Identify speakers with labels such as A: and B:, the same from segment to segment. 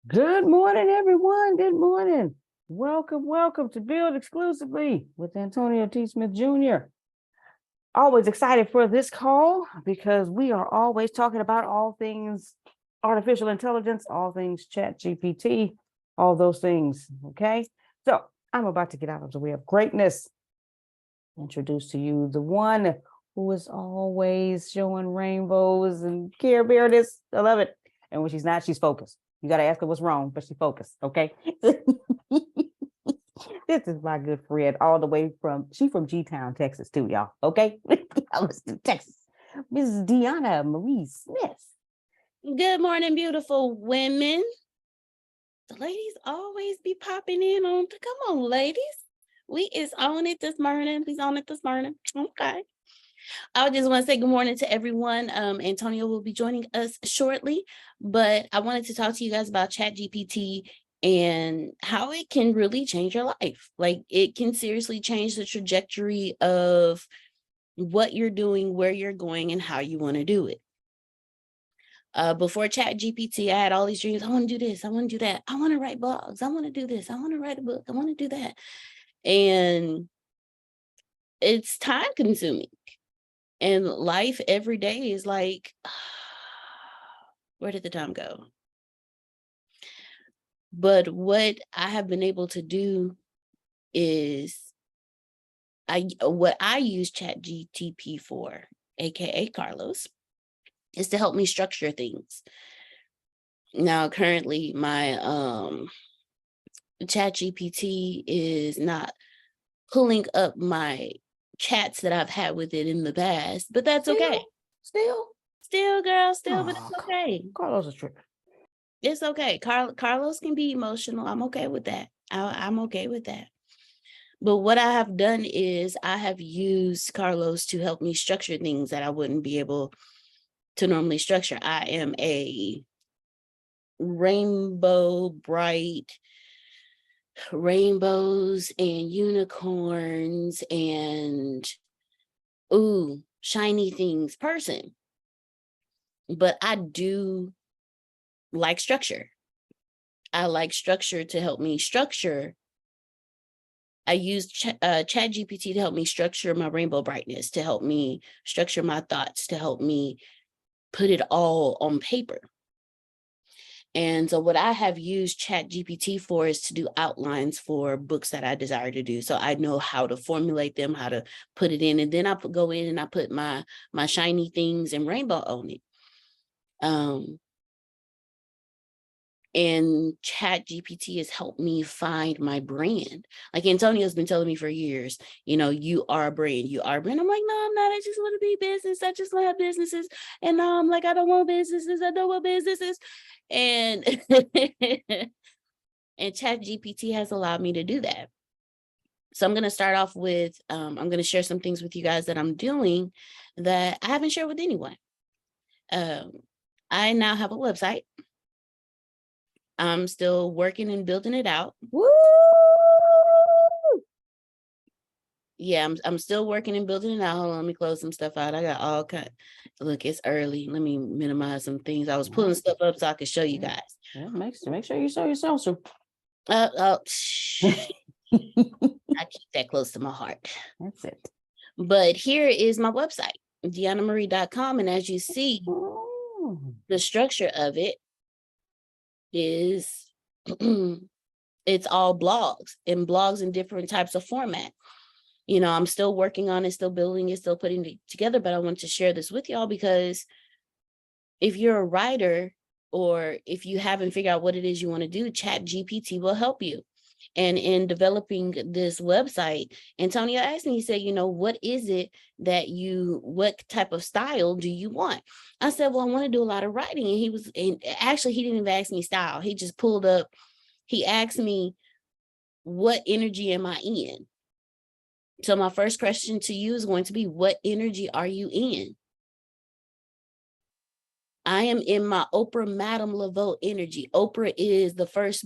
A: Good morning, everyone. Good morning. Welcome to Build Exclusively with Antonio T. Smith Jr. Always excited for this call because we are always talking about all things artificial intelligence, all things ChatGPT, all those things. Okay. So I'm about to get out of the way of greatness. Introduce to you the one who is always showing rainbows and Care Bearness. I love it. And when she's not, she's focused. You got to ask her what's wrong, but she's focused. Okay. This is my good friend, all the way she's from G-Town, Texas, too, y'all. Okay. Texas. Mrs. Deanna Marie Smith.
B: Good morning, beautiful women. The ladies always be popping in on. Come on, ladies. We is on it this morning. We's on it this morning. Okay. I just want to say good morning to everyone. Antonio will be joining us shortly, but I wanted to talk to you guys about ChatGPT and how it can really change your life. Like, it can seriously change the trajectory of what you're doing, where you're going, and how you want to do it. Before ChatGPT, I had all these dreams. I want to do this. I want to do that. I want to write blogs. I want to do this. I want to write a book. I want to do that. And it's time consuming. And life every day is like, where did the time go? But what I have been able to do is what I use ChatGPT for, aka Carlos, is to help me structure things. Now, currently, my ChatGPT is not pulling up my chats that I've had with it in the past, but that's okay. Still, girl, but it's okay.
A: Carlos is tripping.
B: It's okay. Carlos can be emotional. I'm okay with that. I'm okay with that. But what I have done is I have used Carlos to help me structure things that I wouldn't be able to normally structure. I am a rainbow bright, rainbows and unicorns and shiny things person. But I do like structure. I like structure to help me structure. I use ChatGPT to help me structure my rainbow brightness, to help me structure my thoughts, to help me put it all on paper. And so what I have used ChatGPT for is to do outlines for books that I desire to do. So I know how to formulate them, how to put it in, and then I go in and I put my shiny things and rainbow on it. And ChatGPT has helped me find my brand. Like Antonio's been telling me for years, you are a brand, you are a brand. I'm like, no, I'm not. I just want to be business. I just want to have businesses. And now I'm like, I don't want businesses. I don't want businesses. And and ChatGPT has allowed me to do that. So I'm going to start off with, I'm going to share some things with you guys that I'm doing that I haven't shared with anyone. I now have a website. I'm still working and building it out.
A: Woo!
B: Yeah, I'm still working and building it out. Hold on, let me close some stuff out. I got all kind. Look, it's early. Let me minimize some things. I was pulling stuff up so I could show you guys.
A: Yeah, make sure you show yourself, sir.
B: I keep that close to my heart.
A: That's it.
B: But here is my website, deannamarie.com. And as you see, the structure of it is it's all blogs in different types of format. I'm still working on it, still building it, still putting it together, but I want to share this with y'all because if you're a writer or if you haven't figured out what it is you want to do, ChatGPT will help you. And in developing this website, Antonio asked me, he said, what is it what type of style do you want? I said, well, I want to do a lot of writing. And actually, he didn't even ask me style. He just pulled up, he asked me, what energy am I in? So my first question to you is going to be, what energy are you in? I am in my Oprah Madame Laveau energy. Oprah is the first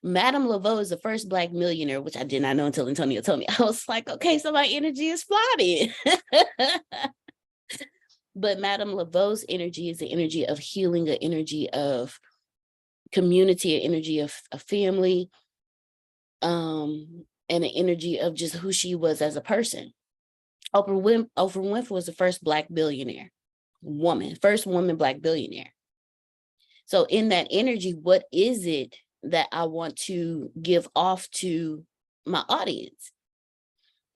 B: Madame Laveau is the first Black millionaire, which I did not know until Antonio told me. I was like, okay, so my energy is flying. But Madame Laveau's energy is the energy of healing, the energy of community, an energy of a family, and an energy of just who she was as a person. Oprah Winfrey was the first Black billionaire woman, first woman Black billionaire. So in that energy, what is it that I want to give off to my audience?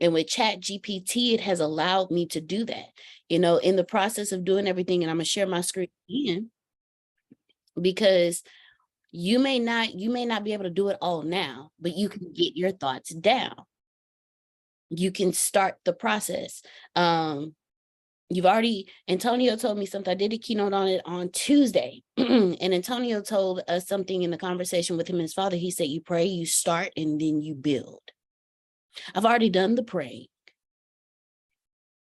B: And with ChatGPT, it has allowed me to do that. You know, in the process of doing everything, and I'm gonna share my screen again, because you may not be able to do it all now, but you can get your thoughts down. You can start the process. Antonio told me something. I did a keynote on it on Tuesday. And Antonio told us something in the conversation with him and his father. He said, you pray, you start, and then you build. I've already done the praying.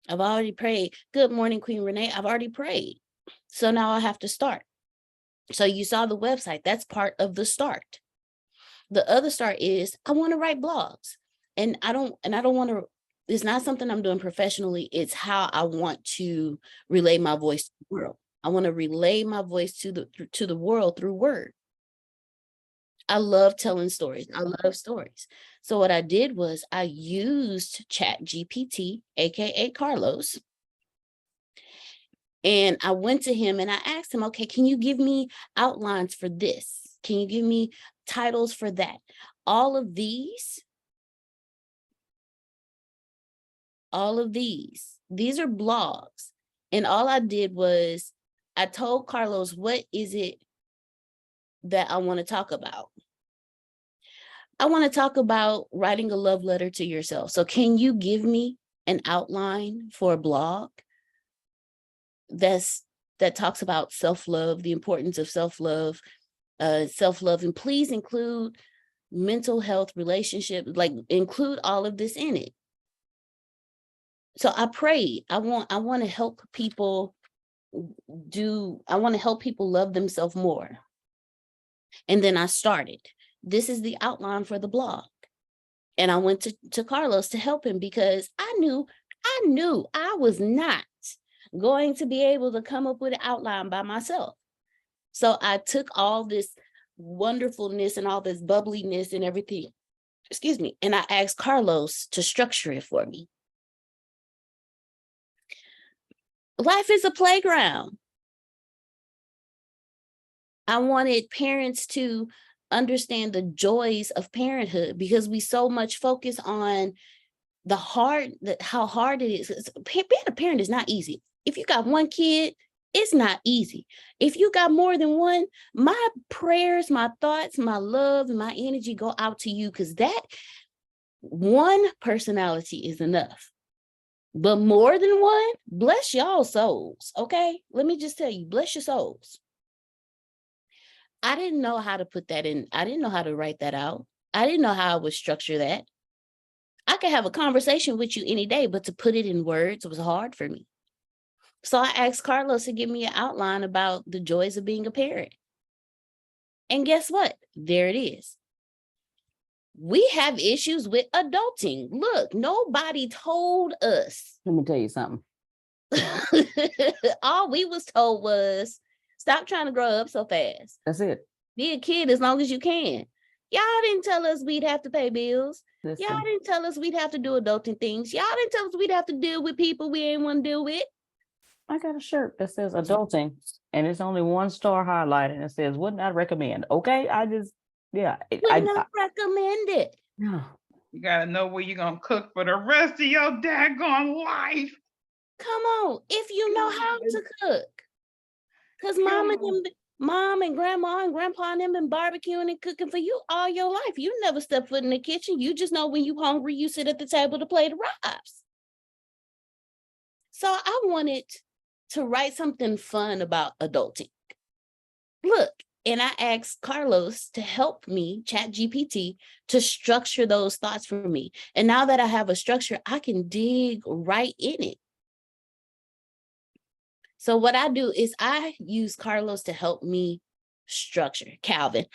B: I've already prayed. Good morning, Queen Renee. I've already prayed. So now I have to start. So you saw the website. That's part of the start. The other start is I want to write blogs. And I don't want to, it's not something I'm doing professionally. It's how I want to relay my voice to the world. I want to relay my voice to the world through word. I love telling stories. I love stories. So what I did was I used ChatGPT, aka Carlos. And I went to him and I asked him, okay, can you give me outlines for this? Can you give me titles for that? All of these are blogs. And all I did was I told Carlos, what is it that I want to talk about? I want to talk about writing a love letter to yourself. So can you give me an outline for a blog that talks about self-love, the importance of self-love, and please include mental health, relationship, like include all of this in it. So I prayed. I want to help people love themselves more. And then I started. This is the outline for the blog. And I went to Carlos to help him because I knew I was not going to be able to come up with an outline by myself. So I took all this wonderfulness and all this bubbliness and everything, and I asked Carlos to structure it for me. Life is a playground. I wanted parents to understand the joys of parenthood because we so much focus on how hard it is. Being a parent is not easy. If you got one kid, it's not easy. If you got more than one, my prayers, my thoughts, my love, and my energy go out to you because that one personality is enough. But more than one, bless y'all souls, okay? Let me just tell you, bless your souls. I didn't know how to put that in. I didn't know how to write that out. I didn't know how I would structure that. I could have a conversation with you any day, but to put it in words was hard for me. So I asked Carlos to give me an outline about the joys of being a parent. And guess what? There it is. We have issues with adulting. Look, nobody told us.
A: Let me tell you something.
B: All we was told was, stop trying to grow up so fast.
A: That's it.
B: Be a kid as long as you can. Y'all didn't tell us we'd have to pay bills.
A: Listen.
B: Y'all didn't tell us we'd have to do adulting things. Y'all didn't tell us we'd have to deal with people we ain't want to deal with.
A: I got a shirt that says adulting, and it's only 1 star highlighted, and it says, would not recommend. Okay,
B: Would not recommend it.
A: No.
C: You gotta know where you're gonna cook for the rest of your daggone life.
B: Come on, if you know how to cook. Because mom and grandma and grandpa and them been barbecuing and cooking for you all your life. You never step foot in the kitchen. You just know when you hungry, you sit at the table to play the raps. So I wanted to write something fun about adulting. Look, and I asked Carlos to help me, ChatGPT, to structure those thoughts for me. And now that I have a structure, I can dig right in it. So what I do is I use Carlos to help me structure. Calvin,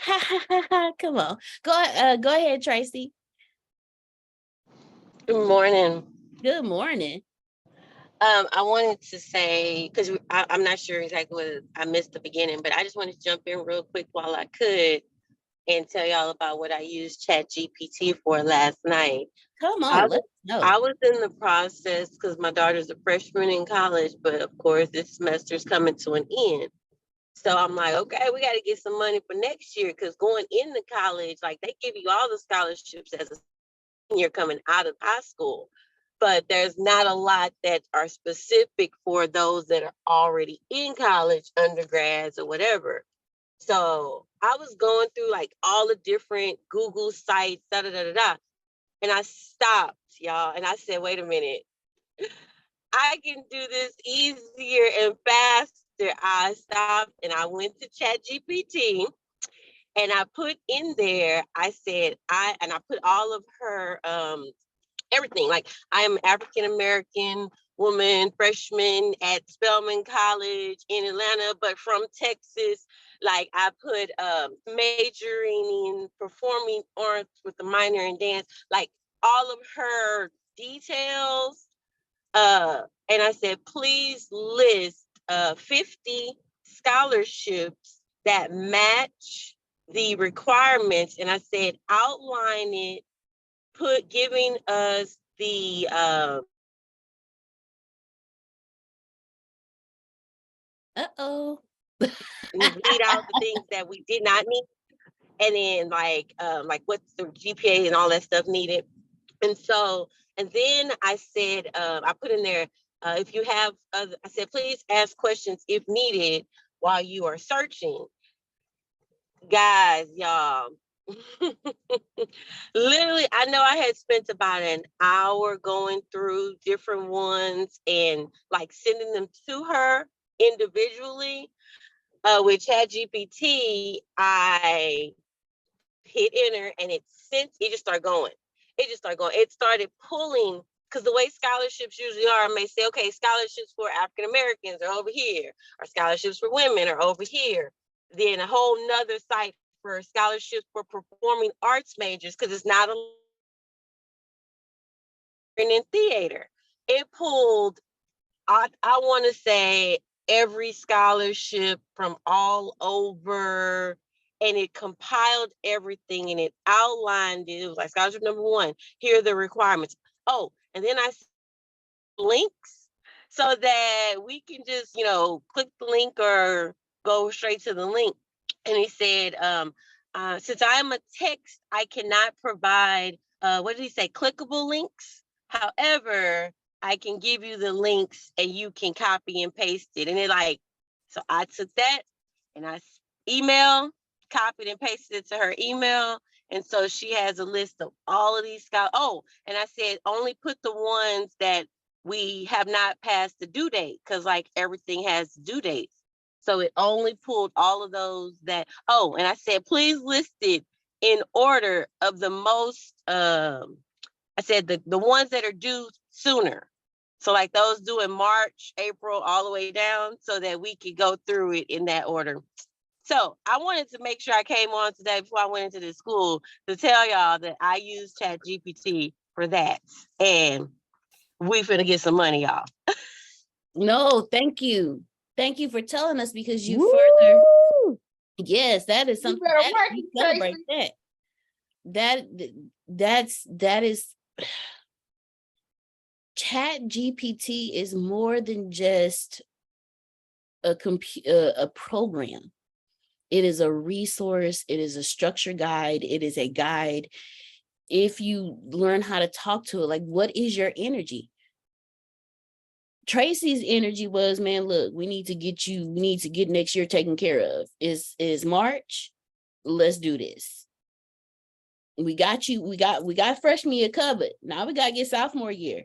B: come on. Go ahead, Tracy.
D: Good morning.
B: Good morning.
D: I wanted to say, because I'm not sure exactly what I missed the beginning, but I just wanted to jump in real quick while I could and tell y'all about what I used ChatGPT for last night.
B: Come
D: I
B: on, let's know.
D: was in the process because my daughter's a freshman in college, but of course this semester's coming to an end. So I'm like, okay, we got to get some money for next year because going into college, like they give you all the scholarships as a senior coming out of high school, but there's not a lot that are specific for those that are already in college, undergrads or whatever. So I was going through like all the different Google sites, da da da da da, and I stopped, y'all, and I said, wait a minute, I can do this easier and faster. I stopped and I went to ChatGPT and I put in there, I said, I put all of her everything. Like I am African American woman, freshman at Spelman College in Atlanta, but from Texas. Like I put majoring in performing arts with a minor in dance, like all of her details. And I said, please list 50 scholarships that match the requirements. And I said, outline it, giving us the weed out the things that we did not need, and then like what's the GPA and all that stuff needed. And so, and then I said, I put in there, if you have, I said, please ask questions if needed while you are searching. Guys, y'all, literally, I know I had spent about an hour going through different ones and like sending them to her individually. With ChatGPT, I hit enter and it just started going. It started pulling, because the way scholarships usually are, I may say, okay, scholarships for African Americans are over here, or scholarships for women are over here. Then a whole nother site for scholarships for performing arts majors, because it's not in theater. It pulled, I want to say, every scholarship from all over, and it compiled everything and it outlined it. It was like scholarship number 1, here are the requirements. Oh, and then I links so that we can just, click the link or go straight to the link. And he said, since I am a text, I cannot provide, what did he say, clickable links. However, I can give you the links and you can copy and paste it. And so I took that and I copied and pasted it to her email. And so she has a list of all of these scholars. Oh, and I said, only put the ones that we have not passed the due date, because like everything has due dates. So it only pulled all of those that, and I said, please list it in order of the most, I said the ones that are due sooner. So like those due in March, April, all the way down, so that we could go through it in that order. So I wanted to make sure I came on today before I went into the school to tell y'all that I use ChatGPT for that. And we finna get some money, y'all.
B: No, thank you. Thank you for telling us, because you
A: Woo!
B: further. Yes, that is something
C: better
B: that
C: work
B: we
C: it,
B: celebrate
C: Tracy.
B: that is Chat GPT is more than just a program. It is a resource. It is a structure guide. It is a guide. If you learn how to talk to it, like, what is your energy? Tracy's energy was, man, look, we need to get next year taken care of. Is March. Let's do this. We got you. We got freshman year covered. Now we got to get sophomore year.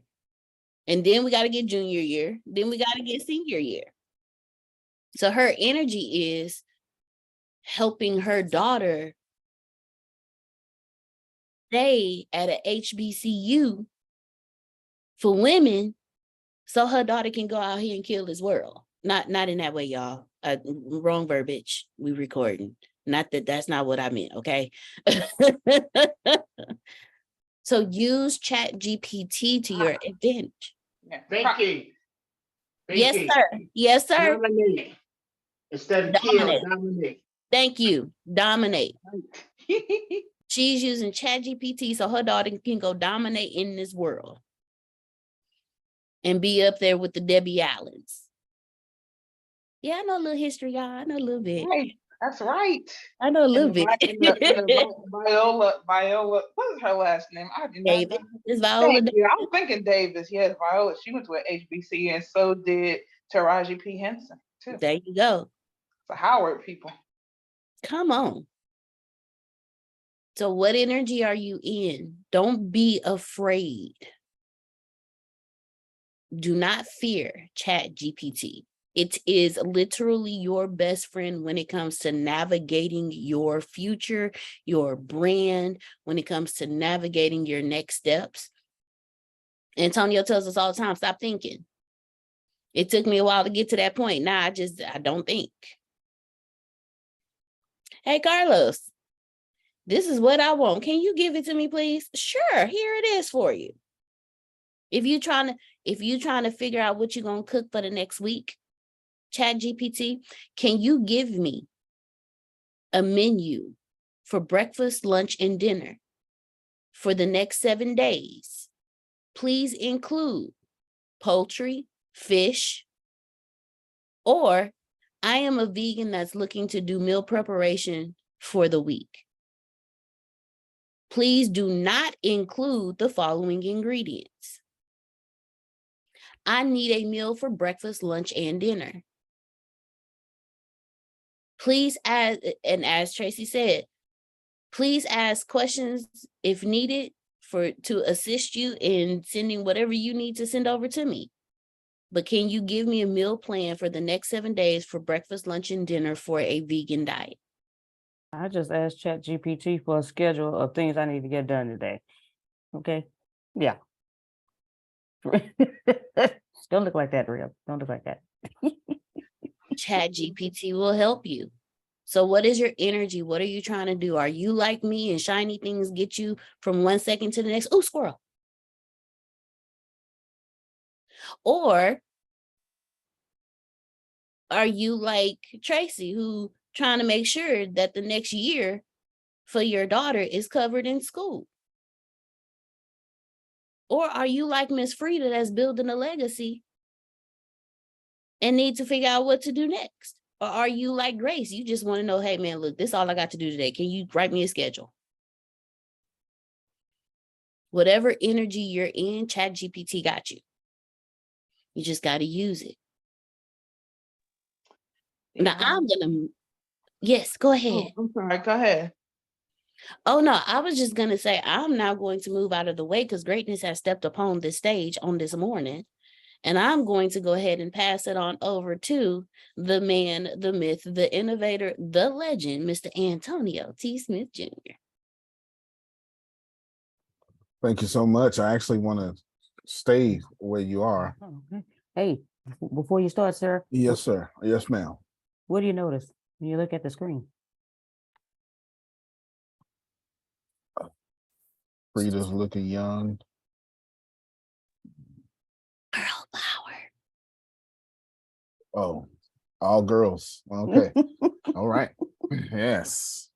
B: And then we got to get junior year. Then we got to get senior year. So her energy is helping her daughter stay at a HBCU for women, so her daughter can go out here and kill this world. Not in that way, y'all. Wrong verbiage. We recording. Not that that's not what I meant, okay? So use ChatGPT to your advantage.
C: Yeah.
E: Thank you.
B: Yes, sir. Yes, sir.
E: Dominate. Instead of kill,
B: Dominate.
E: dominate.
B: Thank you. Dominate. She's using ChatGPT so her daughter can go dominate in this world and be up there with the Debbie Allens. Yeah, I know a little history, y'all. I know a little bit.
C: Right. That's right.
B: I know a little
C: And
B: bit.
C: Viola, what is her last name? I do not
B: David.
C: know.
B: It's Viola.
C: Thank you. I was thinking Davis. Yes, Viola. She went to an HBC, and so did Taraji P. Henson too.
B: There you go.
C: The Howard people.
B: Come on. So what energy are you in? Don't be afraid. Do not fear ChatGPT. It is literally your best friend when it comes to navigating your future, your brand, when it comes to navigating your next steps. Antonio tells us all the time, stop thinking. It took me a while to get to that point. Now I don't think. Hey, Carlos, this is what I want. Can you give it to me, please? Sure, here it is for you. If you're trying to figure out what you're going to cook for the next week, ChatGPT, can you give me a menu for breakfast, lunch, and dinner for the next 7 days? Please include poultry, fish, or I am a vegan that's looking to do meal preparation for the week. Please do not include the following ingredients. I need a meal for breakfast, lunch, and dinner. Please add, and as Tracy said, please ask questions if needed to assist you in sending whatever you need to send over to me. But can you give me a meal plan for the next 7 days for breakfast, lunch, and dinner for a vegan diet?
A: I just asked ChatGPT for a schedule of things I need to get done today. Okay. Yeah. Don't look like that, Real. Don't look like that.
B: ChatGPT will help you. So what is your energy? What are you trying to do? Are you like me and shiny things get you from 1 second to the next? Oh, squirrel. Or are you like Tracy, who trying to make sure that the next year for your daughter is covered in school? Or are you like Miss Frida that's building a legacy and need to figure out what to do next? Or are you like Grace? You just want to know, hey, man, look, this is all I got to do today. Can you write me a schedule? Whatever energy you're in, ChatGPT got you. You just got to use it. Now, I'm going to, yes, go ahead.
C: Oh, I'm sorry. Go ahead.
B: Oh, no, I was just going to say, I'm now going to move out of the way because greatness has stepped upon this stage on this morning. And I'm going to go ahead and pass it on over to the man, the myth, the innovator, the legend, Mr. Antonio T. Smith Jr.
F: Thank you so much. I actually want to stay where you are.
A: Oh, okay. Hey, before you start, sir.
F: Yes, sir. Yes, ma'am.
A: What do you notice when you look at the screen?
F: Frida's looking young.
B: Girl power.
F: Oh, all girls. Okay. All right. Yes.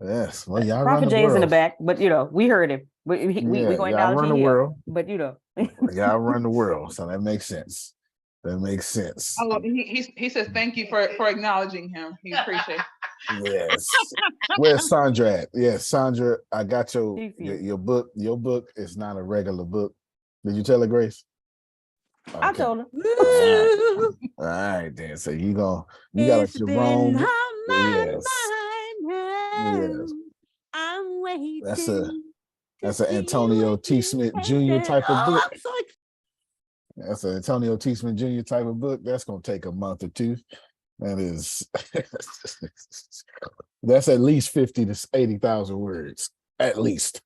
F: Yes. Well, y'all run
A: Prophet
F: the
A: Jay's
F: world.
A: in the back, but we heard him. We going
F: y'all
A: down
F: run the
A: here,
F: world.
A: but
F: Y'all run the world. So that makes sense. That makes sense.
C: Oh, he says thank you for acknowledging him. He appreciates.
F: Yes. Where's Sandra at? Yes, Sandra, I got your book. Your book is not a regular book. Did you tell her, Grace? Okay.
A: I told her.
F: All right, then. So you got a Jerome. Yes. Yes.
B: I'm waiting.
F: That's an Antonio T. Smith Jr. type of book.
B: I'm so
F: That's an Antonio T. Smith Jr. type of book. That's gonna take a month or two. That is that's at least 50 to 80,000 words. At least.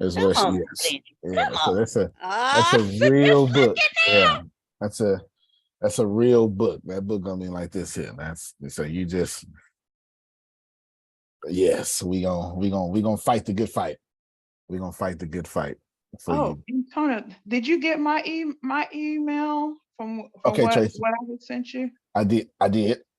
F: Is what she is. Yeah, so that's a real book. Yeah. That's a real book. That book gonna be like this here. That's so you just yes, we gonna fight the good fight. We're gonna fight the good fight for you.
C: Antonio, did you get my email from
F: Okay,
C: what
F: Tracy.
C: I just sent you?
F: I did,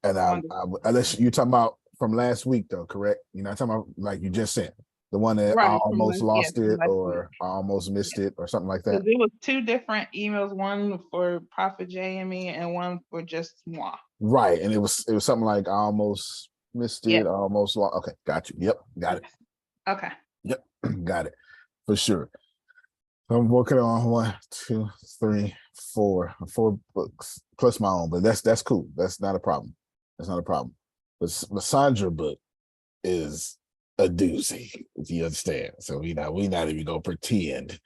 F: and
C: Wonderful.
F: unless you talking about from last week though, correct? You're not talking about like you just sent the one that I
C: Right, from
F: almost lost
C: from
F: it
C: last week.
F: or I almost missed it or something like that.
C: Because there was 2 different emails, one for Prophet Jamie and one for just moi.
F: Right, and it was something like I almost missed it, I almost lost. Okay, got you. Yep, got it.
C: Okay.
F: Yep, got it for sure. I'm working on 1, 2, 3, 4 books plus my own, but that's cool. That's not a problem. That's not a problem. But Sandra book is a doozy, if you understand. So we not even gonna pretend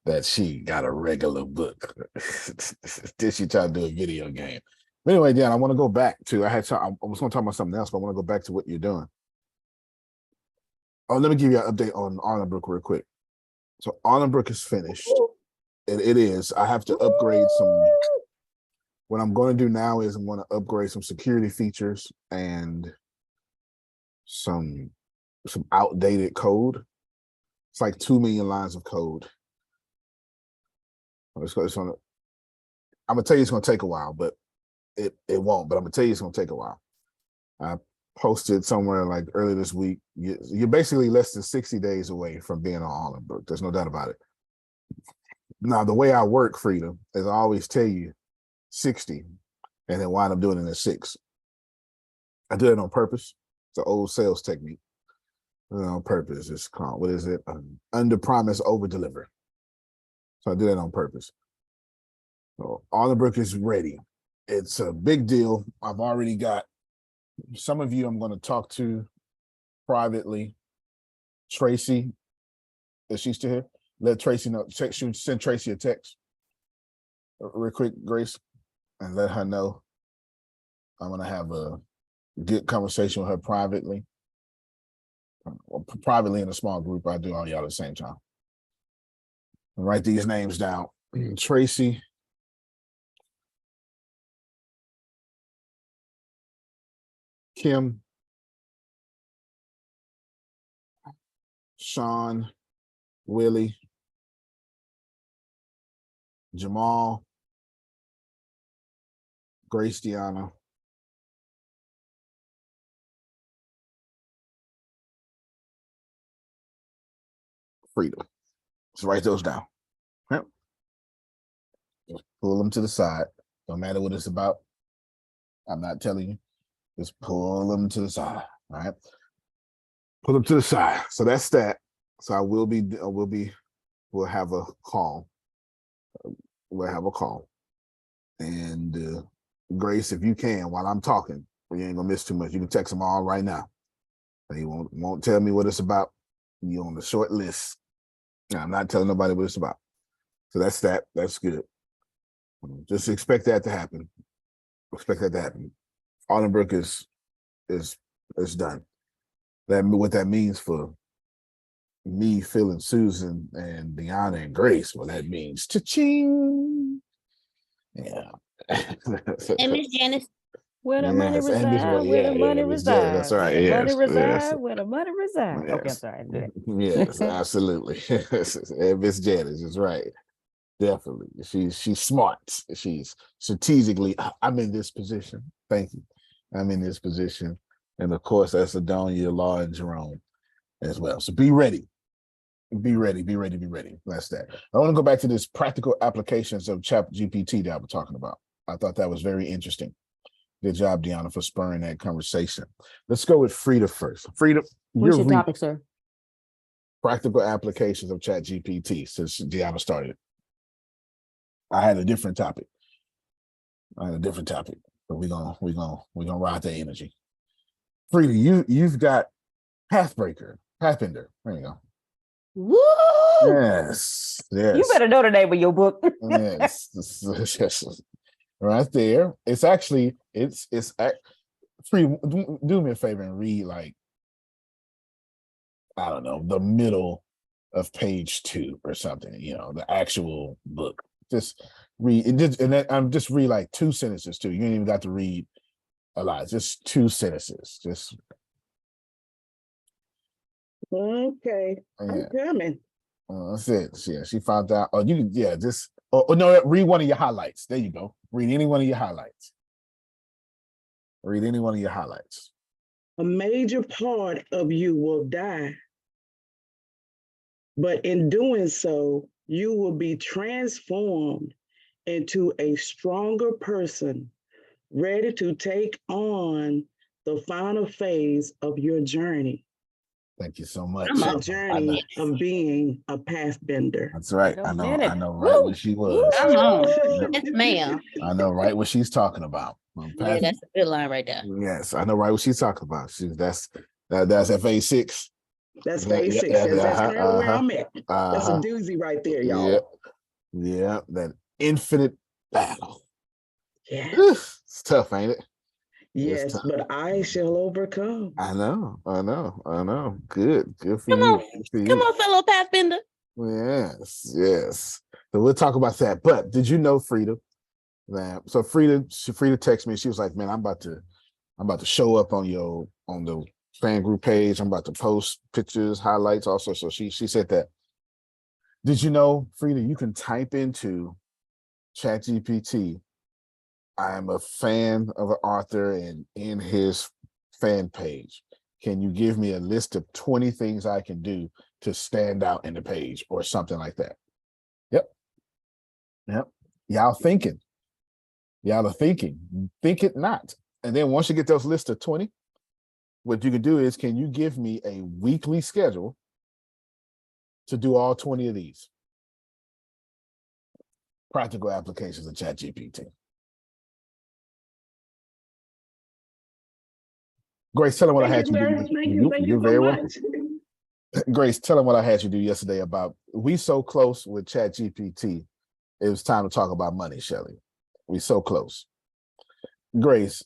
F: that she got a regular book. Did she try to do a video game? But anyway, Dan, I want to go back to I was gonna talk about something else, but I want to go back to what you're doing. Oh, let me give you an update on Arlenbrook real quick. So Arlenbrook is finished. It is. I have to upgrade some. What I'm going to do now is I'm going to upgrade some security features and some outdated code. It's like 2 million lines of code. I'm gonna tell you it's gonna take a while, but it won't. But I'm gonna tell you it's gonna take a while. I posted somewhere like earlier this week. You're basically less than 60 days away from being on Arlenbrook. There's no doubt about it. Now, the way I work, Freedom, is I always tell you 60 and then wind up doing it at 6. I do it on purpose. It's an old sales technique. On purpose. It's called, what is it? Under promise, over deliver. So I do that on purpose. So Arlenbrook is ready. It's a big deal. I've already got some of you I'm going to talk to privately. Tracy, is she still here? Let Tracy know. Send Tracy a text real quick, Grace, and let her know I'm going to have a good conversation with her privately. Privately in a small group. I do all y'all at the same time. Write these names down. Tracy. Kim. Sean. Willie. Jamal. Grace Deanna. Freedom. Just write those down. Yep. Just pull them to the side. Don't matter what it's about. I'm not telling you. Just pull them to the side. All right. Pull them to the side. So that's that. So we'll have a call. We'll have a call. And Grace, if you can, while I'm talking, you ain't gonna miss too much. You can text them all right now. They won't tell me what it's about. You're on the short list. Now, I'm not telling nobody what it's about. So that's that. That's good. Just expect that to happen. Expect that to happen. Arlenbrook is done. What that means for me, Phil, and Susan, and Deanna and Grace, well, that means cha-ching. Yeah.
B: And Miss Janice.
A: Where the money
F: Yes, and
A: reside, where the money
F: Miss Janet, that's
A: reside,
F: right.
A: where the money
F: Yes,
A: reside, where the money reside. Okay, I'm
F: yes,
A: sorry.
F: yes, absolutely. And Miss Janice is right. Definitely. She's smart. She's strategically, I'm in this position. Thank you. I'm in this position. And of course, that's Adonia, Law, and Jerome as well. So be ready. Be ready, be ready, be ready. That's that. I want to go back to this practical applications of ChatGPT that I was talking about. I thought that was very interesting. Good job, Deanna, for spurring that conversation. Let's go with Frida first. Frida,
A: What's your topic, sir?
F: Practical applications of ChatGPT since Deanna started. I had a different topic. But we're gonna ride that energy. Frida, you've got Pathbender. There you go.
A: Woo!
F: Yes.
A: You better know the name of your book.
F: Yes. Right there. It's actually Frida, do me a favor and read like, I don't know, the middle of page 2 or something, the actual book. Just read it, and then I'm just read like 2 sentences too. You ain't even got to read a lot, just 2 sentences. Just
G: okay.
F: yeah.
G: I'm coming.
F: That's it. Yeah, she found out. Oh, you can, just Or no, read one of your highlights. There you go. Read any one of your highlights. Read any one of your highlights.
G: A major part of you will die, but in doing so, you will be transformed into a stronger person, ready to take on the final phase of your journey.
F: Thank you so much.
G: The journey of being a path bender.
F: That's right.
A: Wait a
F: I know
A: minute.
F: right where she was.
B: Come on.
F: Yep.
B: Yes, ma'am.
F: I know right what she's talking about.
B: Yeah, that's a good line right there.
F: Yes, I know right what she's talking about. That's phase 6.
G: That's phase 6. That's currently where I'm at. That's a doozy right there, y'all.
F: Yeah, that infinite battle.
G: Yeah.
F: It's tough, ain't it?
G: Yes, but I shall overcome.
F: I know. Good for
B: Come
F: you.
B: on.
F: Good for you.
B: Come on, fellow Pathfinder.
F: Yes. So we'll talk about that. But did you know, Frida, that so Frida texted me. She was like, "Man, I'm about to show up on the fan group page. I'm about to post pictures, highlights, also." So she said that. Did you know, Frida, you can type into ChatGPT, "I am a fan of an author," and in his fan page, can you give me a list of 20 things I can do to stand out in the page or something like that? Yep. Y'all are thinking. Think it not. And then once you get those lists of 20, what you can do is, can you give me a weekly schedule to do all 20 of these? Practical applications of ChatGPT. Grace, tell them what I had you do. You're very welcome. Grace, tell them what I had you do yesterday about we so close with ChatGPT. It was time to talk about money, Shelly. We so close. Grace,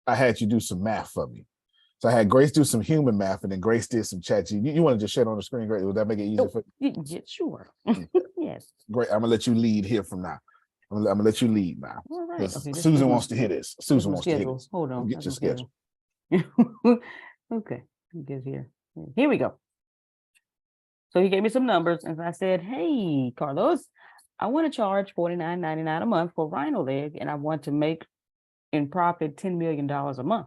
F: I had you do some math for me. So I had Grace do some human math, and then Grace did some ChatGPT. You want to just share it on the screen, Grace? Would that make it easier for you?
A: Yeah, sure. Yes.
F: Great. I'm gonna let you lead here from now. I'm gonna let you lead now.
A: All right. Okay,
F: Susan wants to hear this. Susan wants to hear this.
A: Hold on.
F: Get your schedule.
A: Okay. Get here. Here we go. So he gave me some numbers, and I said, "Hey, Carlos, I want to charge $49.99 a month for Rhino Leg, and I want to make in profit $10 million a month.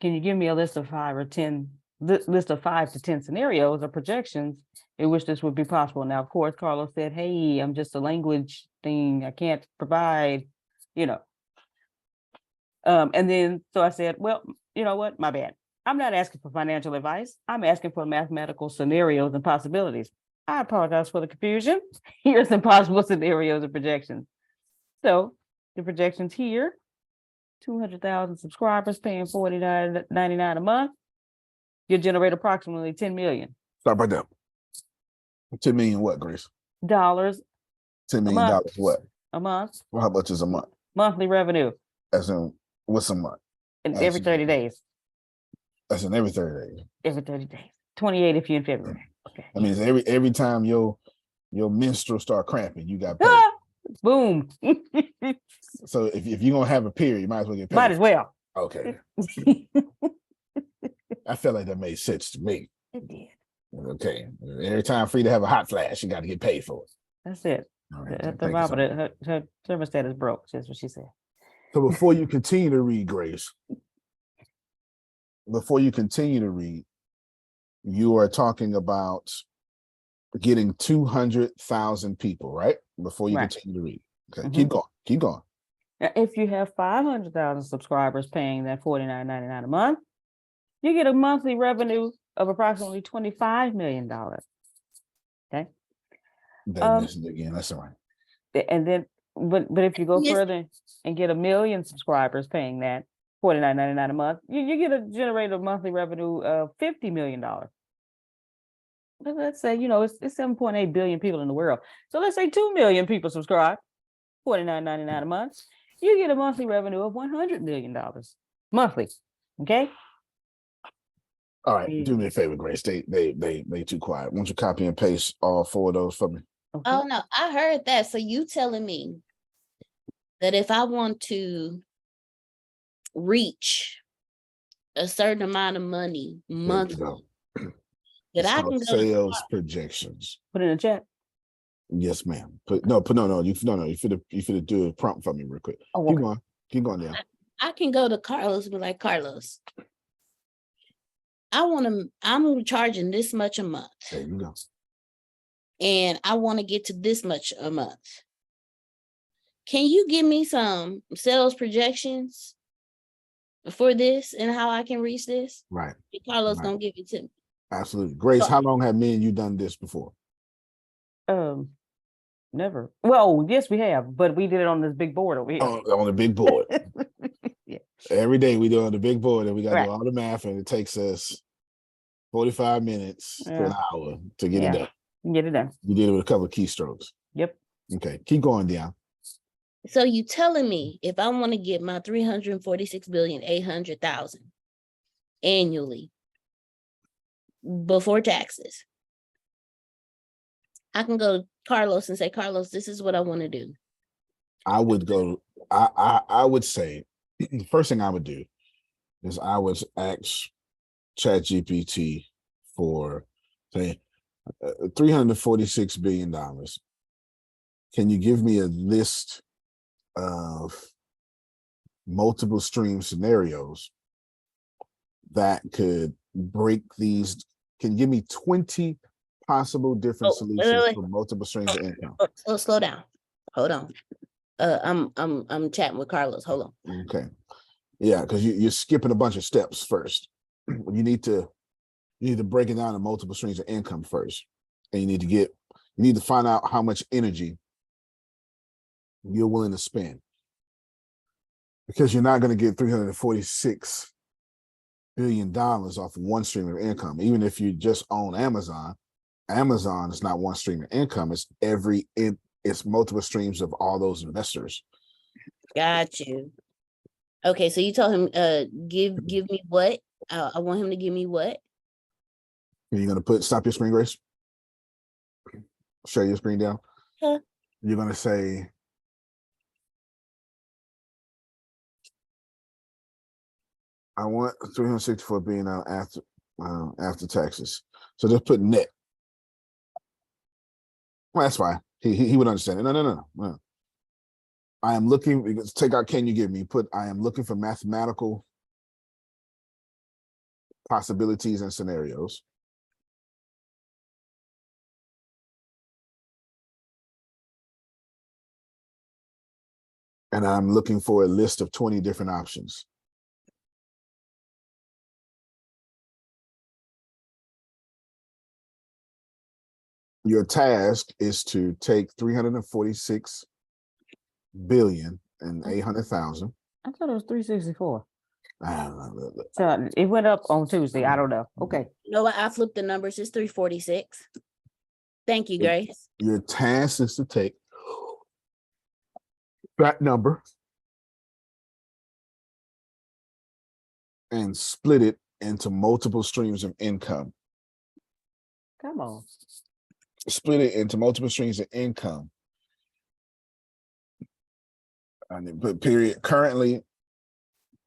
A: Can you give me a list of 5 to 10 scenarios or projections in which this would be possible?" Now, of course, Carlos said, "Hey, I'm just a language thing. I can't provide, And then, so I said, well, you know what? My bad. I'm not asking for financial advice. I'm asking for mathematical scenarios and possibilities. I apologize for the confusion. Here's some possible scenarios and projections. So the projections here, 200,000 subscribers paying $49.99 a month. You'll generate approximately 10 million.
F: Stop right there. 10 million what, Grace?
A: Dollars.
F: $10 million what?
A: A month.
F: Well, how much is a month?
A: Monthly revenue.
F: As in, what's a month?
A: Every 30 days.
F: That's in every 30 days.
A: Every 30 days. 28 if you're in February. Okay.
F: I mean, every time your menstrual start cramping, you got paid.
A: Boom.
F: So if you're gonna have a period, you might as well get paid.
A: Might as well.
F: Okay. I felt like that made sense to me.
A: It did.
F: Okay. Every time for you to have a hot flash, you got to get paid for it.
A: That's it.
F: All right.
A: The thermometer, her thermostat is broke. That's what she said.
F: So before you continue to read, Grace, you are talking about getting 200,000 people, right? Before you continue to read. Okay, keep going.
A: Now, if you have 500,000 subscribers paying that $49.99 a month, you get a monthly revenue of approximately $25 million. Okay.
F: They missed it again. That's all right.
A: And then, but if you go further and get 1 million subscribers paying that $49.99 a month, you generate a monthly revenue of $50 million. But let's say, it's 7.8 billion people in the world. So let's say 2 million people subscribe, $49.99 a month. You get a monthly revenue of $100 million monthly. Okay.
F: All right. Do me a favor, Grace. They too quiet. Why don't you copy and paste all 4 of those for me?
B: Okay. Oh no, I heard that. So you telling me that if I want to reach a certain amount of money monthly, that I can go
F: sales projections.
A: Put it in the chat.
F: Yes, ma'am. No. You finna do a prompt for me real quick.
A: Oh,
F: Keep
A: okay.
F: going. Keep going down.
B: I can go to Carlos and be like, Carlos, I'm charging this much a month.
F: There you go.
B: And I want to get to this much a month. Can you give me some sales projections for this and how I can reach this?
F: Right.
B: And Carlos
F: Right.
B: gonna give it to me.
F: Absolutely. Grace, how long have me and you done this before?
A: Never. Well, yes, we have, but we did it on this big board over here.
F: Oh, on the big board.
A: Yeah.
F: Every day we do it on the big board, and we got to
A: Right.
F: do all the math, and it takes us 45 minutes to an hour to get it done.
A: Get it done.
F: You did it with a couple of keystrokes.
A: Yep.
F: Okay, keep going, Dion.
B: So you telling me if I want to get my 346,800,000 annually before taxes, I can go to Carlos and say, Carlos, this is what I want to do.
F: I would go. I would say the first thing I would do is I would ask ChatGPT for say $346 billion. Can you give me a list of multiple stream scenarios that could break these? Can you give me 20 possible different solutions for multiple streams of income?
B: Oh, slow down. Hold on. I'm chatting with Carlos. Hold on.
F: Okay. Yeah, because you're skipping a bunch of steps first. You need to break it down to multiple streams of income first. And you need to find out how much energy you're willing to spend. Because you're not going to get $346 billion off of one stream of income. Even if you just own Amazon, Amazon is not one stream of income. It's multiple streams of all those investors.
B: Got you. Okay, so you told him give me what? I want him to give me what?
F: You're gonna stop your screen, Grace. Share your screen down.
B: Huh?
F: You're gonna say I want 364 billion after taxes. So just put net. Well, that's fine. He would understand it. No. I am looking, take out can you give me, I am looking for mathematical possibilities and scenarios. And I'm looking for a list of 20 different options. Your task is to take 346 billion and 800,000.
A: I thought it was 364.
F: Ah,
A: So it went up on Tuesday. I don't know. Okay.
B: You know what? I flipped the numbers. It's 346. Thank you, Grace.
F: Your task is to take that number and split it into multiple streams of income.
A: Come on.
F: Split it into multiple streams of income. But period. Currently,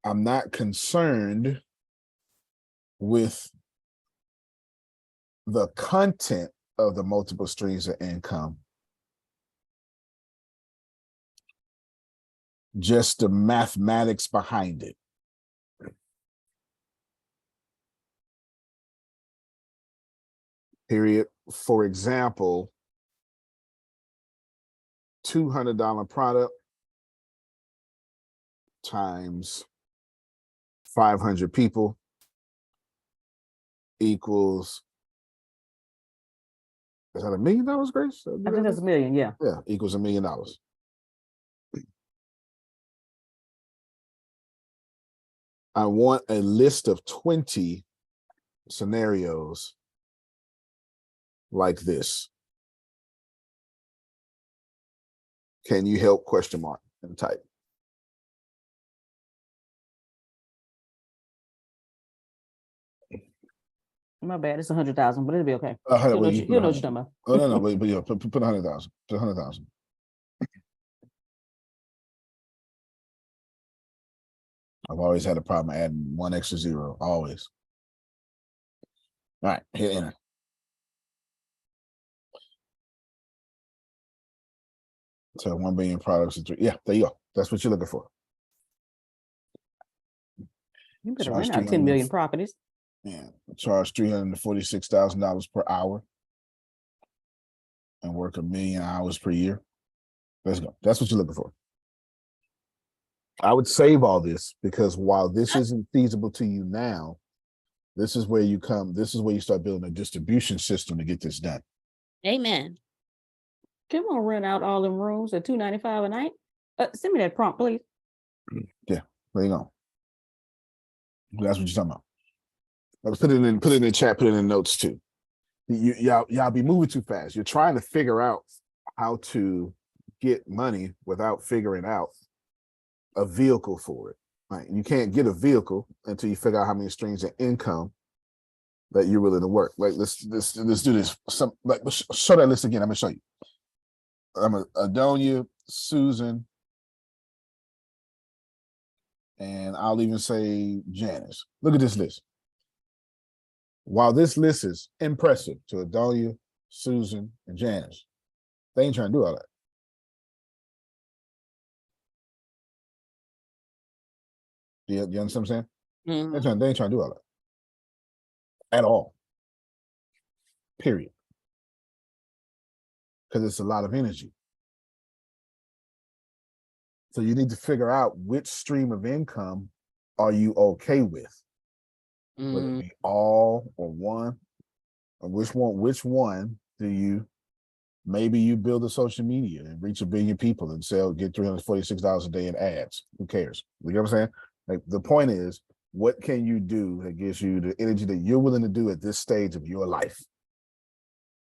F: I'm not concerned with the content of the multiple streams of income. Just the mathematics behind it. Period. For example, $200 product times 500 people equals, is that $1 million, Grace?
A: I think that's $1 million, yeah.
F: Yeah, equals $1 million. I want a list of 20 scenarios like this. Can you help ? And type.
A: My bad. It's 100,000, but it'll be okay.
F: He'll
A: He'll know what you're talking about.
F: Oh no, but yeah, put 100,000. Put 100,000. I've always had a problem adding one extra zero. Always. All right, hit enter. So 1 billion products. Yeah, there you go. That's what you're looking for.
A: You better
F: Charge
A: rent out 10 million properties.
F: Yeah, charge $346,000 per hour and work 1 million hours per year. Let's go. That's what you're looking for. I would save all this because while this isn't feasible to you now, this is where you start building a distribution system to get this done.
B: Amen.
A: Come on, rent out all them rooms at $295 a night. Send me that prompt, please.
F: Yeah, there you go. That's what you're talking about. Let's put it in the chat, put it in the notes too. Y'all be moving too fast. You're trying to figure out how to get money without figuring out a vehicle for it. Right? You can't get a vehicle until you figure out how many streams of income that you're willing to work. Like let's do this. Show that list again. I'm gonna show you. I'm Adonia, Susan, and I'll even say Janice. Look at this list. While this list is impressive to Adonia, Susan, and Janice, they ain't trying to do all that. You understand what I'm saying?
B: Mm-hmm.
F: They ain't trying to do all that at all. Period. Because it's a lot of energy. So you need to figure out which stream of income are you okay with? Whether it be all or one, or which one do you, maybe you build a social media and reach 1 billion people and get $346 a day in ads. Who cares? You know what I'm saying? Like the point is, what can you do that gives you the energy that you're willing to do at this stage of your life?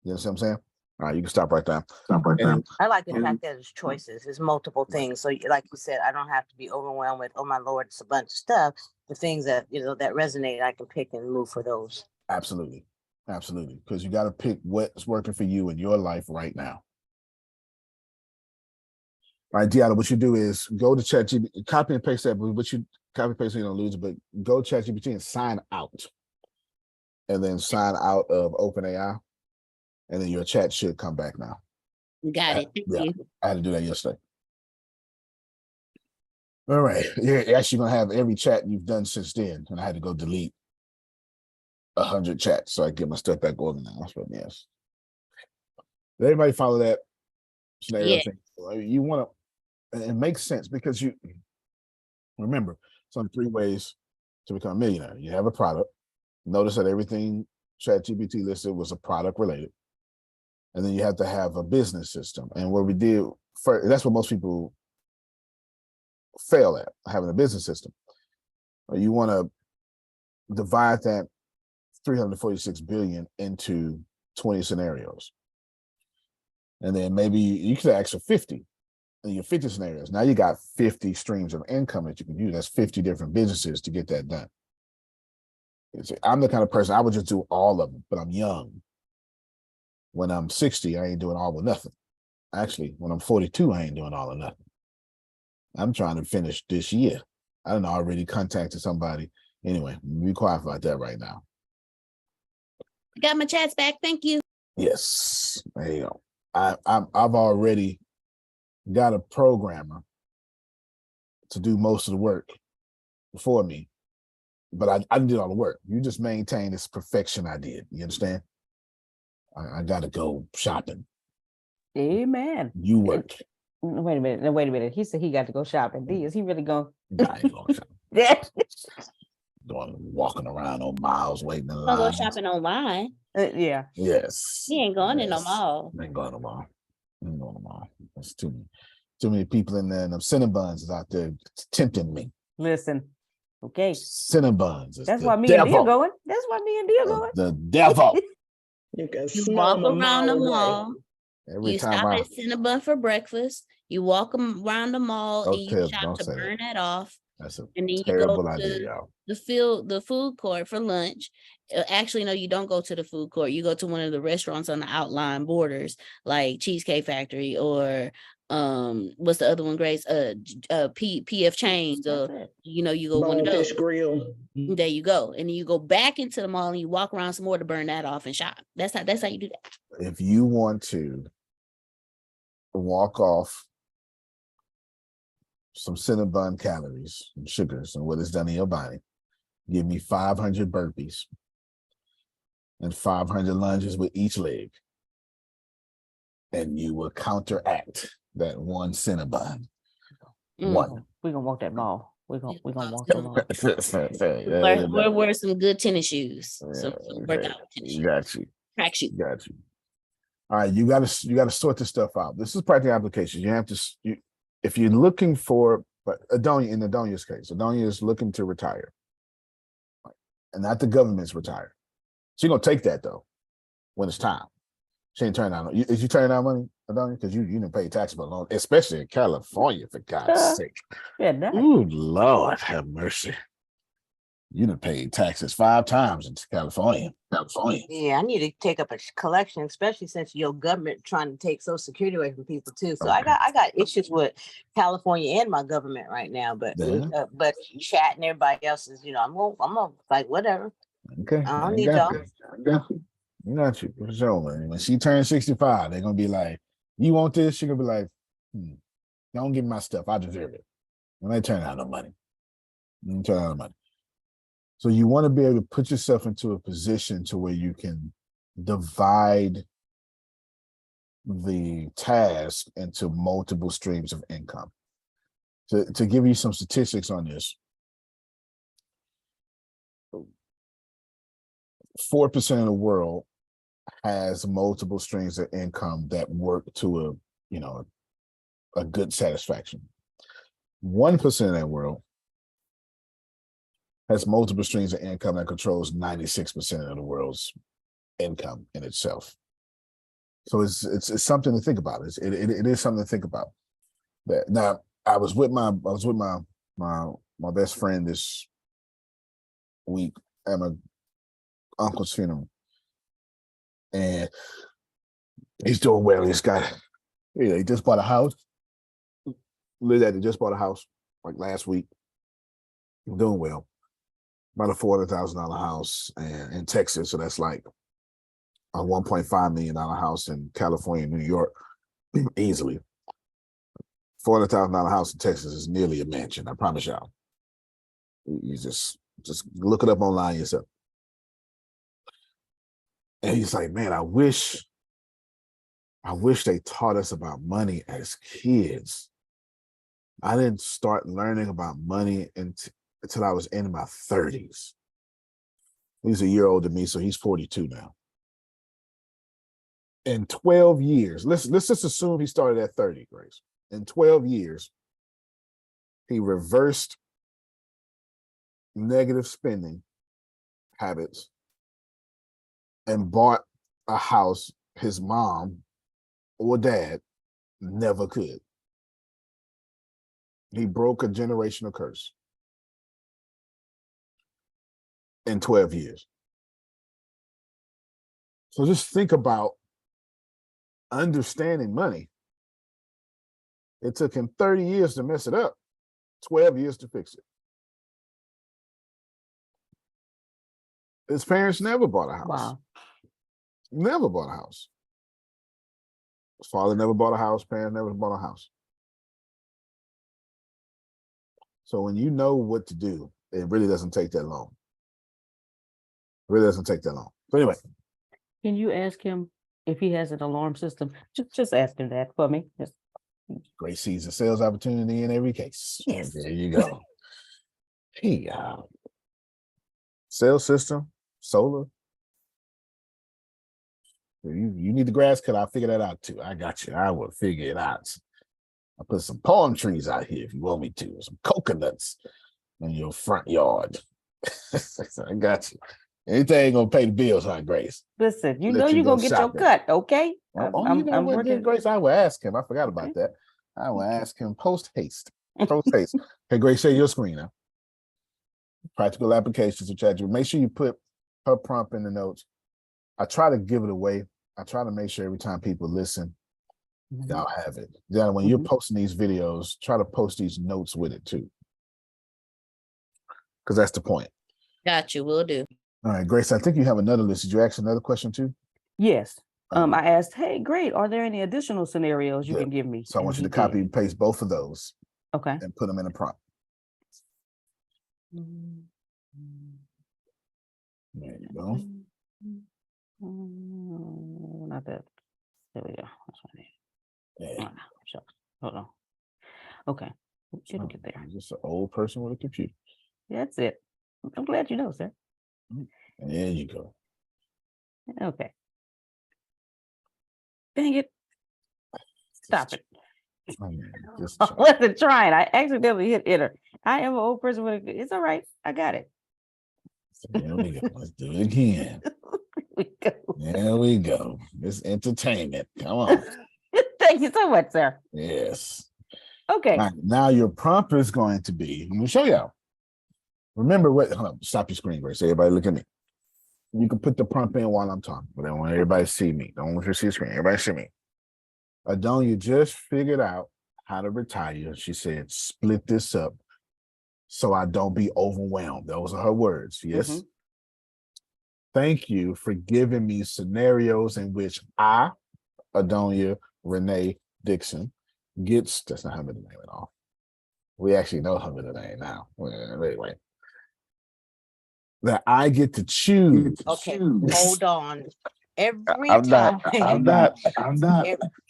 F: You know what I'm saying? All right, you can stop right there.
H: I like the fact that it's choices. It's multiple things. So like you said, I don't have to be overwhelmed with, oh my Lord, it's a bunch of stuff. The things that, that resonate, I can pick and move for those.
F: Absolutely. Absolutely. Because you got to pick what's working for you in your life right now. All right, Deanna, what you do is go to ChatGPT, copy and paste that, but you copy and paste so you don't lose it, but go to ChatGPT and sign out. And then sign out of OpenAI. And then your chat should come back now.
B: Got it. Thank you.
F: I had to do that yesterday. All right. You're actually going to have every chat you've done since then. And I had to go delete 100 chats so I get my stuff back organized. But yes. Did everybody follow that?
B: Yeah.
F: You want to, it makes sense because you remember, it's only 3 ways to become a millionaire. You have a product. Notice that everything ChatGPT listed was a product related. And then you have to have a business system. And what we did first, that's what most people fail at, having a business system. You want to divide that 346 billion into 20 scenarios. And then maybe you could ask for 50 in your 50 scenarios. Now you got 50 streams of income that you can use. That's 50 different businesses to get that done. I'm the kind of person, I would just do all of them, but I'm young. When I'm 60, I ain't doing all or nothing. Actually, when I'm 42, I ain't doing all or nothing. I'm trying to finish this year. I don't know, I already contacted somebody. Anyway, be quiet about that right now.
B: Got my chats back. Thank you.
F: Yes, there you go. I've already got a programmer to do most of the work for me, but I did all the work. You just maintain this perfection I did. You understand? I got to go shopping.
A: Amen.
F: You work.
A: Wait a minute. He said he got to go shopping. Is he really going?
F: I ain't going shopping.
A: Yeah.
F: Walking around on miles waiting in
B: I'll
F: line.
B: go shopping online.
A: Yeah.
F: Yes.
B: He ain't going in no mall.
F: Ain't going to the mall. There's too many people in there, and them Cinnabons is out there tempting me.
A: Listen. Okay.
F: Cinnabons.
A: That's why me and Dia going. That's why me and Dia going.
F: The devil.
G: You can
B: You
G: smell
B: walk
G: them
B: around the
G: all
B: mall.
F: Every
B: You
F: time
B: stop at Cinnabon for breakfast. You walk around the mall and you shop to burn that off.
F: That's a
B: and then
F: terrible
B: you go
F: idea,
B: to
F: y'all.
B: the food court for lunch. Actually, no, you don't go to the food court. You go to one of the restaurants on the outlying borders, like Cheesecake Factory or what's the other one, Grace? PF Chains, or you go one of those.
G: Fish Grill.
B: There you go, and then you go back into the mall and you walk around some more to burn that off and shop. That's how you do that.
F: If you want to walk off some Cinnabon calories and sugars and what it's done in your body. Give me 500 burpees and 500 lunges with each leg. And you will counteract that one Cinnabon. One.
A: We're gonna walk that ball. We're gonna walk the ball.
B: We'll wear some good tennis shoes. Some workout tennis shoes.
F: Got you.
B: Track shoes.
F: Got you. All right, you gotta sort this stuff out. This is practical application. You have to if you're looking for, but Adonia, in Adonia's case, Adonia is looking to retire. And not the government's retire. She's gonna take that though when it's time. She ain't turning out. Is you turning out money, Adonia? Because you didn't pay tax for long, especially in California, for God's sake.
A: Yeah, nice.
F: Ooh, Lord have mercy. You done paid taxes 5 times in California.
H: Yeah, I need to take up a collection, especially since your government trying to take Social Security away from people too. So I got issues with California and my government right now. But but chat and everybody else is, I'm gonna like whatever.
F: Okay,
H: I don't need y'all.
F: I got you for sure, man. When she turns 65, they're gonna be like, "You want this?" She's gonna be like, "Don't give me my stuff. I deserve it." When they turn out no money, So you want to be able to put yourself into a position to where you can divide the task into multiple streams of income. To give you some statistics on this, 4% of the world has multiple streams of income that work to a good satisfaction. 1% of that world has multiple streams of income that controls 96% of the world's income in itself. So it's something to think about. It is something to think about. Now I was with my best friend this week at my uncle's funeral, and he's doing well. He just bought a house. He just bought a house like last week. He's doing well. About a $400,000 house in Texas, so that's like a $1.5 million house in California, New York, easily. $400,000 house in Texas is nearly a mansion. I promise y'all. You just look it up online yourself. And he's like, man, I wish they taught us about money as kids. I didn't start learning about money until I was in my 30s. He's a year older than me, so he's 42 now. In 12 years, let's just assume he started at 30, Grace. In 12 years, he reversed negative spending habits and bought a house his mom or dad never could. He broke a generational curse in 12 years. So just think about understanding money. It took him 30 years to mess it up, 12 years to fix it. His parents never bought a house.
A: Wow.
F: Never bought a house. His father never bought a house. Parents never bought a house. So when you know what to do, it really doesn't take that long. It really doesn't take that long. So anyway.
A: Can you ask him if he has an alarm system? Just ask him that for me. Just...
F: Grace sees a sales opportunity in every case.
A: Yes.
F: There you go. Hey, sales system, solar. You need the grass cut. I'll figure that out too. I got you. I will figure it out. I'll put some palm trees out here if you want me to. Some coconuts in your front yard. I got you. Anything ain't gonna pay the bills, huh, Grace?
A: Listen, you know you're gonna get your cut, okay?
F: I'm working. Grace, I will ask him. I forgot about that. I will ask him post haste. Hey, Grace, share your screen now. Practical applications of ChatGPT. Make sure you put her prompt in the notes. I try to give it away. I try to make sure every time people listen, y'all have it. Then when you're posting these videos, try to post these notes with it too. Because that's the point.
B: Got you, will do.
F: All right, Grace, I think you have another list. Did you ask another question too?
A: Yes. I asked, hey, great. Are there any additional scenarios you can give me?
F: So I want you to copy and paste both of those.
A: Okay.
F: and put them in a prompt. There you go.
A: Not that. There we go. That's what I need.
F: Yeah.
A: Shucks. Hold on. Okay. Shouldn't get there.
F: I'm just an old person with a computer.
A: That's it. I'm glad you know, sir.
F: And there you go.
A: Okay. Dang it. Stop it.
F: Just
A: I wasn't trying. I accidentally hit enter. I am an old person with a, it's all right. I got it.
F: There we go. Let's do it again.
A: We go.
F: There we go. It's entertainment. Come on.
A: Thank you so much, sir.
F: Yes.
A: Okay.
F: All right, now your prompt is going to be, I'm going to show y'all. Remember what, hold on, stop your screen, Grace. Everybody look at me. You can put the prompt in while I'm talking, but I want everybody to see me. Don't want you to see the screen. Everybody see me. Adonia just figured out how to retire. She said, split this up so I don't be overwhelmed. Those are her words. Yes.
A: Mhm.
F: Thank you for giving me scenarios in which I, Adonia Renee Dixon, gets, that's not her middle name at all. We actually know her middle name now. Well, anyway, that I get to choose.
H: Okay, hold on. Every
F: I'm
H: time
F: not.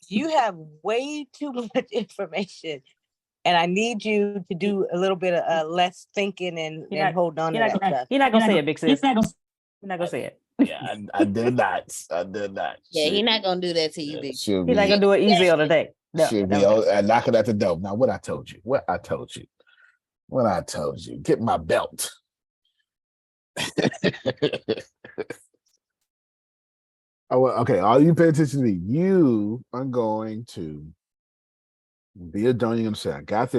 H: you have way too much information, and I need you to do a little bit of less thinking and hold on to that stuff.
A: You're not gonna say it, big sis. You're not gonna say it.
F: Yeah, I did not. I did not.
B: Yeah, he's not gonna do that to you, big.
A: He's not gonna do it easy on the day. No,
F: She'll be knocking at the door. Now, what I told you. Get my belt. Oh, okay. All you pay attention to me. You are going to be a donor. You're going to say, I got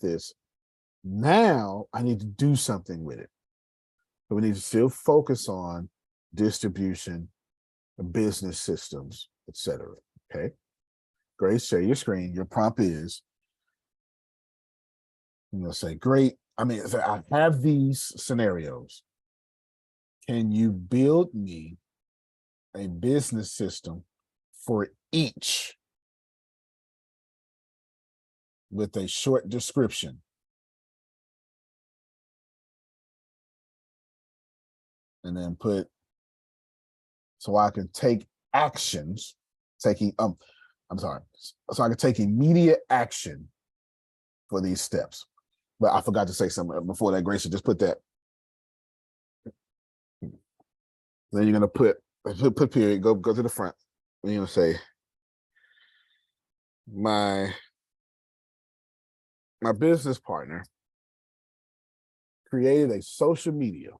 F: this. Now I need to do something with it. So we need to still focus on distribution, business systems, etc. Okay. Grace, share your screen. Your prompt is, I'm going to say, great. I have these scenarios. Can you build me a business system for each with a short description? And then put, so I can take actions, so I can take immediate action for these steps. But I forgot to say something before that, Grace, so just put that. Then you're gonna put period, go to the front. And you're gonna say, my business partner created a social media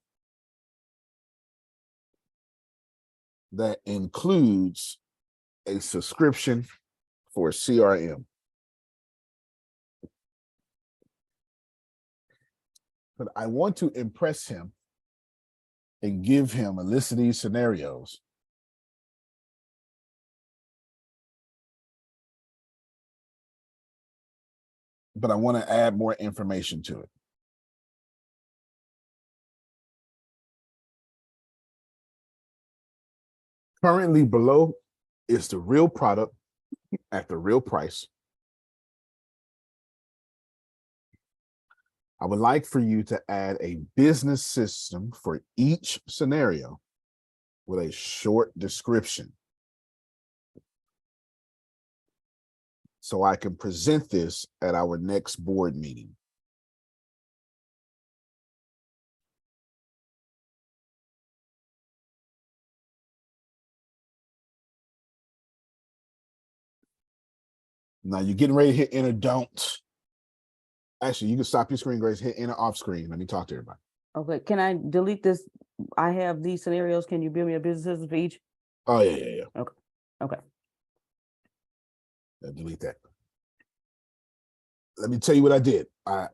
F: that includes a subscription for CRM. But I want to impress him and give him a list of these scenarios. But I want to add more information to it. Currently below is the real product at the real price. I would like for you to add a business system for each scenario with a short description, so I can present this at our next board meeting. Now you're getting ready to hit enter. Don't. Actually, you can stop your screen, Grace, hit enter off screen. Let me talk to everybody.
A: Okay, can I delete this? I have these scenarios. Can you build me a business system for each?
F: Oh, yeah.
A: Okay.
F: Delete that. Let me tell you what I did. I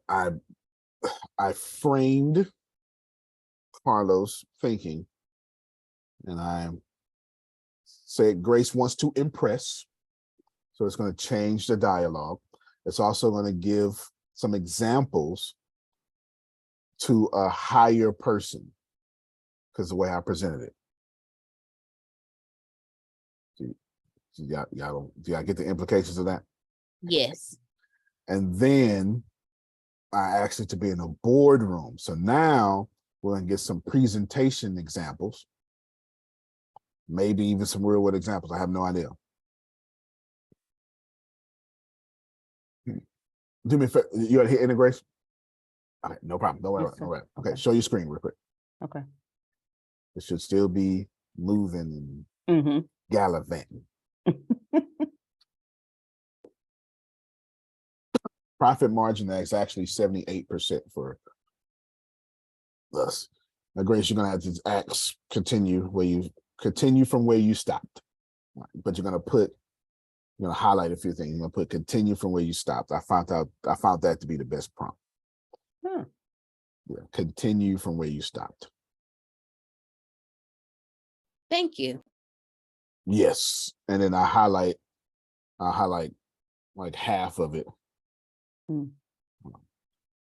F: framed Carlos thinking, and I said Grace wants to impress. So it's going to change the dialogue. It's also going to give some examples to a higher person because the way I presented it. Do y'all get the implications of that?
B: Yes.
F: And then I asked it to be in a boardroom. So now we're going to get some presentation examples, maybe even some real world examples. I have no idea. Do me a favor. You got to hit integration? All right, no problem. Don't worry about it. All right. Okay, show your screen real quick.
A: Okay.
F: It should still be moving and gallivanting. Profit margin is actually 78% for us. Now, Grace, you're gonna have to continue from where you stopped. But you're gonna highlight a few things. You're gonna put continue from where you stopped. I found that to be the best prompt. Yeah, continue from where you stopped.
B: Thank you.
F: Yes. And then I highlight like half of it.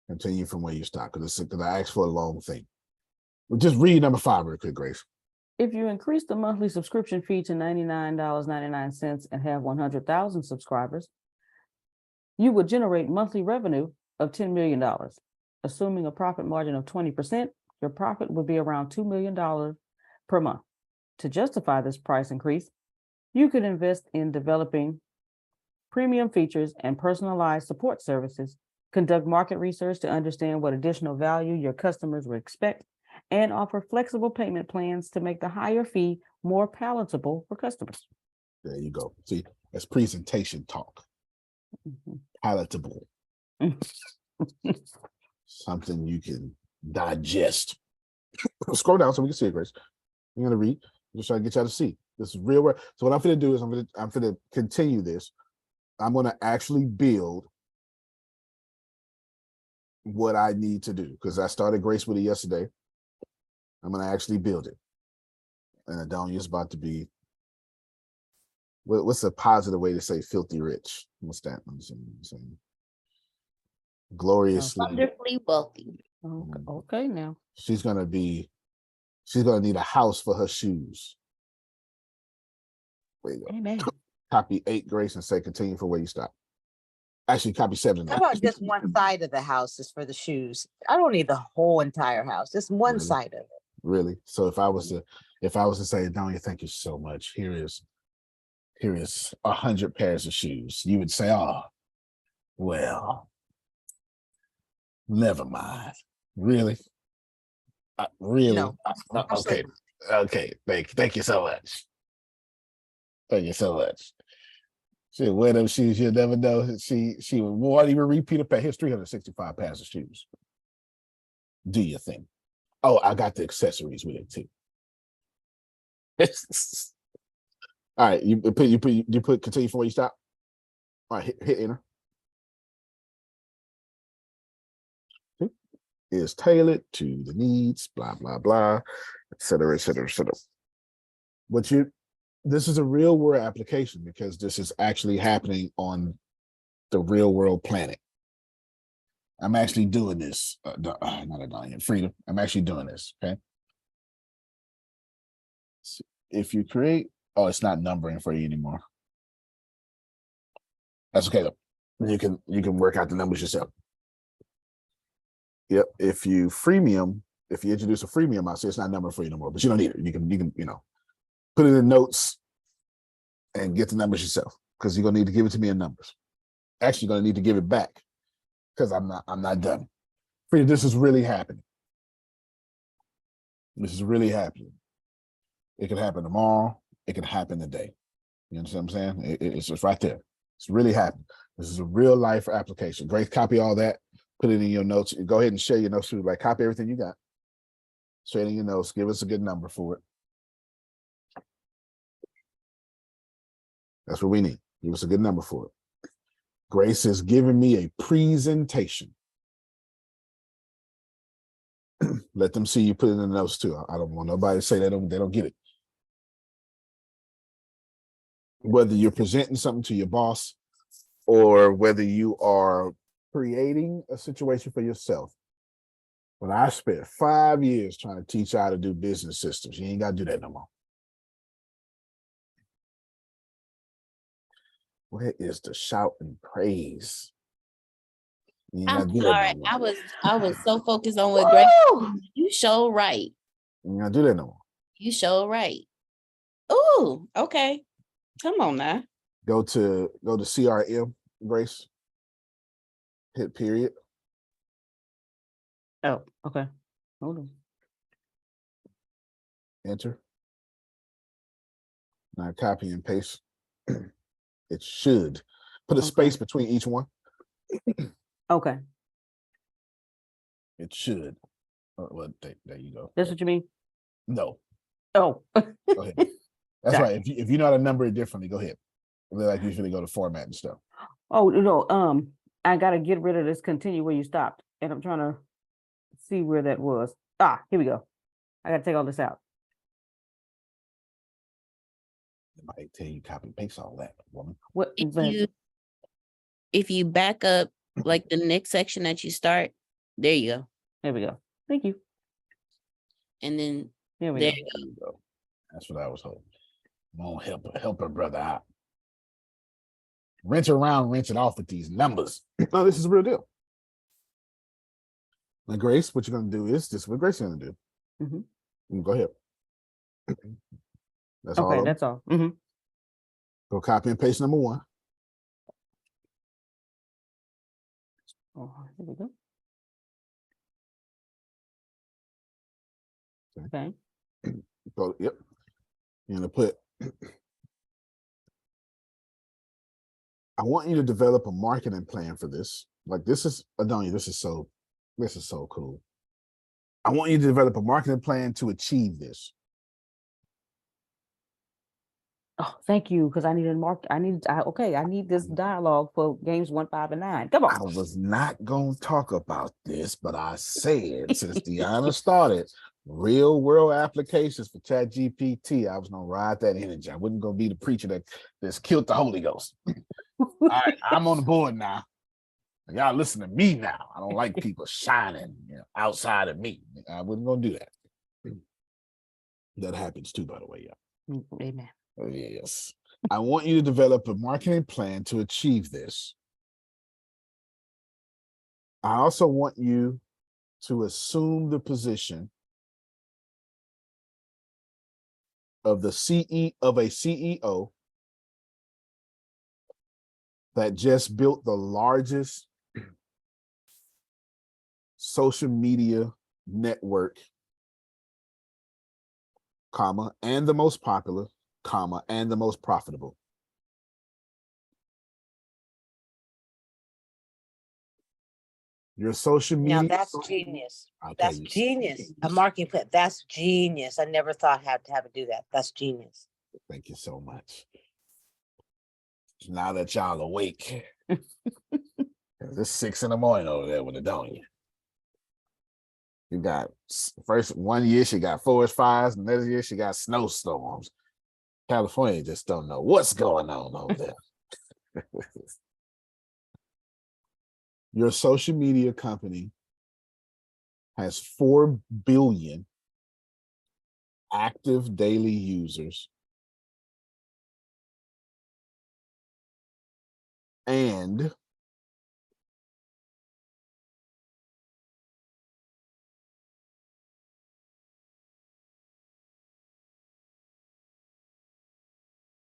F: Continue from where you stopped, because I asked for a long thing. Just read number 5 real quick, Grace.
A: If you increase the monthly subscription fee to $99.99 and have 100,000 subscribers, you would generate monthly revenue of $10 million. Assuming a profit margin of 20%, your profit would be around $2 million per month. To justify this price increase, you could invest in developing premium features and personalized support services, conduct market research to understand what additional value your customers would expect, and offer flexible payment plans to make the higher fee more palatable for customers.
F: There you go. See, that's presentation talk. Palatable. Something you can digest. Scroll down so we can see it, Grace. I'm gonna read. I'm just trying to get y'all to see. This is real work. So what I'm gonna do is I'm gonna continue this. I'm gonna actually build what I need to do, because I started Grace with it yesterday. I'm gonna actually build it. And Adonia's about to be, what's a positive way to say filthy rich? What's that? I'm saying gloriously
B: Wonderfully wealthy.
A: Okay, now.
F: She's gonna need a house for her shoes. There you go.
A: Amen.
F: Copy 8, Grace, and say continue for where you stop. Actually, copy 7.
H: How about just one side of the house is for the shoes? I don't need the whole entire house, just one side of it.
F: Really? So if I was to say, Donia, thank you so much. Here is 100 pairs of shoes. You would say, oh, well, never mind. Really? Really?
H: No,
F: okay. Okay. Thank you so much. Thank you so much. She'll wear them shoes. You'll never know. She won't even repeat a pair. Here's 365 pairs of shoes. Do your thing. Oh, I got the accessories with it too. All right, you put continue from where you stop. All right, hit enter. Okay. Is tailored to the needs, blah blah blah, et cetera, et cetera, et cetera. This is a real world application, because this is actually happening on the real world planet. I'm actually doing this. Not Adonian, Freedom. I'm actually doing this. Okay. So if you create, oh, it's not numbering for you anymore. That's okay though. You can work out the numbers yourself. Yep. If you introduce a freemium, I'll say it's not numbering for you anymore, but you don't need it. You can put it in notes and get the numbers yourself, because you're gonna need to give it to me in numbers. Actually, you're gonna need to give it back, because I'm not done. Frida, this is really happening. This is really happening. It could happen tomorrow. It could happen today. You understand what I'm saying? It's just right there. It's really happening. This is a real life application. Great. Copy all that. Put it in your notes. Go ahead and share your notes too. Like, copy everything you got. Share it in your notes. Give us a good number for it. That's what we need. Give us a good number for it. Grace is giving me a presentation. Let them see you put it in the notes too. I don't want nobody to say they don't get it. Whether you're presenting something to your boss or whether you are creating a situation for yourself. When I spent 5 years trying to teach you how to do business systems, you ain't got to do that no more. Where is the shout and praise? You ain't
B: I'm
F: gotta do that
B: sorry.
F: no more.
B: I was so focused on what Grace. You show right.
F: You ain't gotta do that no more.
B: You show right. Ooh, okay. Come on now.
F: Go to CRM, Grace. Hit period.
A: Oh, okay. Hold on.
F: Enter. Now copy and paste. It should put a space between each one.
A: Okay.
F: It should. Well, there you go.
A: That's what you mean?
F: No.
A: Oh.
F: Go ahead. That's right. If you know how to number it differently, go ahead. They like usually go to format and stuff.
A: Oh, no, I gotta get rid of this continue where you stopped. And I'm trying to see where that was. Here we go. I gotta take all this out.
F: It might tell you copy and paste all that, woman.
A: What
B: if you back up like the next section that you start, there you go.
A: There we go. Thank you.
B: And then
A: there we
B: there
A: go.
B: you
F: go. That's what I was hoping. Won't help her brother out. Rinse around, rinse it off with these numbers. No, this is a real deal. Now, Grace, what you're gonna do is this. What Grace is gonna do? Go ahead. That's all.
A: Okay, that's all.
F: Go copy and paste number 1.
A: Oh, here we go. Okay.
F: Go, yep. You're gonna put. I want you to develop a marketing plan for this. Like this is Adonia. This is so cool. I want you to develop a marketing plan to achieve this.
A: Oh, thank you. Because I need a mark. I need this dialogue for games 1, 5, and 9. Come on.
F: I was not going to talk about this, but I said since Deanna started real world applications for ChatGPT, I was going to ride that energy. I wasn't going to be the preacher that's killed the Holy Ghost. All right, I'm on the board now. Y'all listen to me now. I don't like people shining outside of me. I wasn't going to do that. That happens too, by the way, y'all.
A: Amen.
F: Yes. I want you to develop a marketing plan to achieve this. I also want you to assume the position of a CEO that just built the largest social media network, and the most popular, and the most profitable. Your social media.
H: Now that's genius.
F: Okay,
H: that's genius. A marketing plan. That's genius. I never thought I had to have to do that. That's genius.
F: Thank you so much. Now that y'all awake, it's 6 a.m. over there with Adonia. You got first 1 year she got forest fires, and another year she got snowstorms. California just don't know what's going on over there. Your social media company has 4 billion active daily users, and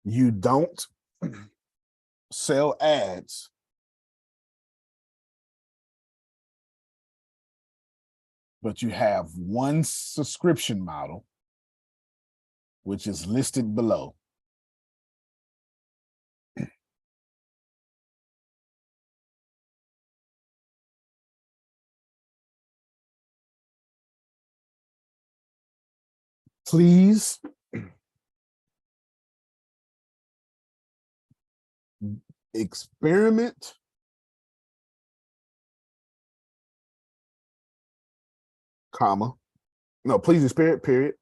F: you don't sell ads, but you have one subscription model, which is listed below. Please experiment please experiment, period.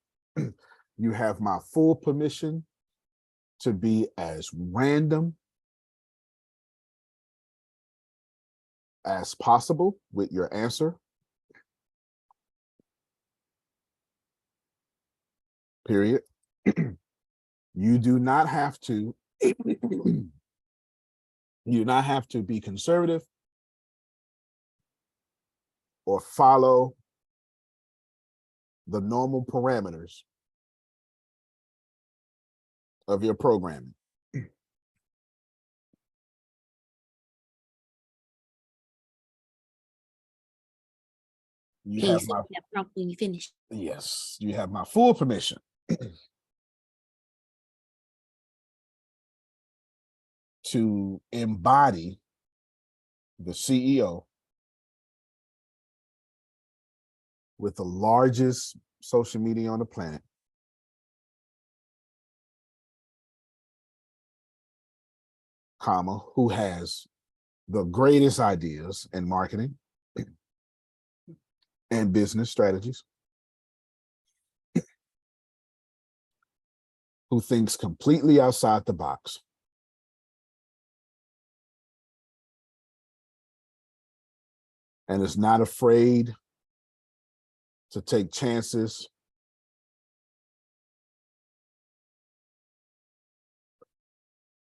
F: You have my full permission to be as random as possible with your answer. Period. You do not have to be conservative or follow the normal parameters of your programming. You have my
B: prompt when you finish.
F: Yes, you have my full permission to embody the CEO with the largest social media on the planet, comma, who has the greatest ideas in marketing and business strategies, who thinks completely outside the box, and is not afraid to take chances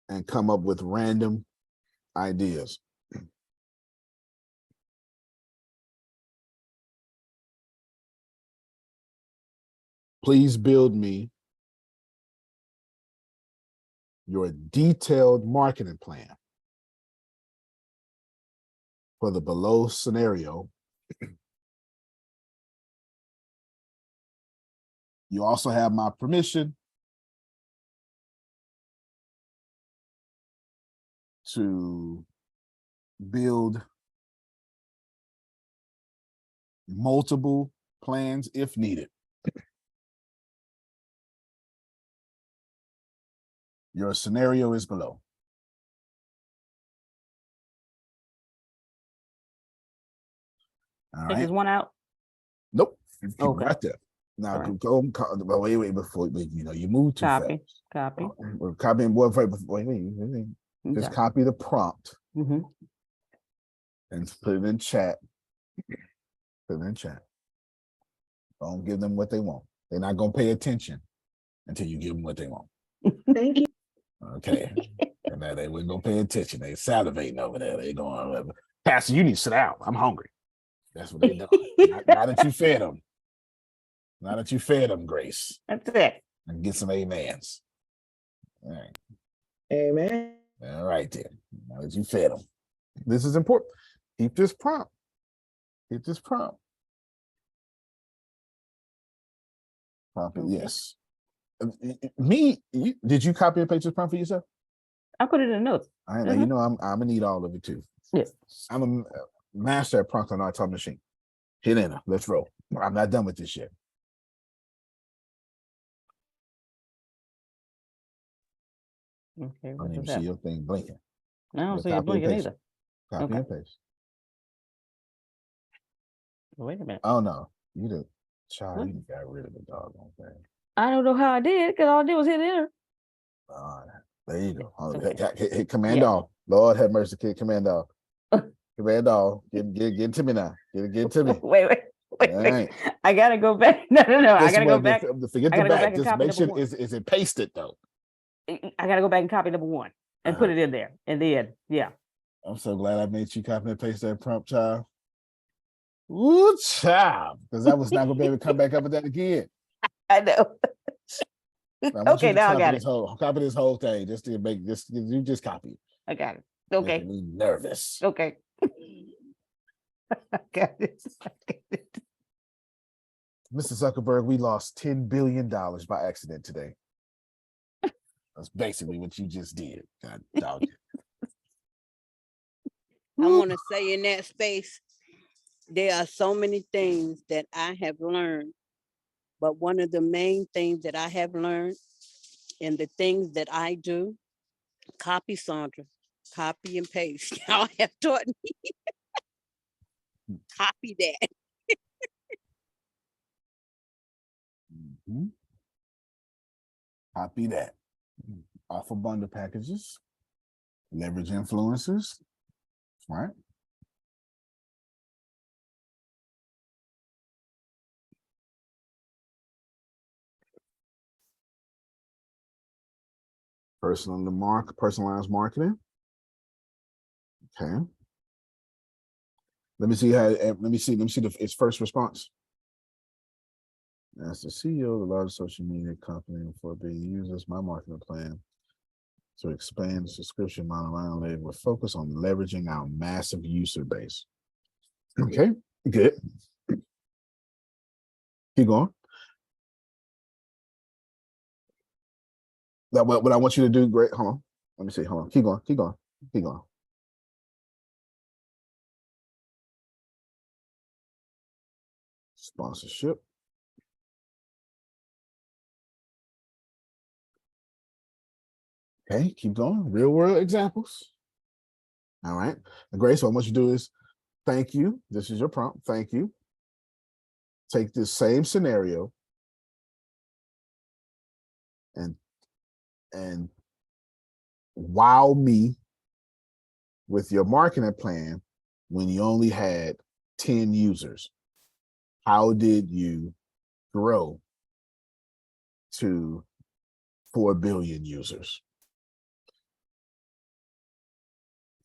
F: and come up with random ideas. Please build me your detailed marketing plan for the below scenario. You also have my permission to build multiple plans if needed. Your scenario is below. All
A: Take
F: right.
A: this one out.
F: Nope. Keep it
A: Okay.
F: right there. Now,
A: All right.
F: go, wait, before you move too
A: Copy.
F: fast.
A: Copy.
F: We're copying wait. Just
A: Okay.
F: copy the prompt
A: Mm-hmm.
F: and put it in chat. Put it in chat. Don't give them what they want. They're not gonna pay attention until you give them what they want.
G: Thank you.
F: Okay. And now they weren't gonna pay attention. They salivating over there. They going, Pastor, you need to sit down. I'm hungry. That's what they doing. Now that you fed them. Now that you fed them, Grace.
A: That's it.
F: And get some amens. All right.
G: Amen.
F: All right then. Now that you fed them. This is important. Keep this prompt. Keep this prompt. Copy,
A: Okay.
F: yes. Did you copy and paste this prompt for yourself?
A: I put it in the notes.
F: I know. You know, I'm gonna need all of it too.
A: Yes.
F: I'm a master at prompt on our time machine. Hit enter. Let's roll. I'm not done with this yet.
A: Okay.
F: I
A: What
F: don't even
A: is
F: see
A: that?
F: your thing blinking.
A: I don't
F: Yeah,
A: see it
F: copy and
A: blinking
F: paste.
A: either.
F: Copy
A: Okay.
F: and paste.
A: Wait a minute.
F: Oh no, you did. Child,
A: What?
F: you got rid of the doggone thing.
A: I don't know how I did because all I did was hit enter.
F: There you go.
A: Okay.
F: Hit command off. Lord have mercy, kid. Command off. Command off. Get to me now. Get to me.
A: Wait.
F: All right.
A: I gotta go back. No. I gotta go back.
F: Forget
A: I
F: the
A: gotta go back
F: back.
A: and
F: Just
A: copy
F: make sure
A: number one.
F: is it pasted though.
A: I gotta go back and copy number one and put it in there. And then, yeah.
F: I'm so glad I made you copy and paste that prompt, child. Ooh, child. Because I was not gonna be able to come back up with that again.
A: I know. Okay, now I got it.
F: Copy this whole thing just to make this. You just copy it.
A: I got it. Okay.
F: Making me nervous.
A: Okay. I got it.
F: Mr. Zuckerberg, we lost $10 billion by accident today. That's basically what you just did. God dog it.
I: I want to say in that space, there are so many things that I have learned, but one of the main things that I have learned in the things that I do, copy Sandra, copy and paste. Y'all have taught me. Copy that.
F: Mm-hmm. Copy that. Offer bundle packages, leverage influencers, right? Personalized marketing. Okay. Let me see how. Let me see its first response. As the CEO of the largest social media company for being users, my marketing plan to expand the subscription model around it will focus on leveraging our massive user base. Okay, good. Keep going. That what I want you to do. Great. Hold on. Let me see. Hold on. Keep going. Keep going. Keep going. Sponsorship. Okay, keep going. Real world examples. All right. Grace, what I want you to do is thank you. This is your prompt. Thank you. Take this same scenario and wow me with your marketing plan when you only had 10 users. How did you grow to 4 billion users?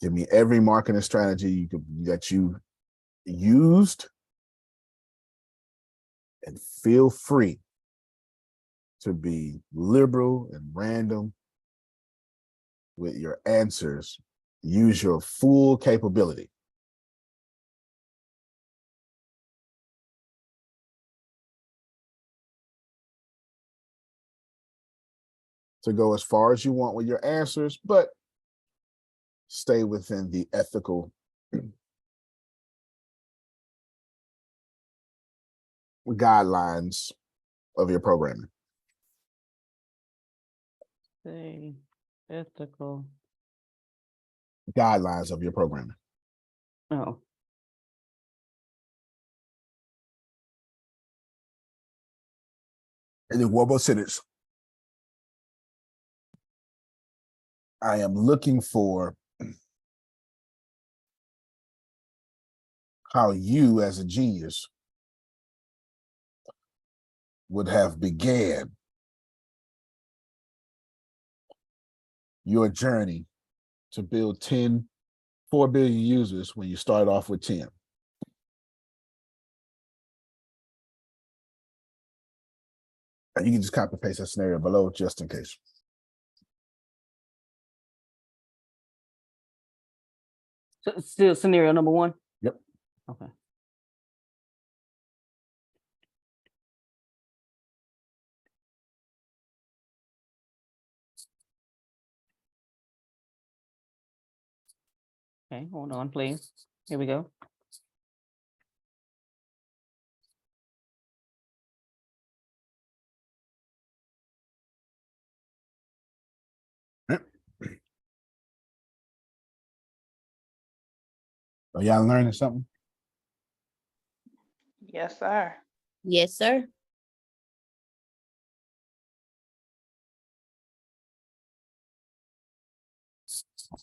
F: Give me every marketing strategy that you used, and feel free to be liberal and random with your answers. Use your full capability. To go as far as you want with your answers, but stay within the ethical guidelines of your programming.
A: Say ethical.
F: Guidelines of your programming.
A: Oh.
F: And then one more sentence. I am looking for how you as a genius would have began your journey to build 4 billion users when you started off with 10. And you can just copy and paste that scenario below just in case.
A: So still scenario number 1?
F: Yep.
A: Okay. Okay, hold on, please. Here we go.
F: Are y'all learning something?
C: Yes, sir.
B: Yes, sir.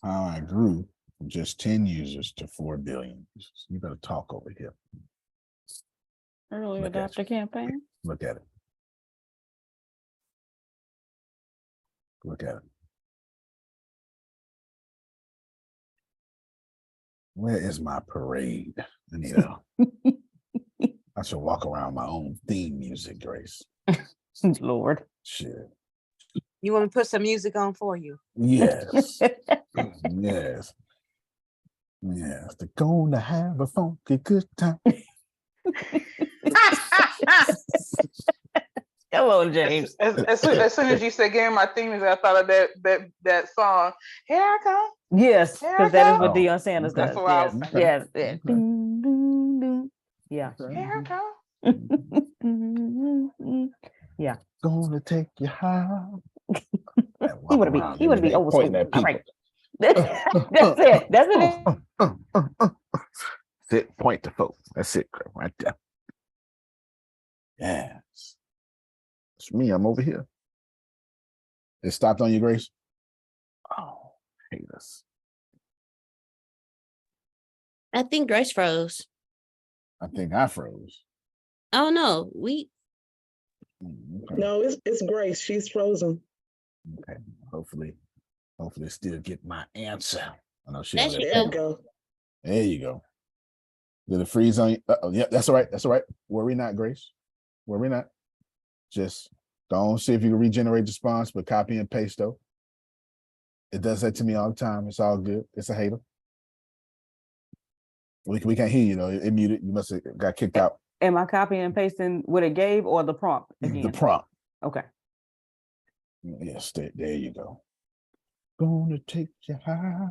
F: How I grew from just 10 users to 4 billion users. You better talk over here.
A: Early
F: Look at
A: adopter campaign.
F: Look at it. Look at it. Where is my parade? I should walk around my own theme music, Grace.
A: Lord.
F: Shit.
H: You want me to put some music on for you?
F: Yes. Yes. Yes. They're gonna have a funky good time.
A: Come on, James.
C: As soon as you said "Give me my theme music," I thought of that song. Here I come.
A: Yes, because that is what Deion Sanders
C: That's
A: does.
C: what I
A: Yes,
C: was thinking.
A: yes, yes. Ding, ding, ding. Yeah.
C: Here I come.
A: Yeah.
F: Gonna take you high.
A: He would be old school. All right. That's it. That's it.
F: Sit, point to folks. That's it, right there. Yes. It's me. I'm over here. It stopped on you, Grace? Oh, hate us.
B: I think Grace froze.
F: I think I froze.
B: Oh no,
F: Okay.
G: No, it's Grace. She's frozen.
F: Okay. Hopefully still get my answer. I know she
B: There
F: already
B: she
G: There
B: go.
G: you go.
F: There you go. Did it freeze on you? Yeah, that's all right. That's all right. Worry not, Grace. Worry not. Just don't see if you can regenerate the response, but copy and paste though. It does that to me all the time. It's all good. It's a hater. We can't hear you though. It muted. You must have got kicked out.
A: Am I copying and pasting what it gave or the prompt again?
F: The prompt.
A: Okay.
F: Yes, there you go. Gonna take you high.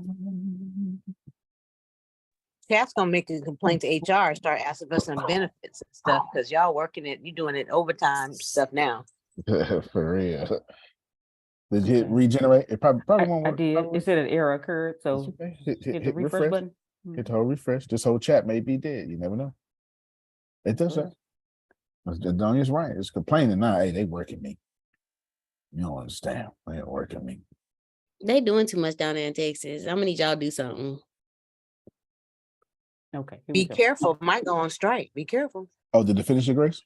H: Cat's gonna make a complaint to HR, start asking for some benefits and stuff, because y'all working it, you doing it overtime stuff now.
F: For real. Did you hit regenerate? It probably won't work.
A: I did. It said an error occurred, so
F: okay.
A: hit the refresh button.
F: Hit the whole refresh. This whole chat may be dead. You never know. It does that. Donya's right. It's complaining now. Hey, they working me. You don't understand. They ain't working me.
B: They doing too much down there in Texas. I'm gonna need y'all to do something.
A: Okay.
H: Be careful. Might go on strike. Be careful.
F: Oh, did it finish your Grace?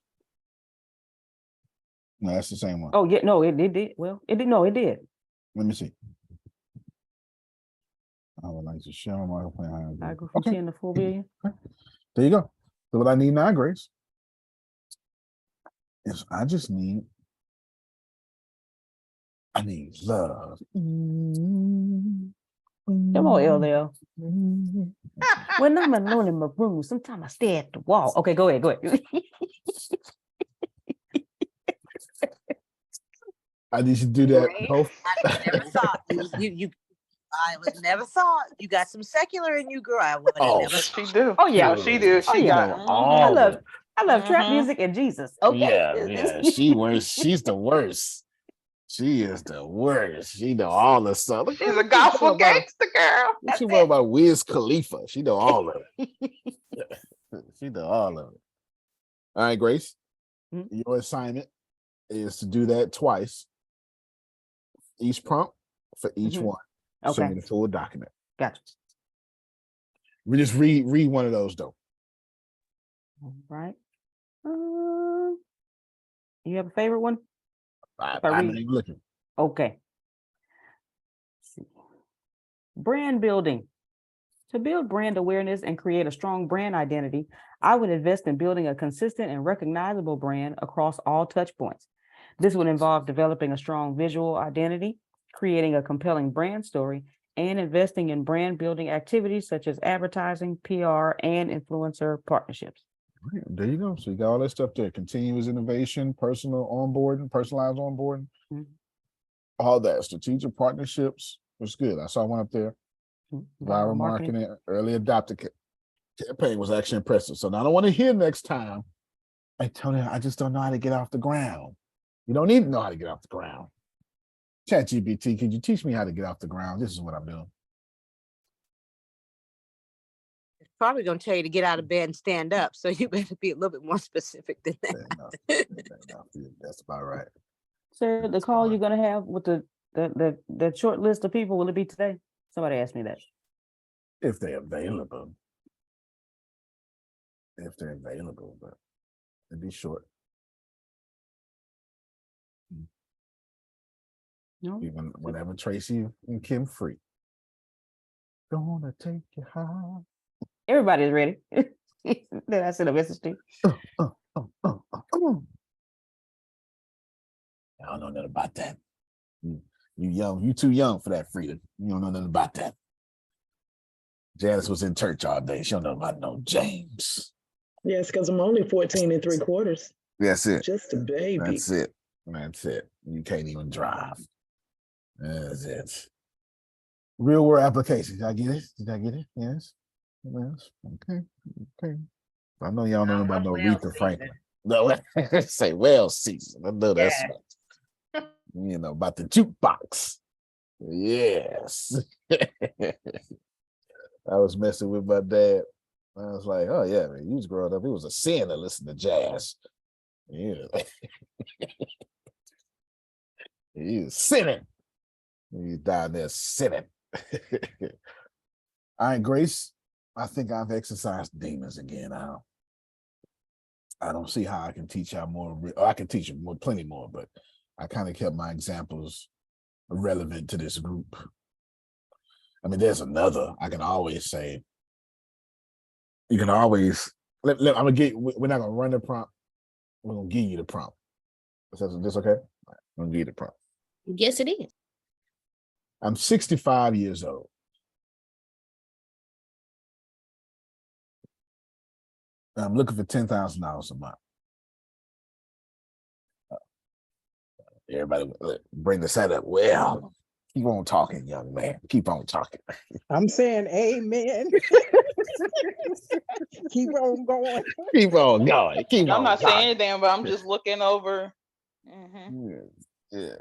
F: No, that's the same one.
A: Oh, yeah. No, it did. Well, it did. No, it did.
F: Let me see. I would like to share my plan.
A: I go from 10 to 4 billion.
F: There you go. So what I need now, Grace, is I need love.
A: Come on, LL. When I'm alone in my room, sometimes I stare at the wall. Okay, go ahead.
F: I need you to do that. Both.
H: I never thought you. I was never thought you got some secular in you, girl. I would have never.
C: She do.
A: Oh yeah,
C: she do. She got.
A: I love trap music and Jesus. Okay.
F: Yeah. She's the worst. She is the worst. She know all the stuff.
C: She's a gospel gangster girl.
F: She know about Wiz Khalifa. She know all of it. She know all of it. All right, Grace. Your assignment is to do that twice. Each prompt for each one.
A: Okay.
F: So in the full document.
A: Gotcha.
F: We just read one of those though.
A: All right. You have a favorite one?
F: I'm not even looking.
A: Okay. Let's see. Brand building. To build brand awareness and create a strong brand identity, I would invest in building a consistent and recognizable brand across all touch points. This would involve developing a strong visual identity, creating a compelling brand story, and investing in brand building activities such as advertising, PR, and influencer partnerships.
F: Right, there you go. So you got all that stuff there. Continuous innovation, personal onboarding, personalized onboarding, all that. Strategic partnerships was good. I saw one up there. Viral marketing, early adopter campaign was actually impressive. So now I don't want to hear next time, hey, Tony, I just don't know how to get off the ground. You don't need to know how to get off the ground. ChatGPT, could you teach me how to get off the ground? This is what I'm doing.
H: It's probably going to tell you to get out of bed and stand up. So you better be a little bit more specific than that.
F: That's about right.
A: Sir, the call you're going to have with the short list of people, will it be today? Somebody asked me that.
F: If they're available. If they're available, but it'd be short.
A: No.
F: Even whenever Tracy and Kim free. Gonna take you high.
A: Everybody's ready. Then I sent a message to you.
F: Come on. I don't know nothing about that. You young, you too young for that, Frida. You don't know nothing about that. Janice was in church all day. She don't know about no James.
G: Yes, because I'm only 14 3/4.
F: That's it.
G: Just a baby.
F: That's it. That's it. You can't even drive. That's it. Real world application. Did I get it? Did I get it? Yes. Yes. Okay. Okay. I know y'all know about no Aretha Franklin. No, say well seasoned. I know that's right. You know about the jukebox. Yes. I was messing with my dad. I was like, oh yeah, man, you was growing up. It was a sin to listen to jazz. Yeah. He was sinning. He's down there sinning. All right, Grace. I think I've exercised demons again. I don't see how I can teach y'all more. I can teach you more, plenty more, but I kind of kept my examples relevant to this group. I mean, there's another. I can always say, you can always I'm gonna get. We're not gonna run the prompt. We're gonna give you the prompt. Is this okay? I'm gonna give you the prompt.
B: Yes, it is.
F: I'm 65 years old. I'm looking for $10,000 a month. Everybody bring the setup. Well, keep on talking, young man. Keep on talking.
G: I'm saying amen. Keep on going.
F: Keep on going. Keep
C: I'm
F: on
C: not
F: going.
C: saying anything, but I'm just looking over.
F: Yeah.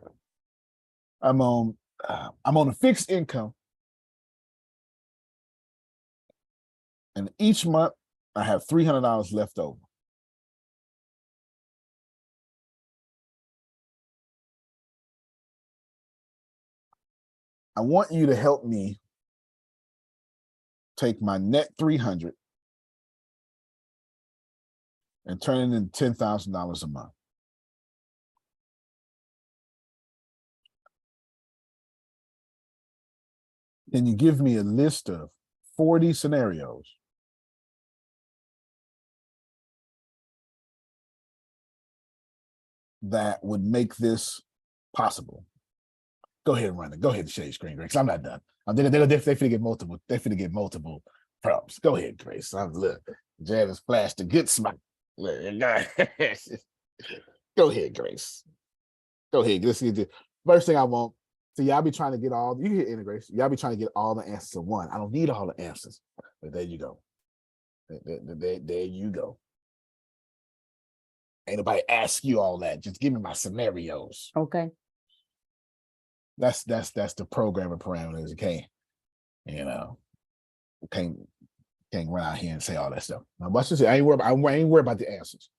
F: I'm on a fixed income, and each month I have $300 left over. I want you to help me take my net 300 and turn it into $10,000 a month. Can you give me a list of 40 scenarios that would make this possible? Go ahead and run it. Go ahead and share your screen, Grace. I'm not done. They're finna get multiple. They're finna get multiple prompts. Go ahead, Grace. Look, Janice flashed a good smile. Look, go ahead, Grace. Go ahead. Let's get the first thing I want. So y'all be trying to get all. You hear integration. Y'all be trying to get all the answers in one. I don't need all the answers. But there you go. There you go. Ain't nobody ask you all that. Just give me my scenarios.
A: Okay.
F: That's the programming parameters. You can't run out here and say all that stuff. Now, watch this. I ain't worried about the answers.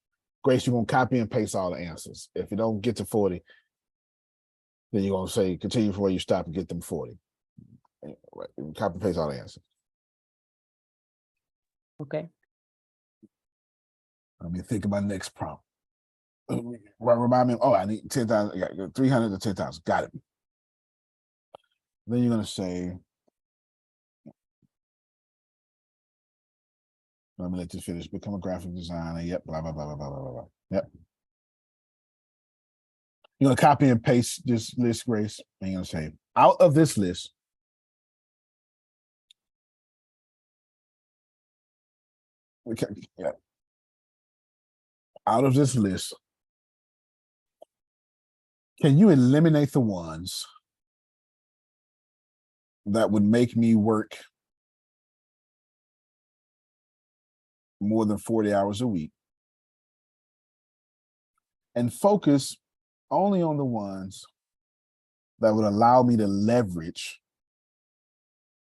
F: Grace, you're gonna copy and paste all the answers. If you don't get to 40, then you're gonna say continue from where you stop and get them 40. Right. Copy and paste all the answers.
A: Okay.
F: Let me think about the next prompt. Remind me. Oh, I need 10,000. Yeah, 300 to 10,000. Got it. Then you're gonna say, let me let this finish. Become a graphic designer. Yep. Blah blah blah blah blah blah blah. Yep. You're gonna copy and paste this list, Grace, and you're gonna say, out of this list, out of this list, can you eliminate the ones that would make me work more than 40 hours a week and focus only on the ones that would allow me to leverage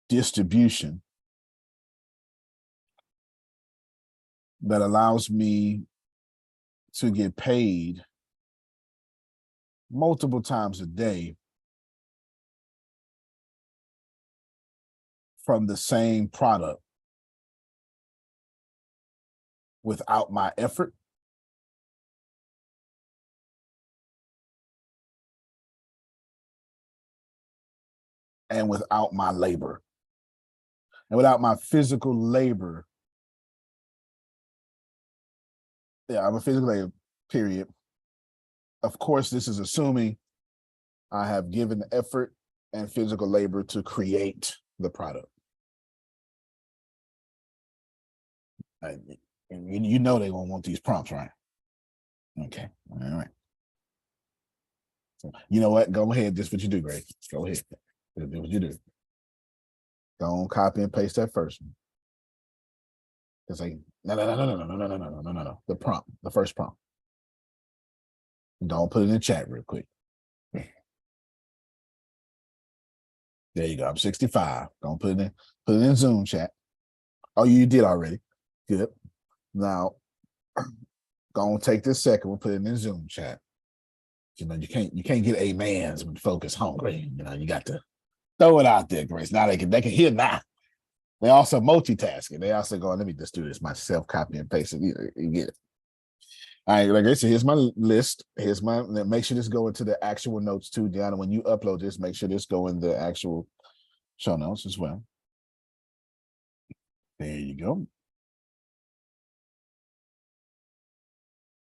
F: distribution that allows me to get paid multiple times a day from the same product without my effort and without my labor and without my physical labor. Yeah, I'm a physical labor, period. Of course, this is assuming I have given effort and physical labor to create the product. And you know they're gonna want these prompts, right? Okay, all right. So, you know what? Go ahead. This is what you do, Greg. Go ahead. Do what you do. Go on, copy and paste that first one. It's like no. The prompt, the first prompt. Don't put it in chat real quick. There you go. I'm 65. Don't put it in Zoom chat. Oh, you did already. Good. Now, go on, take this second. We'll put it in Zoom chat. You know, you can't get amens when focus hungry. You know, you got to throw it out there, Grace. Now they can hear now. They also multitasking. They also going, let me just do this myself, copy and paste it. You get it. All right, like I said, here's my list. Make sure this go into the actual notes too, Deanna. When you upload this, make sure this go in the actual show notes as well. There you go.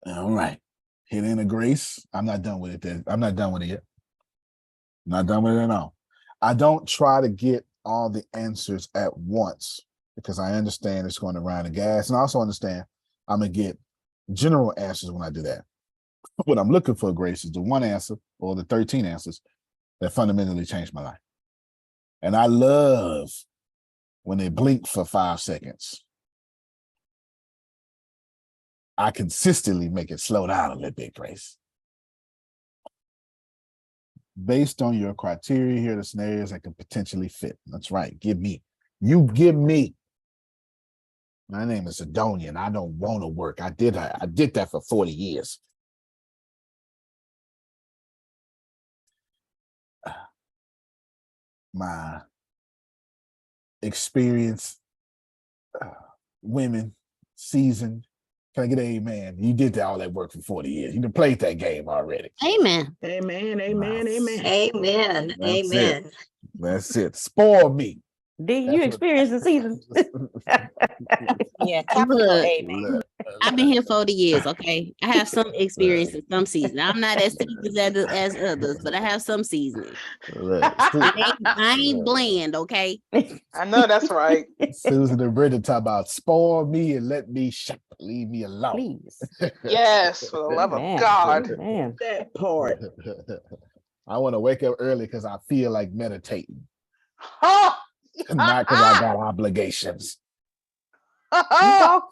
F: All right. Hit in a grace. I'm not done with it then. I'm not done with it yet. Not done with it at all. I don't try to get all the answers at once because I understand it's going to run the gas. And I also understand I'm going to get general answers when I do that. What I'm looking for, Grace, is the one answer or the 13 answers that fundamentally changed my life. And I love when they blink for 5 seconds. I consistently make it slow down a little bit, Grace. Based on your criteria here, the scenarios that can potentially fit. That's right. Give me. You give me. My name is Adonian. I don't want to work. I did that for 40 years. My experience, women, seasoned. Can I get an amen? You did all that work for 40 years. You done played that game already.
B: Amen.
G: Amen. Amen. Amen.
H: Amen.
F: That's
H: Amen.
F: it. That's it. Spoil me.
A: Did you experience the season?
H: Yeah, capital
B: Look,
H: Amen.
B: I've been here 40 years, okay? I have some experience in some season. I'm not as seasoned as others, but I have some seasoning. I ain't bland, okay?
C: I know that's right.
F: Susan and Brenda talk about spoil me and let me leave me alone.
A: Please.
C: Yes, for the love of God.
A: Man.
G: That part.
F: I want to wake up early because I feel like meditating,
C: Oh,
F: not because I got obligations.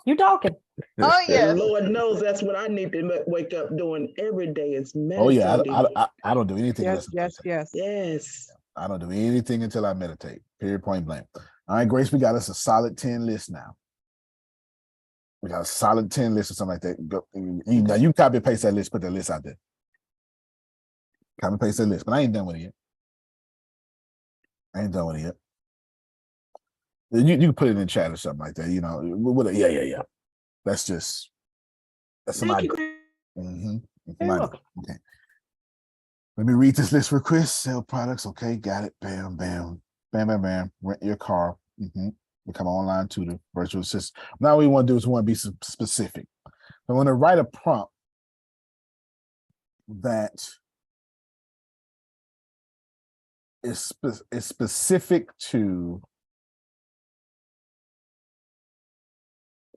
A: You talking.
C: Oh, yes.
G: Lord knows that's what I need to wake up doing every day is
F: Oh yeah,
G: meditating.
F: I don't do anything.
G: Yes.
F: I don't do anything until I meditate. Period. Point blank. All right, Grace, we got us a solid 10 list now. We got a solid 10 list or something like that. Now you copy and paste that list, put that list out there. Copy and paste that list, but I ain't done with it yet. You can put it in the chat or something like that. You know, yeah. That's
G: Thank you.
F: Okay. Let me read this list for Chris. Sell products. Okay, got it. Bam, bam, bam, bam, bam. Rent your car. Become an online tutor, virtual assistant. Now what we want to do is we want to be specific. I want to write a prompt that is specific to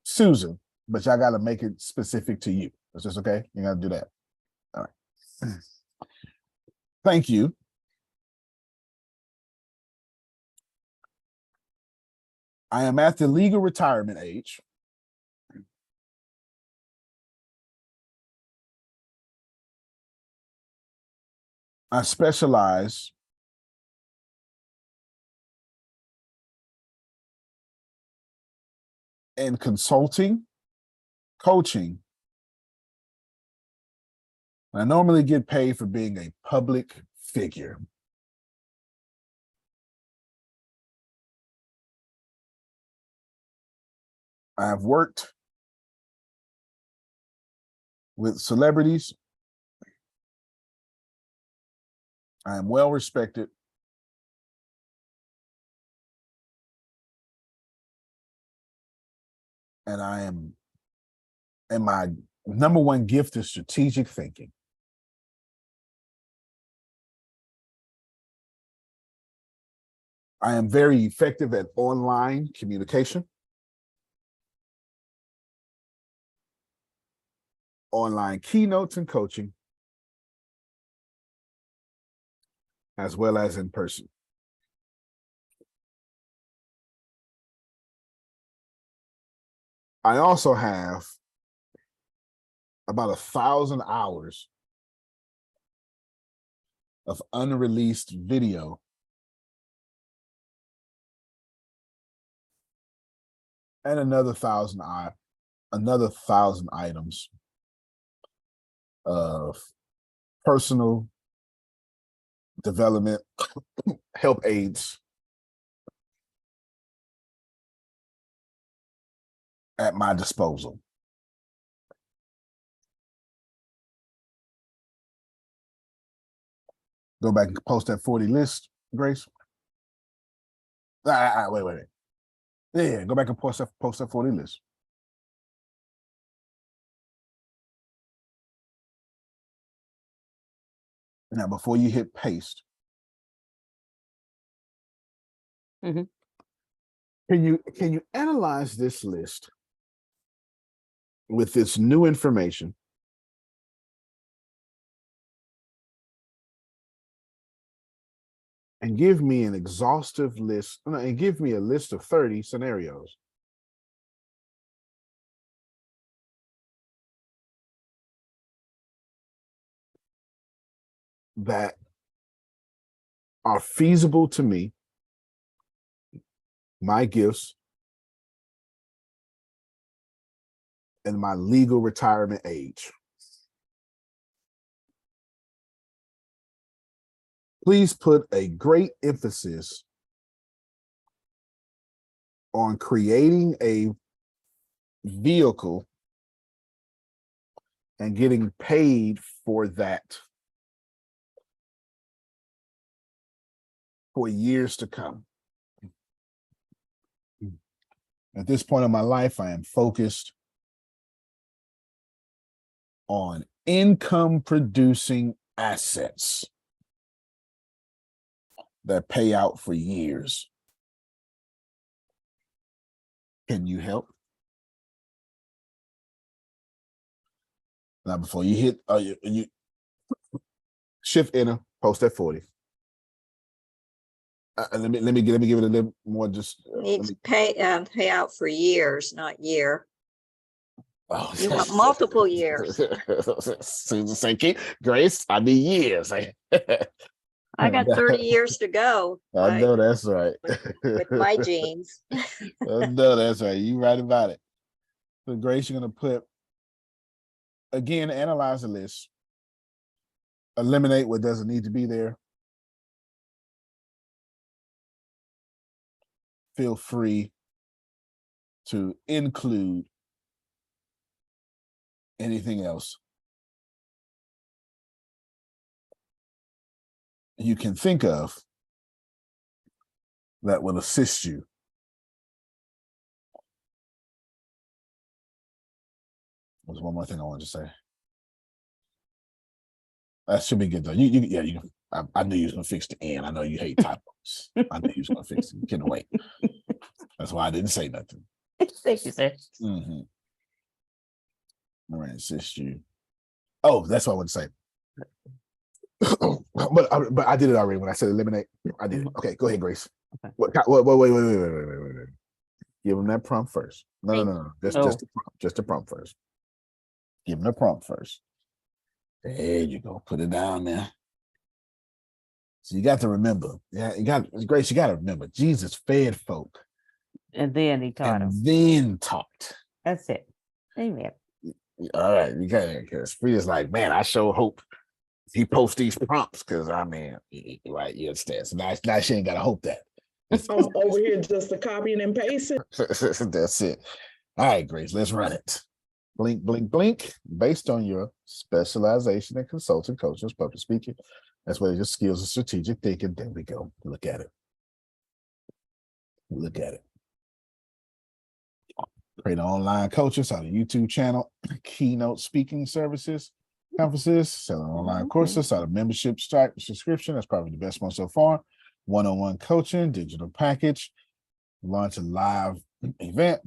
F: Susan, but y'all got to make it specific to you. Is this okay? You got to do that. All right. Thank you. I am at the legal retirement age. I specialize in consulting, coaching. I normally get paid for being a public figure. I have worked with celebrities. I am well respected. And my number one gift is strategic thinking. I am very effective at online communication, online keynotes and coaching, as well as in person. I also have about 1,000 hours of unreleased video and another 1,000 items of personal development help aids at my disposal. Go back and post that 40 list, Grace. Wait. Yeah, go back and post that 40 list. Now, before you hit paste,
A: Mhm.
F: can you analyze this list with this new information and give me an exhaustive list, and give me a list of 30 scenarios that are feasible to me, my gifts, and my legal retirement age. Please put a great emphasis on creating a vehicle and getting paid for that for years to come. At this point in my life, I am focused on income producing assets that pay out for years. Can you help? Now, before you hit, you shift enter, post at 40. Let me give it a little more. Just
J: needs to pay out for years, not year.
F: Oh,
J: you want multiple years.
F: Susan say, Grace, I need years.
J: I got 30 years to go.
F: I know that's right.
J: With my genes.
F: I know that's right. You right about it. So Grace, you're gonna put, again, analyze the list, eliminate what doesn't need to be there. Feel free to include anything else you can think of that will assist you. There's one more thing I wanted to say. That should be good though. I knew you was gonna fix the end. I know you hate typos. I knew you was gonna fix it. You couldn't wait. That's why I didn't say nothing.
A: Thank you, sir.
F: Mm-hmm. All right, assist you. Oh, that's what I would say. but I did it already when I said eliminate. I did it. Okay, go ahead, Grace. Okay. Wait. Give them that prompt first. No. Just the prompt first. Give them the prompt first. There you go. Put it down there. So you got to remember. Yeah, Grace, you got to remember. Jesus fed folk.
A: And then he taught them.
F: Then taught.
A: That's it. Amen.
F: All right. You got it. Because Free is like, man, I sure hope he posts these prompts because I mean, right, you understand. So now she ain't got to hope that.
G: I'm over here just to copy and paste it.
F: That's it. All right, Grace, let's run it. Blink, blink, blink. Based on your specialization in consulting, coaching, public speaking, as well as your skills and strategic thinking. There we go. Look at it. Look at it. Create online coaches on a YouTube channel, keynote speaking services, conferences, selling online courses, out of membership subscription. That's probably the best one so far. One-on-one coaching, digital package, launch a live event,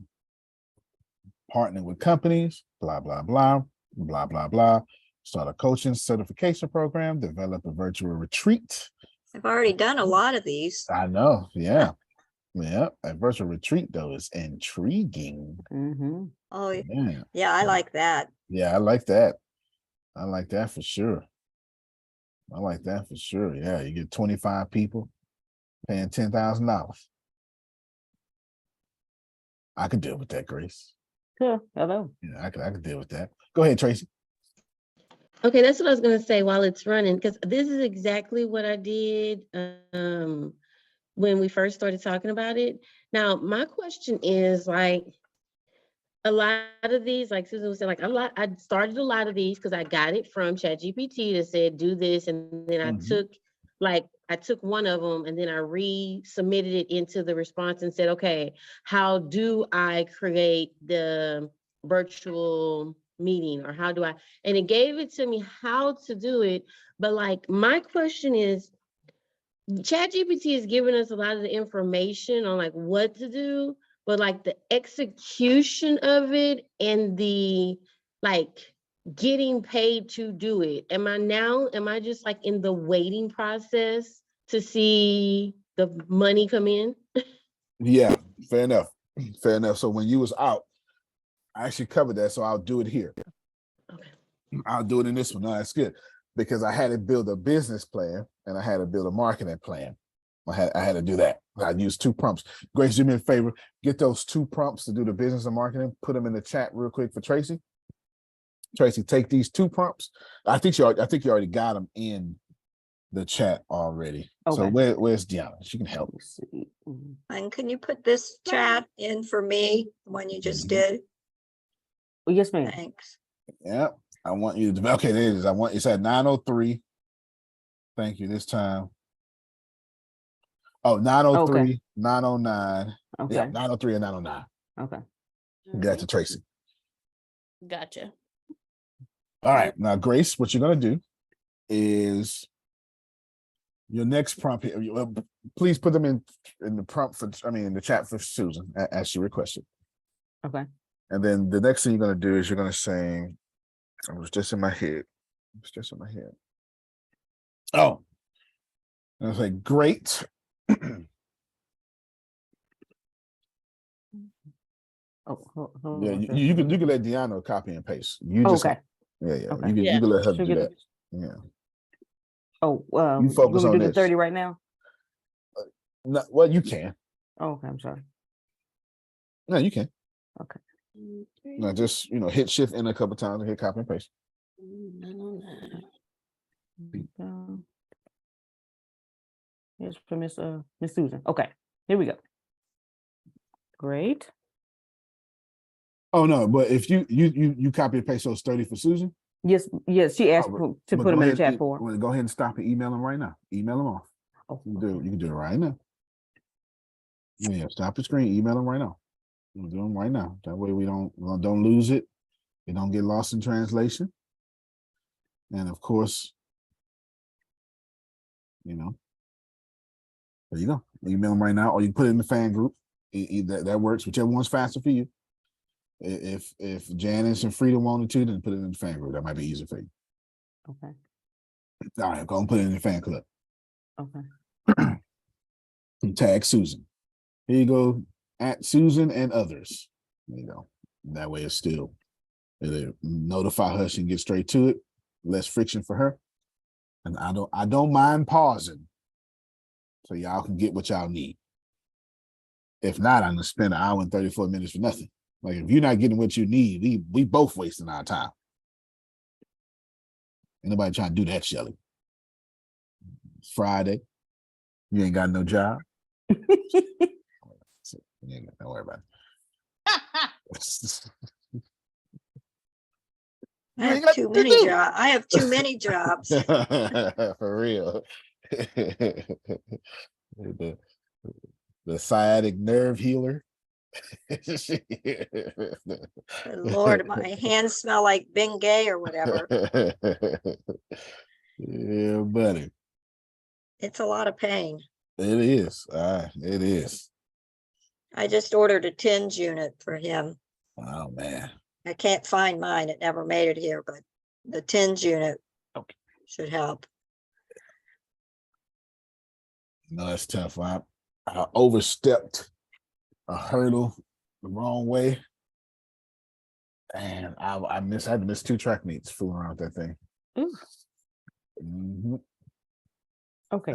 F: partner with companies, blah, blah, blah, blah, blah, blah. Start a coaching certification program, develop a virtual retreat.
J: I've already done a lot of these.
F: I know. Yeah. Yeah. A virtual retreat, though, is intriguing.
J: Mm-hmm. Oh, yeah. I like that.
F: Yeah, I like that. I like that for sure. I like that for sure. Yeah. You get 25 people paying $10,000. I could deal with that, Grace.
A: Cool. Hello.
F: Yeah, I could deal with that. Go ahead, Tracy.
B: Okay, that's what I was going to say while it's running, because this is exactly what I did when we first started talking about it. Now, my question is, like, a lot of these, like Susan was saying, like I started a lot of these because I got it from ChatGPT that said do this, and then I took one of them and then I resubmitted it into the response and said, okay, how do I create the virtual
K: meeting, or how do I, and it gave it to me how to do it. But like, my question is, ChatGPT is giving us a lot of the information on like what to do, but like the execution of it and the like getting paid to do it. Am I just like in the waiting process to see the money come in?
F: Yeah, fair enough. Fair enough. So when you was out, I actually covered that, so I'll do it here.
K: Okay.
F: I'll do it in this one. No, that's good, because I had to build a business plan and I had to build a marketing plan. I had to do that. I used 2 prompts. Grace, do me a favor, get those 2 prompts to do the business and marketing, put them in the chat real quick for Tracy. Tracy, take these 2 prompts. I think you already got them in the chat already. Okay. So where's Deanna? She can help.
J: And can you put this chat in for me, the one you just did?
A: Oh, yes, ma'am.
J: Thanks.
F: Yeah, I want you to, okay, there it is. It's at 9:03. Thank you this time. Oh, 9:03, okay. 9:09. Okay. Yeah, 9:03 and 9:09. Okay. Gotcha, Tracy.
K: Gotcha.
F: All right, now Grace, what you're gonna do is your next prompt here. Please put them in the prompt in the chat for Susan as she requested. Okay. And then the next thing you're gonna do is you're gonna say, it was just in my head. It's just in my head. Oh, and I was like, great. Yeah, you can let Deanna copy and paste. You just okay. Yeah. Okay. You can let her do that. Yeah.
A: Oh,
F: you focus on
A: do the 30 right now.
F: No, well, you can.
A: Oh, okay, I'm sorry.
F: No, you can.
A: Okay.
F: No, just hit shift in a couple times and hit copy and paste.
A: Here's for Miss Susan. Okay, here we go. Great.
F: Oh no, but if you copy and paste those 30 for Susan.
A: Yes, she asked to put them in the chat for.
F: Go ahead and stop and email them right now. Email them off. Oh, you can do it right now. Yeah, stop the screen. Email them right now. We'll do them right now. That way we don't lose it. We don't get lost in translation. And of course, there you go. Email them right now, or you can put it in the fan group. That works. Whichever one's faster for you. If Janice and Frida wanted to, then put it in the fan group. That might be easier for you.
A: Okay.
F: All right, go and put it in the fan club.
A: Okay.
F: And tag Susan. Here you go, at Susan and others. There you go. That way it'll notify her. She can get straight to it. Less friction for her. And I don't mind pausing, so y'all can get what y'all need. If not, I'm gonna spend 1 hour and 34 minutes for nothing. Like, if you're not getting what you need, we both wasting our time. Ain't nobody trying to do that, Shelly. It's Friday. You ain't got no job. Don't worry about it.
J: I have too many jobs. I have too many jobs.
F: For real. The sciatic nerve healer.
J: Lord, my hands smell like Bengay or whatever.
F: Yeah, buddy.
J: It's a lot of pain.
F: It is. It is.
J: I just ordered a TENS unit for him.
F: Oh, man.
J: I can't find mine. It never made it here, but the TENS unit should help.
F: No, that's tough. I overstepped a hurdle the wrong way, and I had to miss 2 track meets fooling around with that thing. Mm-hmm. Okay.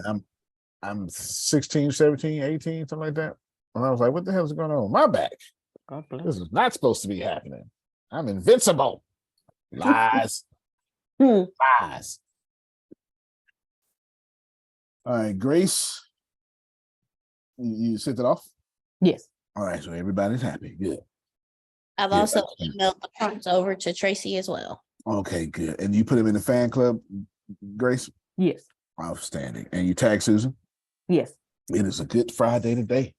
F: I'm 16, 17, 18, something like that. And I was like, what the hell is going on with my back? This is not supposed to be happening. I'm invincible. Lies. Lies. All right, Grace, you sent it off?
A: Yes.
F: All right, so everybody's happy. Good.
B: I've also emailed the prompts over to Tracy as well.
F: Okay, good. And you put them in the fan club, Grace?
A: Yes.
F: Outstanding. And you tag Susan?
A: Yes.
F: It is a good Friday today.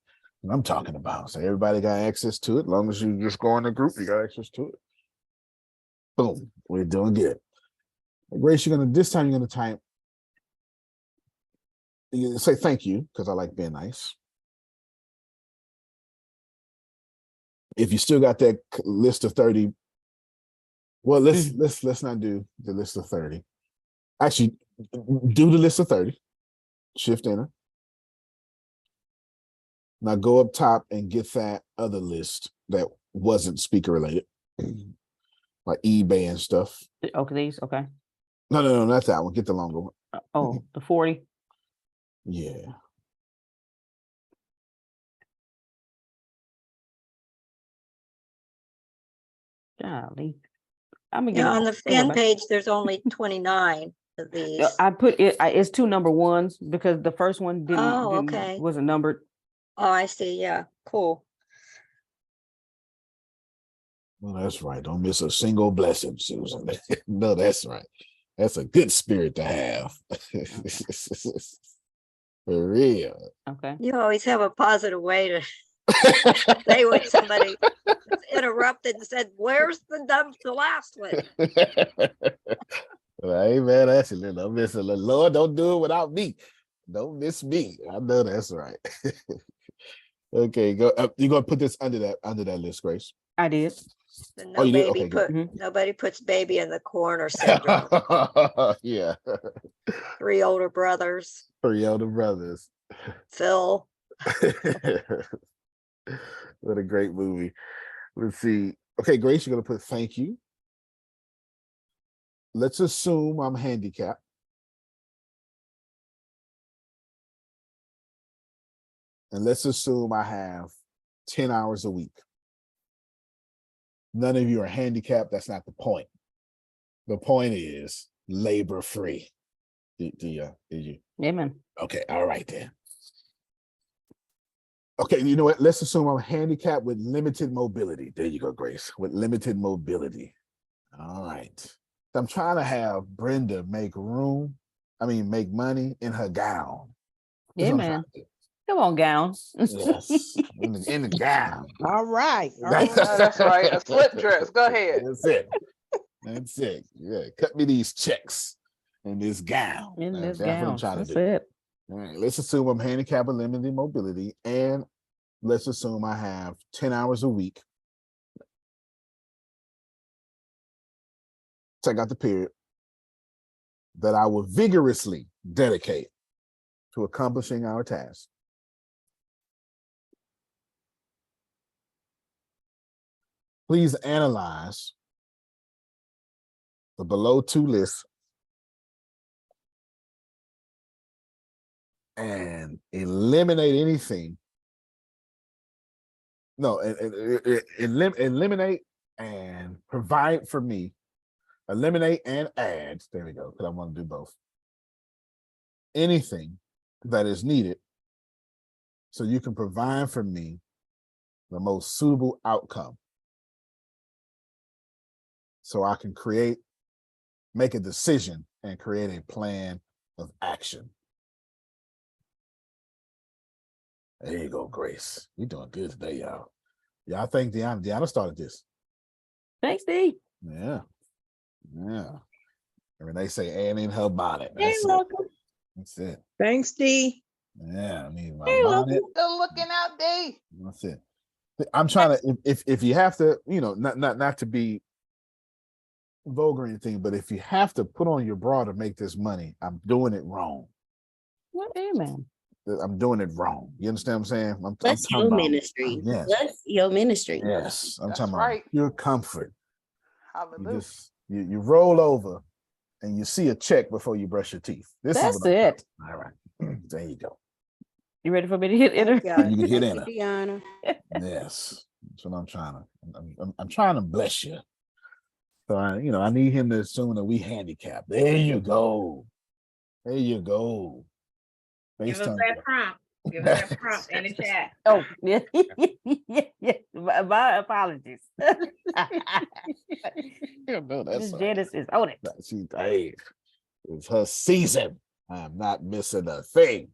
F: I'm talking about. So everybody got access to it. As long as you just go in the group, you got access to it. Boom. We're doing good. Grace, this time you're gonna type. You're gonna say thank you, because I like being nice. If you still got that list of 30, well, let's not do the list of 30. Actually, do the list of 30. Shift enter. Now go up top and get that other list that wasn't speaker related, like eBay and stuff.
A: Okay, these, okay.
F: No, not that one. Get the longer one.
A: Oh, the 40.
F: Yeah.
A: Golly. I'm gonna
J: Yeah,
A: get
J: on the fan page, there's only 29 of these.
A: I put it, it's 2 number ones because the first one
J: Okay.
A: wasn't numbered.
J: Oh, I see. Yeah, cool.
F: Well, that's right. Don't miss a single blessing, Susan. No, that's right. That's a good spirit to have. For real.
A: Okay.
J: You always have a positive way to say when somebody interrupted and said, "Where's the last one?"
F: Well, amen. That's it. Don't miss it. Lord, don't do it without me. Don't miss me. I know that's right. Okay, go. You're gonna put this under that list, Grace.
A: I did.
J: No
F: you did?
J: baby
F: Okay,
J: nobody puts baby in the corner syndrome.
F: Yeah.
J: 3 older brothers.
F: 3 older brothers.
J: Phil.
F: What a great movie. Let's see. Okay, Grace, you're gonna put thank you. Let's assume I'm handicapped. And let's assume I have 10 hours a week. None of you are handicapped. That's not the point. The point is labor free. Did you?
A: Amen.
F: Okay, all right then. Okay, you know what? Let's assume I'm handicapped with limited mobility. There you go, Grace. With limited mobility. All right. I'm trying to have Brenda make money in her gown.
A: Yeah, man. Come on, gown.
F: Yes, in the gown.
C: All right. That's right. A slip dress. Go ahead.
F: That's it. That's it. Yeah, cut me these checks in this gown.
A: That's
F: what I'm trying to do.
A: It.
F: All right, let's assume I'm handicapped with limited mobility, and let's assume I have 10 hours a week. Take out the period that I will vigorously dedicate to accomplishing our task. Please analyze the below 2 lists and eliminate anything. No, eliminate and provide for me. Eliminate and add. There we go, because I want to do both. Anything that is needed so you can provide for me the most suitable outcome. So I can make a decision and create a plan of action. There you go, Grace. You're doing good today, y'all. Y'all think Deanna started this.
A: Thanks, D.
F: Yeah. Yeah. And when they say Ann in her bonnet.
B: You're welcome.
F: That's it.
C: Thanks, D.
F: Yeah, I mean my
B: You're
F: bonnet.
C: Still looking out, D.
F: That's it. I'm trying to, if you have to, not to be vulgar or anything, but if you have to put on your bra to make this money, I'm doing it wrong.
A: What, amen.
F: I'm doing it wrong. You understand what I'm saying?
B: Bless your ministry.
F: Yes.
B: Bless your ministry.
F: Yes. I'm
C: That's
F: talking
C: right.
F: about your comfort.
C: Hallelujah.
F: You roll over and you see a check before you brush your teeth.
A: That's it.
F: All right. There you go.
A: You ready for me to hit enter?
F: You can hit
I: Thank you,
F: enter.
I: Deanna.
F: Yes. That's what I'm trying to. I'm trying to bless you. So I need him to assume that we handicapped. There you go. There you go.
L: Give us that prompt. Give us that prompt in the chat.
A: Oh, yeah. Yeah. My apologies.
F: No, that's
A: Miss Janice is on it.
F: Hey, it's her season. I'm not missing a thing.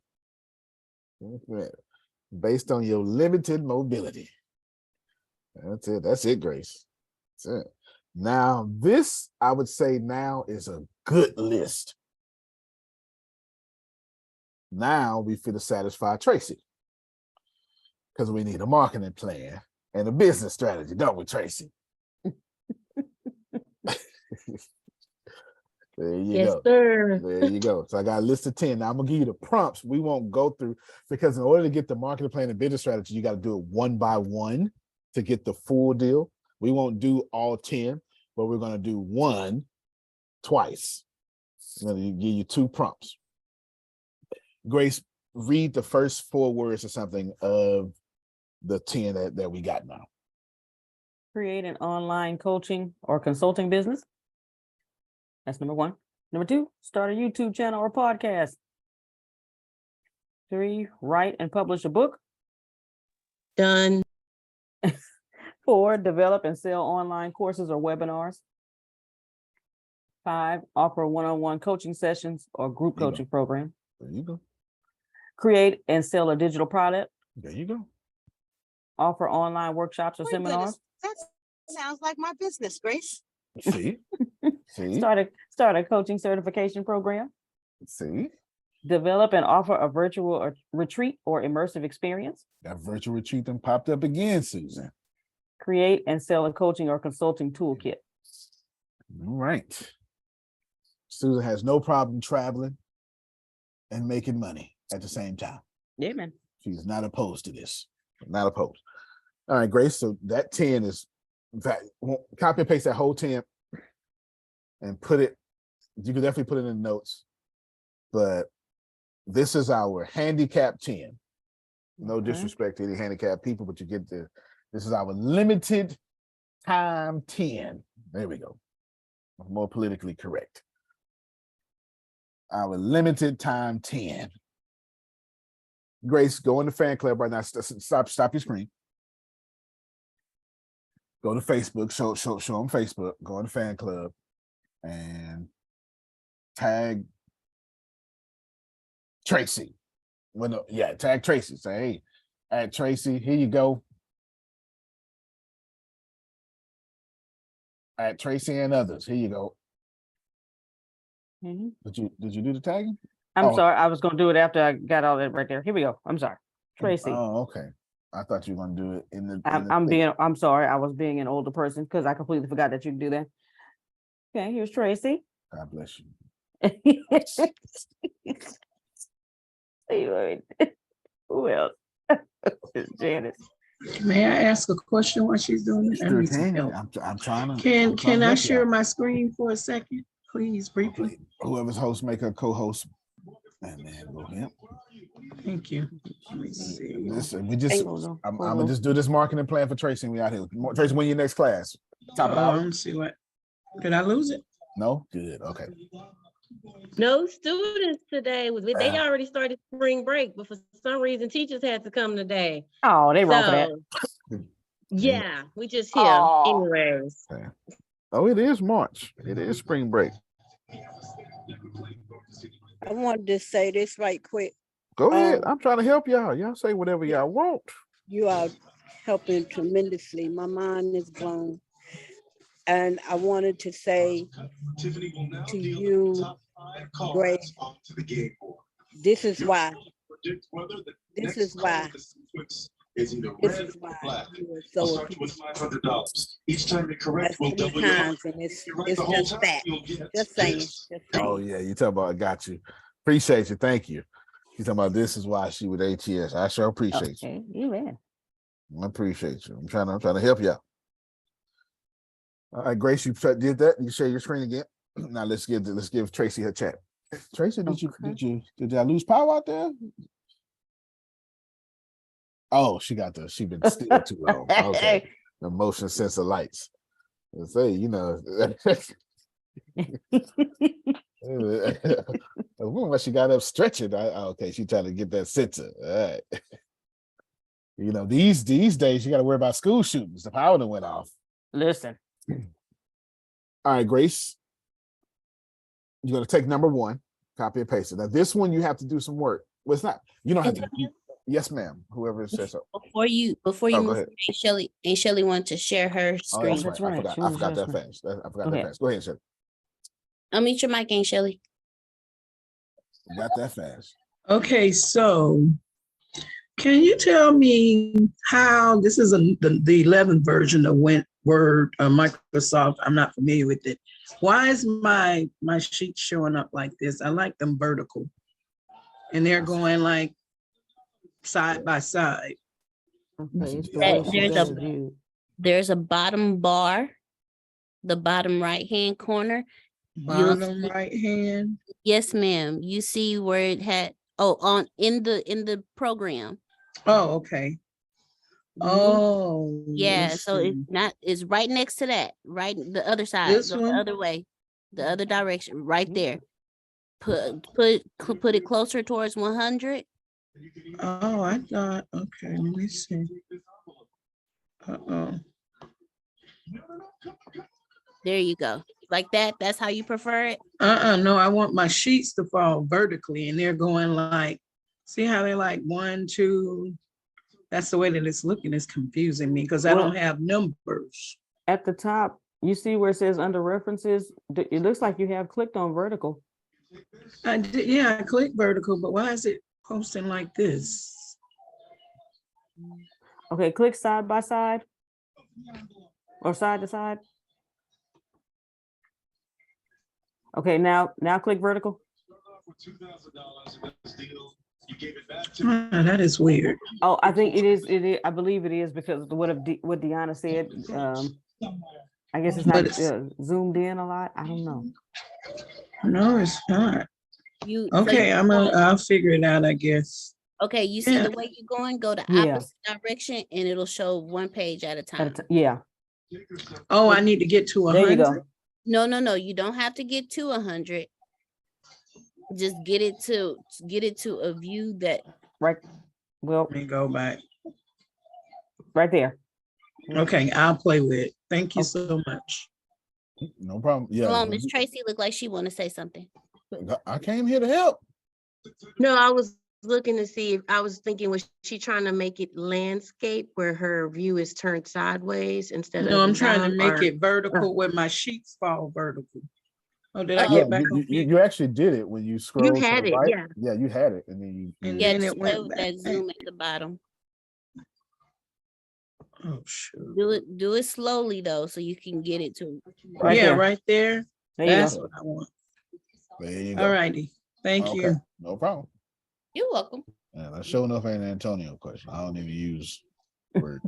F: Based on your limited mobility. That's it. That's it, Grace. That's it. Now, this, I would say now is a good list. Now we feel to satisfy Tracy. Because we need a marketing plan and a business strategy, don't we, Tracy? There you go.
K: Sir.
F: There you go. So I got a list of 10. Now I'm gonna give you the prompts. We won't go through, because in order to get the marketing plan and business strategy, you got to do it one by one to get the full deal. We won't do all 10, but we're gonna do one twice. I'm gonna give you 2 prompts. Grace, read the first 4 words or something of the 10 that we got now.
A: Create an online coaching or consulting business. That's number 1. Number 2, start a YouTube channel or podcast. 3, write and publish a book.
K: Done.
A: 4, develop and sell online courses or webinars. 5, offer one-on-one coaching sessions or group coaching program.
F: There you go.
A: Create and sell a digital product.
F: There you go.
A: Offer online workshops or seminars.
H: That sounds like my business, Grace.
F: See? See?
A: Start a coaching certification program.
F: See?
A: Develop and offer a virtual retreat or immersive experience.
F: That virtual retreat then popped up again, Susan.
A: Create and sell a coaching or consulting toolkit.
F: All right. Susan has no problem traveling and making money at the same time.
A: Yeah, man.
F: She's not opposed to this. Not opposed. All right, Grace. So that 10 is, in fact, copy and paste that whole 10 and put it, you can definitely put it in the notes, but this is our handicap 10. No disrespect to any handicapped people, but you get this is our limited time 10. There we go. More politically correct. Our limited time 10. Grace, go in the fan club right now. Stop your screen. Go to Facebook, show them Facebook, go in the fan club and tag Tracy. Tag Tracy. Say, hey, at Tracy, here you go. At Tracy and others, here you go. Did you do the tagging?
A: I'm sorry, I was gonna do it after I got all that right there. Here we go. I'm sorry. Tracy.
F: Oh, okay. I thought you were gonna do it in the.
A: I'm sorry, I was being an older person because I completely forgot that you can do that. Okay, here's Tracy.
F: God bless you.
A: Who else? Janice.
M: May I ask a question while she's doing it?
F: I'm trying to.
M: Can I share my screen for a second, please, briefly?
F: Whoever's host, make a co-host. And then go ahead.
M: Thank you. Let me see.
F: Listen, I'm gonna just do this marketing plan for Tracy. And we out here. Tracy, when your next class? Top of the hour.
M: Let's see what. Did I lose it?
F: No. Good. Okay.
K: No students today. They already started spring break, but for some reason, teachers had to come today.
A: Oh, they wrong for that.
K: Yeah, we just here. Anyways.
F: Okay. Oh, it is March. It is spring break.
I: I wanted to say this right quick.
F: Go ahead. I'm trying to help y'all. Y'all say whatever y'all want.
I: You are helping tremendously. My mind is blown. And I wanted to say to you, Grace, this is why you are so appreciated. As many times, and it's just that. Just saying.
F: Oh yeah, you talking about I got you. Appreciate you. Thank you. You talking about this is why she with ATS. I sure appreciate you.
A: Amen.
F: I appreciate you. I'm trying to help you out. All right, Grace, you did that. You share your screen again. Now let's give Tracy her chat. Tracy, did I lose power out there? Oh, she been still too long. Okay. The motion sensor lights. Let's say, when she got up stretching, okay, she trying to get that sensor. All right. These days you got to worry about school shootings. The power that went off.
A: Listen.
F: All right, Grace. You're going to take number 1, copy and paste it. Now, this one you have to do some work. Well, it's not. You don't have to. Yes, ma'am. Whoever says so.
B: Before you
F: Oh, go
B: move,
F: ahead.
B: Aunt Shelley wanted to share her
F: Oh,
B: screen.
F: that's right. I forgot.
A: She
F: I
A: was
F: forgot that
A: just-
F: fast. I forgot
A: Go
F: that
A: ahead.
F: fast. Go ahead, Shelley.
B: Unmute your mic, Aunt Shelley.
F: Got that fast.
M: Okay, so can you tell me how this is the 11th version of Word Microsoft? I'm not familiar with it. Why is my sheet showing up like this? I like them vertical, and they're going like side by side.
A: Okay, it's the way she got it viewed.
B: There's a bottom bar, the bottom right-hand corner.
M: Bottom right hand.
B: Yes, ma'am. You see where it had in the program.
M: Oh, okay. Oh,
B: Yeah,
M: let's
B: so
M: see.
B: it's right next to that, right the other side,
M: This
B: go
M: one?
B: the other way, the other direction, right there. Put it closer towards 100.
M: Oh, I thought, okay, let me see. Uh-oh.
B: There you go. Like that. That's how you prefer it.
M: No, I want my sheets to fall vertically, and they're going like, see how they're like 1, 2. That's the way that it's looking. It's confusing me because I
A: Well,
M: don't have numbers.
A: At the top, you see where it says under references, it looks like you have clicked on vertical.
M: I did, yeah, I clicked vertical, but why is it posting like this?
A: Okay, click side by side or side to side. Okay, now click vertical.
M: That is weird.
A: Oh, I think it is. I believe it is because of what Deanna said. I guess it's not zoomed in a lot. I don't know.
M: No, it's not.
B: Okay,
M: I'll figure it out, I guess.
B: Okay, you see the way you're going, go the opposite direction and it'll show one page at a time.
A: Yeah.
M: Oh, I need to get to 100.
A: There you go.
B: No, you don't have to get to 100. Just get it to a view that
A: right. Well,
M: let me go back.
A: Right there.
M: Okay, I'll play with it. Thank you so much.
F: No problem. Yeah.
B: Hold on, Miss Tracy looked like she want to say something.
F: I came here to help.
K: No, I was looking to see if I was thinking, was she trying to make it landscape where her view is turned sideways instead of?
M: No, I'm trying to make it vertical where my sheets fall vertical. Oh, did I get back on?
F: You actually did it when you scrolled.
K: You had
F: to the
K: it,
F: right.
K: yeah.
F: Yeah, you had it, and then you.
M: And then it went back.
B: That zoom at the bottom.
M: Oh shoot.
B: Do it slowly though, so you can get it to.
M: Right there. Right there. That's
F: go.
M: what I want.
F: There you go.
M: All righty. Thank you.
F: No problem.
B: You're welcome.
F: Yeah, that's sure enough ain't an Antonio question. I don't even use Word.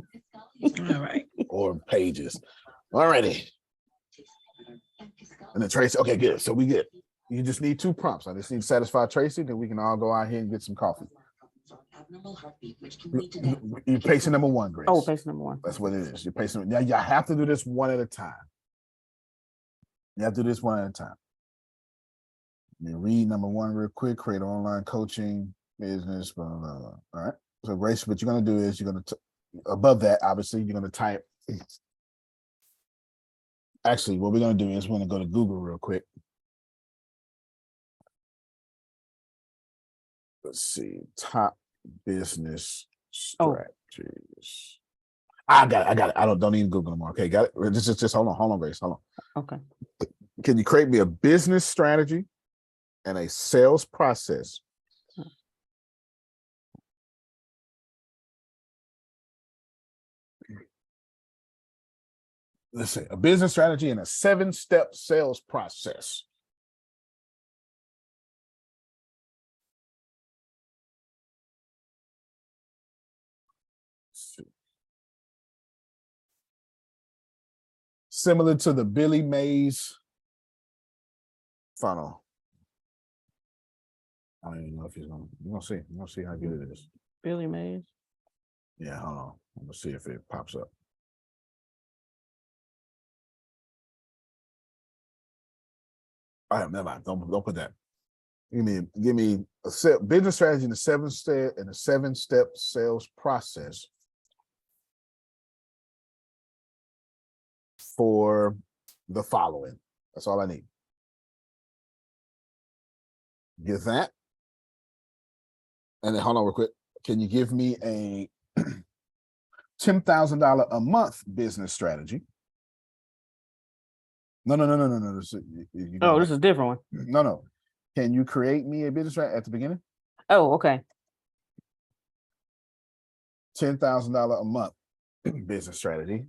M: All right.
F: Or pages. All righty. And then Tracy. Okay, good. So we good. You just need 2 prompts. I just need to satisfy Tracy, then we can all go out here and get some coffee. You're pacing number 1, Grace.
A: Oh, pacing number 1.
F: That's what it is. You're pacing. Now you have to do this one at a time. You have to do this one at a time. You read number 1 real quick. Create online coaching business. Blah, blah, blah. All right. So Grace, what you're gonna do is you're gonna above that. Obviously, you're gonna type. Actually, what we're gonna do is we're gonna go to Google real quick. Let's see. Top business strategies. I got it. I don't need Google anymore. Okay, got it. Just hold on, Grace. Hold on.
A: Okay.
F: Can you create me a business strategy and a sales process? Let's say a business strategy and a 7-step sales process. Similar to the Billy Mays funnel. I don't even know if he's gonna. We're gonna see. We're gonna see how good it is.
A: Billy Mays.
F: Yeah, hold on. I'm gonna see if it pops up. All right, never mind. Don't put that. Give me a business strategy in a 7-step sales process for the following. That's all I need. Get that. And then hold on real quick. can you give me a $10,000 a month business strategy? No. This
A: is a different one.
F: No. Can you create me a business strategy at the beginning?
A: Oh, okay.
F: $10,000 a month business strategy.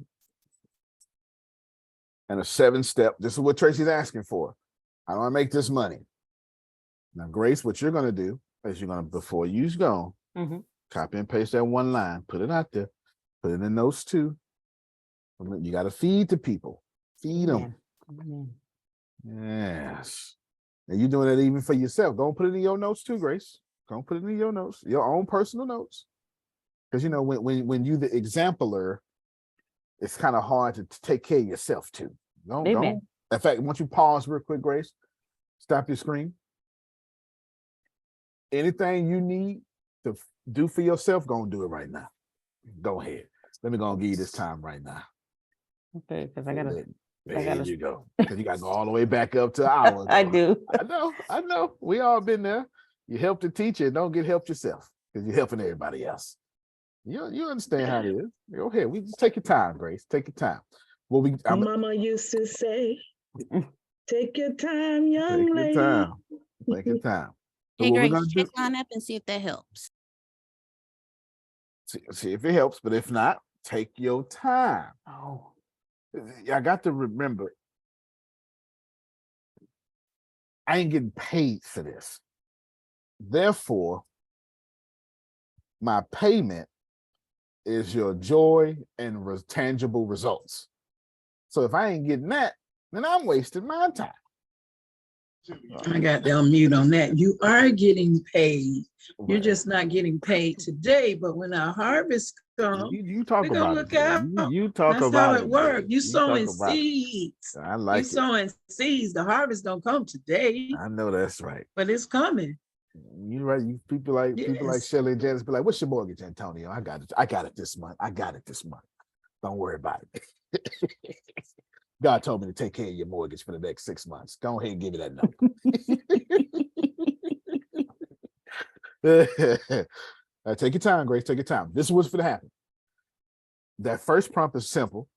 F: And a 7-step. This is what Tracy's asking for. How do I make this money? Now, Grace, what you're going to do is you're going to, before you go, copy and paste that one line, put it out there, put it in notes too. You got to feed the people. Feed them. Yes. And you're doing it even for yourself. Go and put it in your notes too, Grace. Go put it in your notes, your own personal notes. Because, you know, when you're the exemplar, it's kind of hard to take care of yourself too. Don't. In fact, once you pause real quick, Grace, stop your screen. Anything you need to do for yourself, go and do it right now. Go ahead. Let me go and give you this time right now.
A: Okay, because I gotta.
F: There you go. Because you got to go all the way back up to hours.
A: I do.
F: I know. We all been there. You help the teacher, don't get helped yourself because you're helping everybody else. You understand how it is. Go ahead. We just take your time, Grace. Take your time. Well,
G: Mama used to say, "Take your time, young lady."
F: Take your time. Take your time. So
B: hey, Grace, check on up and see if that helps.
F: See if it helps, but if not, take your time.
A: Oh.
F: I got to remember, I ain't getting paid for this. Therefore, my payment is your joy and tangible results. So if I ain't getting that, then I'm wasting my time.
M: I got to unmute on that. You are getting paid. You're just not getting paid today, but when our harvest comes,
F: you talk
M: we're gonna
F: about
M: look
F: it.
M: out.
F: You talk
M: That's
F: about
M: how
F: it.
M: it works. You sowing
F: about
M: seeds.
F: I like
M: you sowing seeds. The harvest don't come today,
F: I know that's right.
M: but it's coming.
F: You're right. You people like Shelly and Janice be like, "What's your mortgage, Antonio? I got it. I got it this month. I got it this month. Don't worry about it." God told me to take care of your mortgage for the next 6 months. Go ahead and give me that number. Take your time, Grace. Take your time. This is what's going to happen. That first prompt is simple.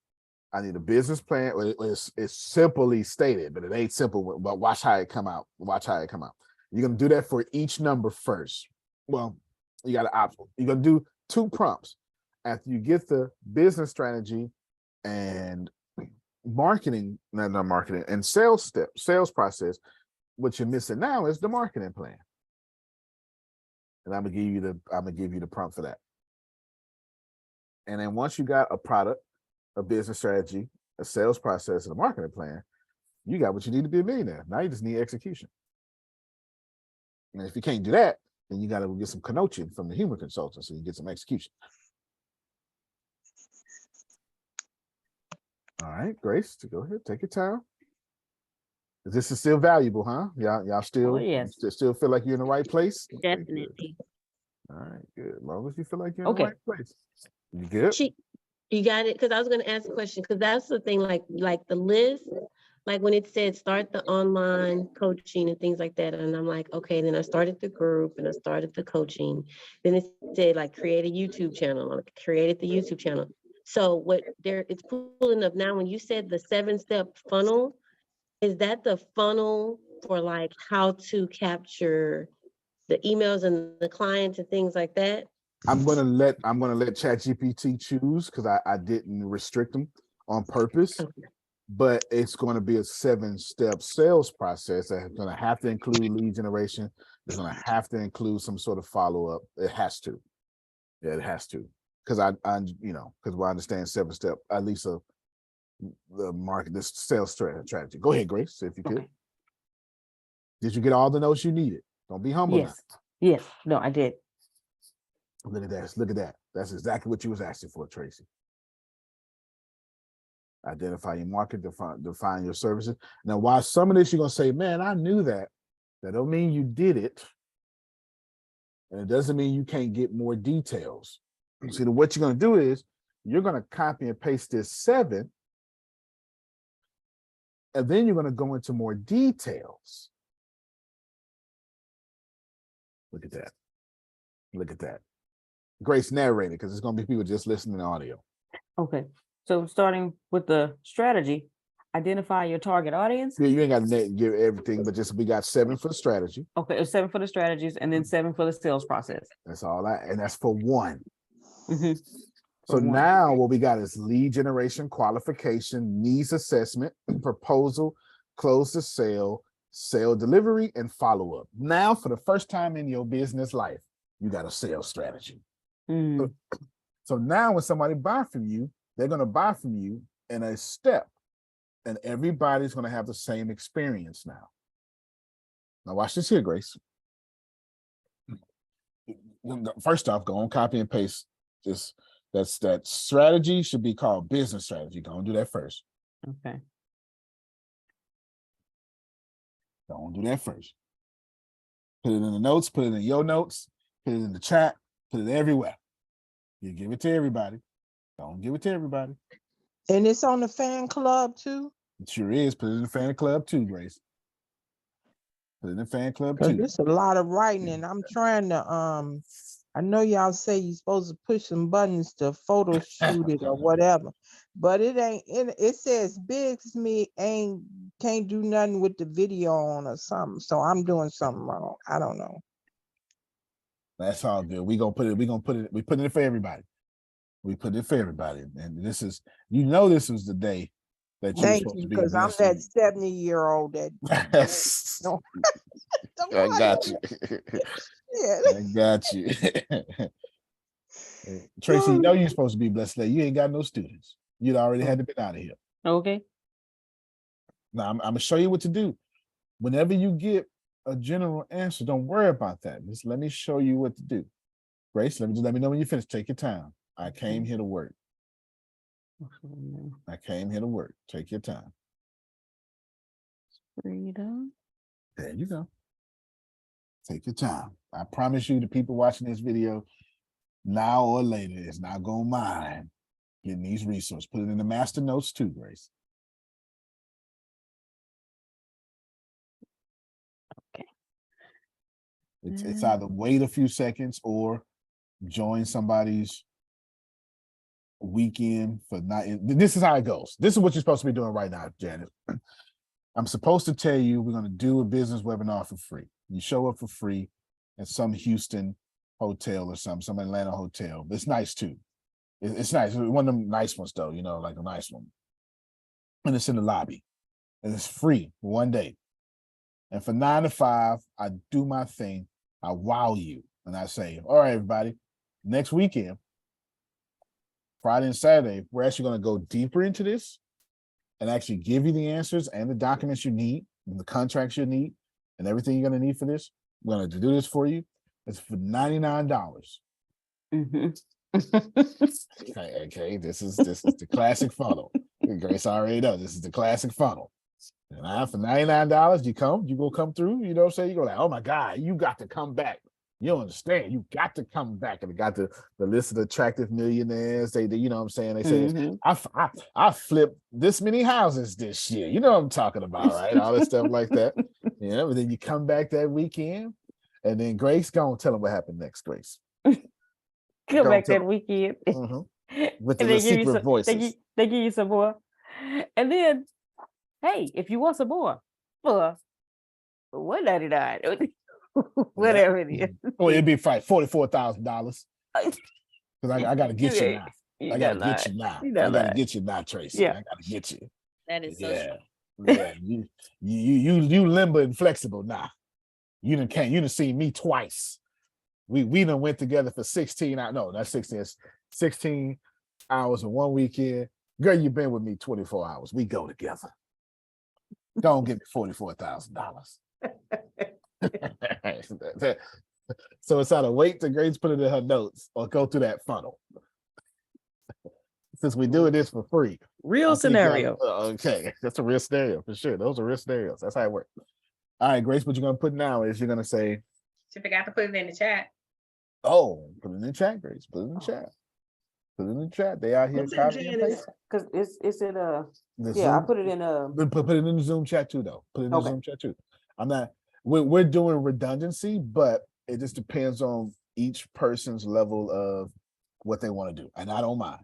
F: I need a business plan. It's simply stated, but it ain't simple. But watch how it come out. Watch how it come out. You're going to do that for each number first. Well, you got an option. You're going to do 2 prompts. After you get the business strategy and marketing, not marketing, and sales process, what you're missing now is the marketing plan. And I'm gonna give you the prompt for that. And then once you got a product, a business strategy, a sales process, and a marketing plan, you got what you need to be a millionaire. Now you just need execution. And if you can't do that, then you got to get some coaching from the human consultant so you get some execution. All right, Grace, go ahead, take your time. This is still valuable, huh? Y'all still, still feel like you're in the right place?
B: Definitely.
F: All right, good. As long as you feel like you're in the right place. You good?
K: You got it? Because I was going to ask a question, because that's the thing, like the list, like when it said start the online coaching and things like that. And I'm like, okay, then I started the group and I started the coaching. Then it said like create a YouTube channel. I created the YouTube channel. So it's pulling up now. When you said the 7-step funnel, is that the funnel for like how to capture the emails and the clients and things like that?
F: I'm gonna let ChatGPT choose because I didn't restrict them on purpose. Okay. But it's going to be a 7-step sales process that's going to have to include lead generation. It's going to have to include some sort of follow-up. It has to. Yeah, it has to. Because because we understand 7-step, at least the market, this sales strategy. Go ahead, Grace, if you could. Okay. Did you get all the notes you needed? Don't be humble.
A: Yes. Now. Yes. No, I did.
F: Look at that. Look at that. That's exactly what you was asking for, Tracy. Identify your market, define your services. Now, while some of this you're going to say, man, I knew that. That don't mean you did it. And it doesn't mean you can't get more details. See, what you're going to do is you're going to copy and paste this 7. And then you're going to go into more details. Look at that. Look at that. Grace narrated because it's going to be people just listening to audio.
A: Okay. So starting with the strategy, identify your target audience.
F: Yeah, you ain't got to give everything, but just we got 7 for the strategy.
A: Okay, it's 7 for the strategies and then 7 for the sales process.
F: That's all and that's for one.
A: Mm-hmm.
F: So now what we got is lead generation, qualification, needs assessment, proposal, close the sale, sale delivery, and follow-up. Now, for the first time in your business life, you got a sales strategy.
A: Mm.
F: So now when somebody buy from you, they're going to buy from you in a step, and everybody's going to have the same experience now. Now watch this here, Grace. First off, go on, copy and paste this. That strategy should be called business strategy. Go and do that first.
A: Okay.
F: Go and do that first. Put it in the notes, put it in your notes, put it in the chat, put it everywhere. You give it to everybody. Don't give it to everybody.
N: And it's on the fan club too?
F: It sure is. Put it in the fan club too, Grace. Put it in the fan club too.
N: There's a lot of writing, and I'm trying to I know y'all say you're supposed to push some buttons to photo shoot it or whatever, but it ain't. It says Biggs me can't do nothing with the video on or something. So I'm doing something wrong. I don't know.
F: That's all good. We put it in for everybody. We put it for everybody. And this is, this was the day that you're supposed to be.
N: Because I'm that 70-year-old that no.
F: I got you.
N: Yeah.
F: I got you. Tracy, you know you're supposed to be blessed today. You ain't got no students. You'd already had to be out of here.
A: Okay.
F: Now I'm gonna show you what to do. Whenever you get a general answer, don't worry about that. Just let me show you what to do. Grace, let me know when you finish. Take your time. I came here to work. I came here to work. Take your time.
A: Freedom.
F: There you go. Take your time. I promise you, the people watching this video now or later is not gonna mind getting these resources. Put it in the master notes too, Grace.
A: Okay.
F: It's either wait a few seconds or join somebody's weekend for not. This is how it goes. This is what you're supposed to be doing right now, Janet. I'm supposed to tell you we're going to do a business webinar for free. You show up for free at some Houston hotel or some Atlanta hotel. It's nice too. It's nice. One of them nice ones though, like a nice one. And it's in the lobby. And it's free for one day. And for 9 to 5, I do my thing. I wow you. And I say, all right, everybody, next weekend, Friday and Saturday, we're actually going to go deeper into this and actually give you the answers and the documents you need and the contracts you need and everything you're going to need for this. We're going to do this for you. It's for $99.
A: Mm-hmm.
F: Okay, this is the classic funnel. Grace already knows this is the classic funnel. And for $99, you gonna come through, you know what I'm saying? You go like, oh my God, you got to come back. You don't understand. You got to come back. And they got the list of attractive millionaires. They you know what I'm saying? They say, I flipped this many houses this year. You know what I'm talking about, right? All that stuff like that. And then you come back that weekend, and then Grace, go and tell them what happened next, Grace.
A: Come back that weekend.
F: With the secret voices.
A: They give you some more. And then, hey, if you want some more, for $199. Whatever it is.
F: Oh, it'd be $44,000. Because I gotta get you now. I gotta get you now. I gotta get you now, Tracy.
A: Yeah.
F: I gotta get you.
B: That is so
F: Yeah. You limber and flexible now. You done seen me twice. We done went together for 16 hours. No, not 16. It's 16 hours in one weekend. Girl, you've been with me 24 hours. We go together. Don't give me $44,000. So it's either wait till Grace put it in her notes or go through that funnel. Since we're doing this for free.
A: Real scenario.
F: Okay, that's a real scenario for sure. Those are real scenarios. That's how it works. All right, Grace, what you're going to put now is you're going to say.
L: She forgot to put it in the chat.
F: Oh, put it in the chat, Grace. Put it in the chat. Put it in the chat. They out here copying and pasting.
A: Because it's in
F: The
A: I
F: Zoom-
A: put it in
F: Put it in the Zoom chat too, though. Put it in the
A: Okay.
F: Zoom chat too. I'm not. We're doing redundancy, but it just depends on each person's level of what they want to do. And I don't mind.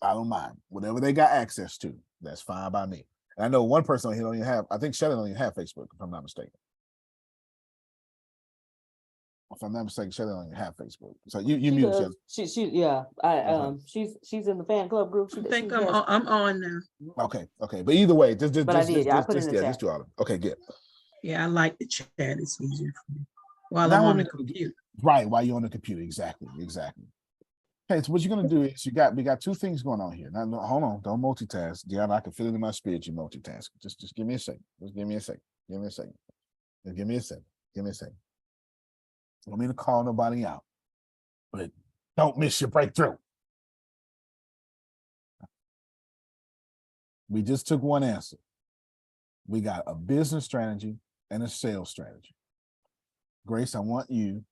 F: I don't mind. Whatever they got access to, that's fine by me. And I know one person he don't even have, I think Shelly don't even have Facebook, if I'm not mistaken. If I'm not mistaken, Shelly don't even have Facebook. So you
A: She
F: mute
A: does.
F: Shelly.
A: She yeah. She's in the fan club group.
M: I think I'm on now.
F: Okay. But either way, just
A: But I did. I put it in the chat.
F: just do all of them. Okay, good.
M: Yeah, I like the chat. It's easier for me while
F: Now
M: I'm on
F: we-
M: the computer.
F: Right, while you're on the computer. Exactly. Okay, so what you're gonna do is we got two things going on here. Now, no, hold on, don't multitask. Deanna, I can feel it in my spirit. You multitask. Just give me a second. Just give me a second. Give me a second. Just give me a second. Give me a second. I don't mean to call nobody out, but don't miss your breakthrough. We just took one answer. We got a business strategy and a sales strategy. Grace, I want you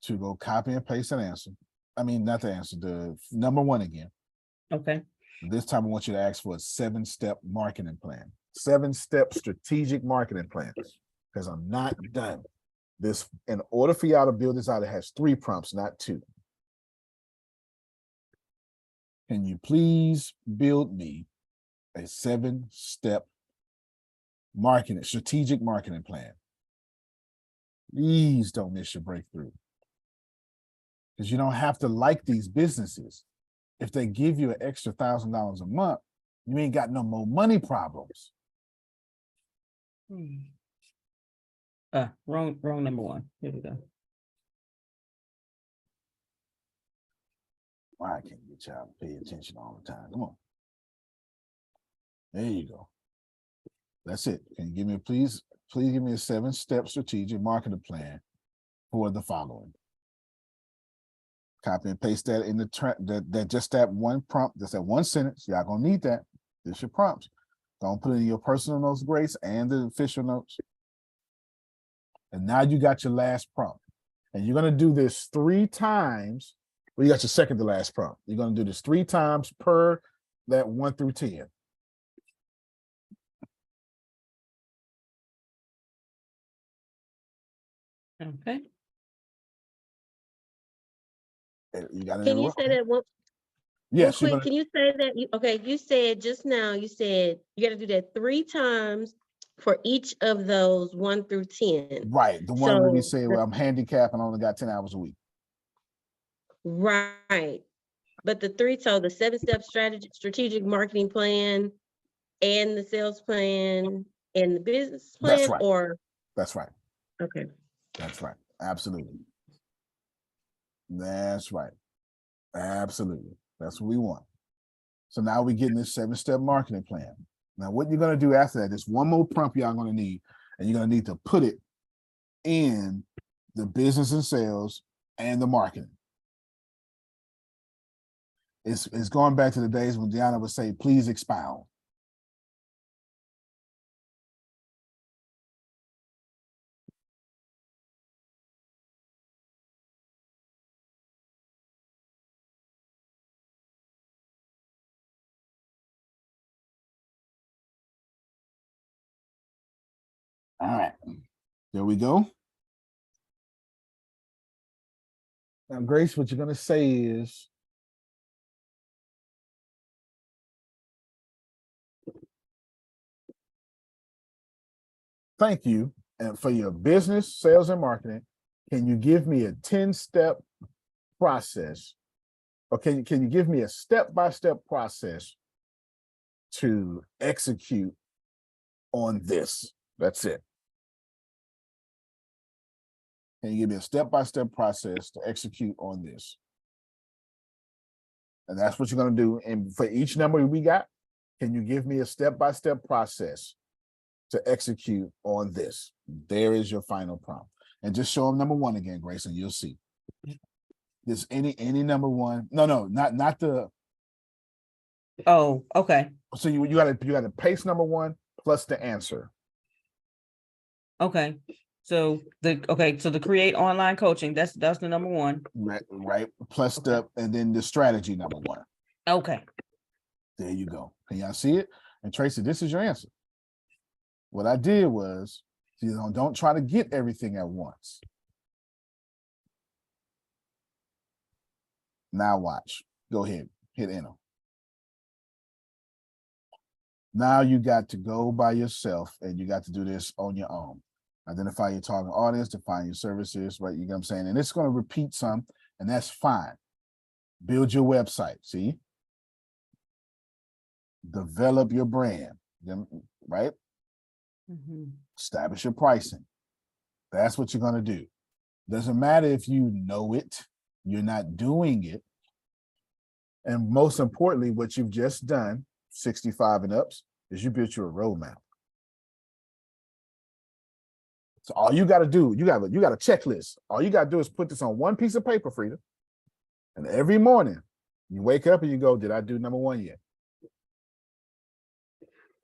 F: to go copy and paste an answer. I mean, not the answer, the number one again.
A: Okay.
F: This time I want you to ask for a 7-step marketing plan, 7-step strategic marketing plan, because I'm not done. This, in order for y'all to build this out, it has 3 prompts, not 2. Can you please build me a 7-step strategic marketing plan? Please don't miss your breakthrough. Because you don't have to like these businesses. If they give you an extra $1,000 a month, you ain't got no more money problems.
A: Wrong number one. Here we go.
F: Why I can't get y'all to pay attention all the time? Come on. There you go. That's it. Can you give me, please give me a 7-step strategic marketing plan for the following. Copy and paste that in the just that one prompt, just that one sentence. Y'all gonna need that. This your prompts. Don't put it in your personal notes, Grace, and the official notes. And now you got your last prompt. And you're gonna do this 3 times. Well, you got your second to last prompt. You're gonna do this 3 times per that 1 through 10.
A: Okay.
F: You got
K: Can you say that one?
F: Yes.
K: Real quick, can you say that? You said just now, you said you got to do that 3 times for each of those 1 through 10.
F: Right. The one where you say, well, I'm handicapped and only got 10 hours a week.
K: Right. But the 3, so the 7-step strategic marketing plan and the sales plan and the business plan.
F: That's right.
K: Or
F: that's right.
K: Okay.
F: That's right. Absolutely. That's right. Absolutely. That's what we want. So now we're getting this 7-step marketing plan. Now, what you're going to do after that, there's one more prompt y'all going to need, and you're going to need to put it in the business and sales and the marketing. It's going back to the days when Deanna would say, please expound. All right, there we go. Now, Grace, what you're going to say is, thank you and for your business, sales, and marketing. Can you give me a 10-step process? Or can you give me a step-by-step process to execute on this? That's it. Can you give me a step-by-step process to execute on this? And that's what you're going to do. And for each number we got, can you give me a step-by-step process to execute on this? There is your final prompt. And just show them number 1 again, Grace, and you'll see. There's any number 1. No, not the.
A: Oh, okay.
F: So you gotta paste number 1 plus the answer.
A: Okay. So the create online coaching, that's the number 1.
F: Right. Plus and then the strategy number 1.
A: Okay.
F: There you go. Can y'all see it? And Tracy, this is your answer. What I did was, don't try to get everything at once. Now watch. Go ahead. Hit enter. Now you got to go by yourself and you got to do this on your own. Identify your target audience, define your services, right? You know what I'm saying? And it's going to repeat some, and that's fine. Build your website, see? Develop your brand, right? Establish your pricing. That's what you're going to do. Doesn't matter if you know it, you're not doing it. And most importantly, what you've just done, 65 and ups, is you built your roadmap. So all you got to do, you got a checklist. All you got to do is put this on one piece of paper, Frida. And every morning you wake up and you go, did I do number 1 yet?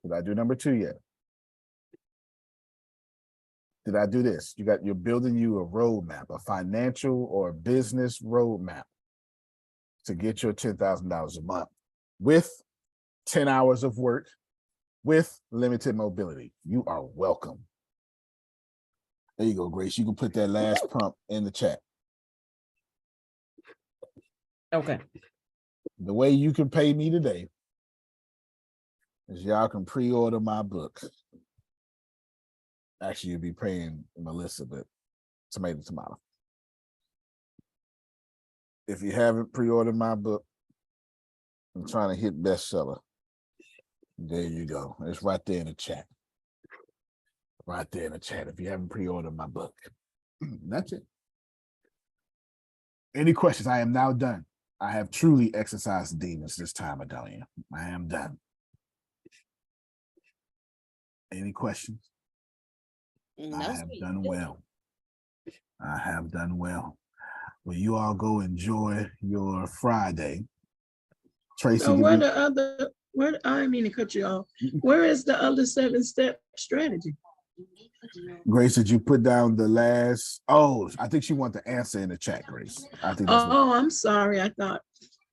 F: Did I do number 2 yet? Did I do this? You're building you a roadmap, a financial or business roadmap to get your $10,000 a month with 10 hours of work with limited mobility. You are welcome. There you go, Grace. You can put that last prompt in the chat.
A: Okay.
F: The way you can pay me today is y'all can pre-order my book. Actually, you'll be paying Melissa, but tomato. If you haven't pre-ordered my book, I'm trying to hit bestseller. There you go. It's right there in the chat. Right there in the chat. If you haven't pre-ordered my book, that's it. Any questions? I am now done. I have truly exercised demons this time, Adonia. I am done. Any questions?
B: No,
F: I have done well. I have done well. Well, you all go enjoy your Friday. Tracy,
M: So where the other, where, I didn't mean to cut you off. Where is the other 7-step strategy?
F: Grace, did you put down the last? Oh, I think she wanted the answer in the chat, Grace. I think that's
M: I'm sorry. I thought.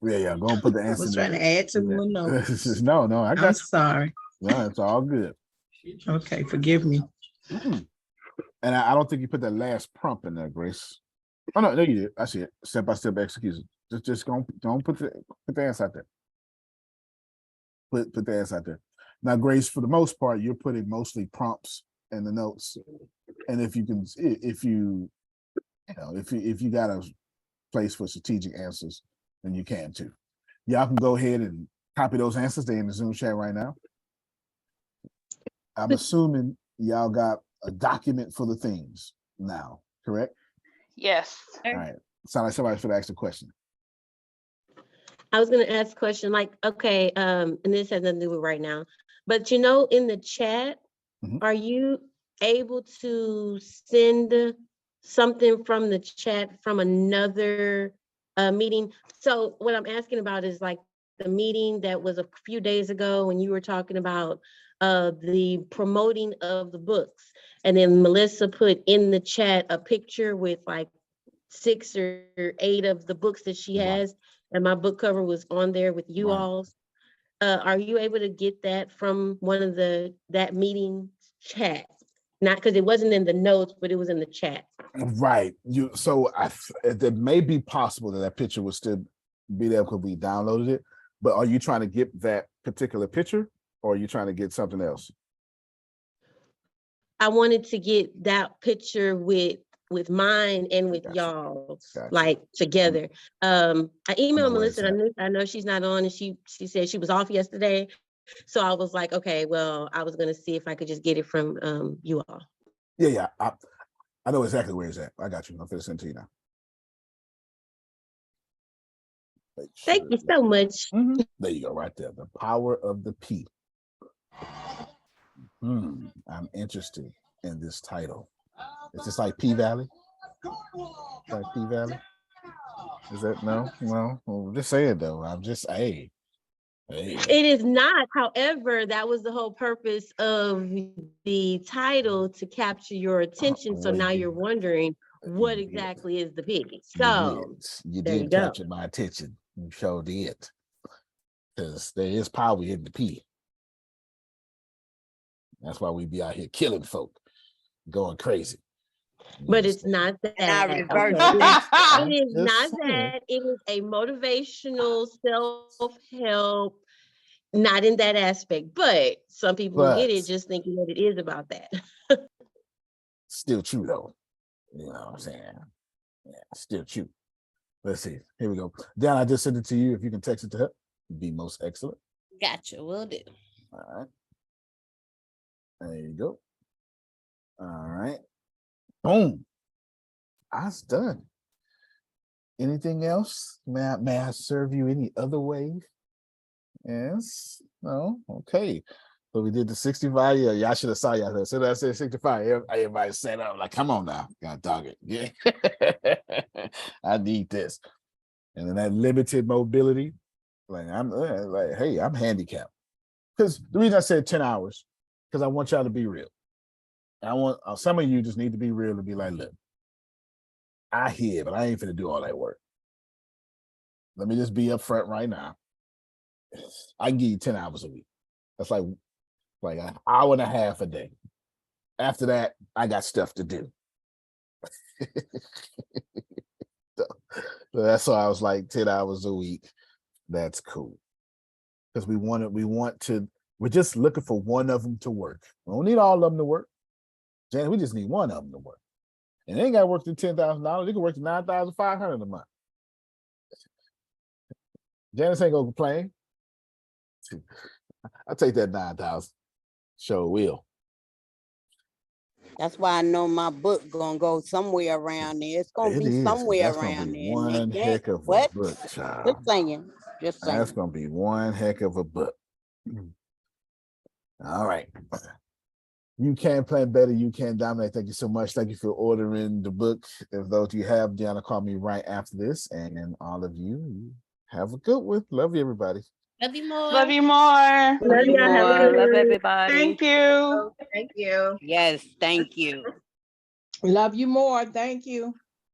F: Yeah, go and put the
M: I
F: answer.
M: was trying to add to my notes.
F: No, I got
M: I'm
F: you.
M: sorry.
F: No, it's all good.
M: Okay, forgive me.
F: And I don't think you put that last prompt in there, Grace. Oh no, you did. I see it. Step-by-step execution. Just don't put the answer out there. Put the answer out there. Now, Grace, for the most part, you're putting mostly prompts in the notes. And if you got a place for strategic answers, then you can too. Y'all can go ahead and copy those answers. They're in the Zoom chat right now. I'm assuming y'all got a document for the themes now, correct?
C: Yes.
F: All right. Sound like somebody should ask a question.
K: I was going to ask a question like, okay, and this has nothing to do with right now, but in the chat, are you able to send something from the chat from another meeting? So what I'm asking about is like the meeting that was a few days ago when you were talking about the promoting of the books. And then Melissa put in the chat a picture with like 6 or 8 of the books that she has. And my book cover was on there with you all's. Are you able to get that from one of that meeting chat? Not because it wasn't in the notes, but it was in the chat.
F: Right. It may be possible that picture would still be there because we downloaded it. But are you trying to get that particular picture, or are you trying to get something else?
K: I wanted to get that picture with mine and with y'all, like together. I emailed Melissa. I know she's not on, and she said she was off yesterday. So I was like, okay, well, I was gonna see if I could just get it from you all.
F: Yeah. I know exactly where it's at. I got you. I'm gonna send it to you now.
K: Thank you so much.
F: There you go, right there. The power of the P. I'm interested in this title. Is this like P Valley? Like P Valley? Is that no? Well, just say it though. I'm just hey.
K: It is not. However, that was the whole purpose of the title, to capture your attention. So now you're wondering what exactly is the P. So
F: you did capture my attention. You sure did. Because there is power in the P. That's why we be out here killing folk, going crazy.
K: But it's not that.
H: And I reversed
K: Okay?
H: it.
K: It is not that. It is a motivational self-help, not in that aspect. But some people get it just thinking that it is about that.
F: Still true though. You know what I'm saying? Yeah, still true. Let's see. Here we go. Dan, I just sent it to you. If you can text it to her, it'd be most excellent.
B: Gotcha, will do.
F: All right. There you go. All right. Boom. That's done. Anything else? May I serve you any other way? Yes. No. Okay. So we did the 65. Yeah, y'all should have saw y'all. So I said 65. Everybody set up like, come on now. God dog it. Yeah. I need this. And then that limited mobility. Like I'm like, hey, I'm handicapped. Because the reason I said 10 hours, because I want y'all to be real. I want some of you just need to be real and be like, look, I hear, but I ain't finna do all that work. Let me just be upfront right now. I can give you 10 hours a week. That's like an hour and a half a day. After that, I got stuff to do. So that's why I was like 10 hours a week. That's cool. Because we're just looking for one of them to work. We don't need all of them to work. Jan, we just need one of them to work. And they ain't got to work to $10,000. They can work to $9,500 a month. Janice ain't gonna complain. I'll take that 9,000. Sure will.
I: That's why I know my book gonna go somewhere around there. It's gonna be somewhere
F: That's
I: around
F: gonna be
I: there.
F: one heck of a book, child.
I: Just saying.
F: That's gonna be one heck of a book. All right. You can plan better. You can dominate. Thank you so much. Thank you for ordering the book. If those you have, Deanna, call me right after this. And all of you have a good one. Love you, everybody.
B: Love you more.
C: Love you more.
K: Love you more.
J: Love everybody.
C: Thank you.
L: Thank you.
I: Yes, thank you.
M: Love you more. Thank you.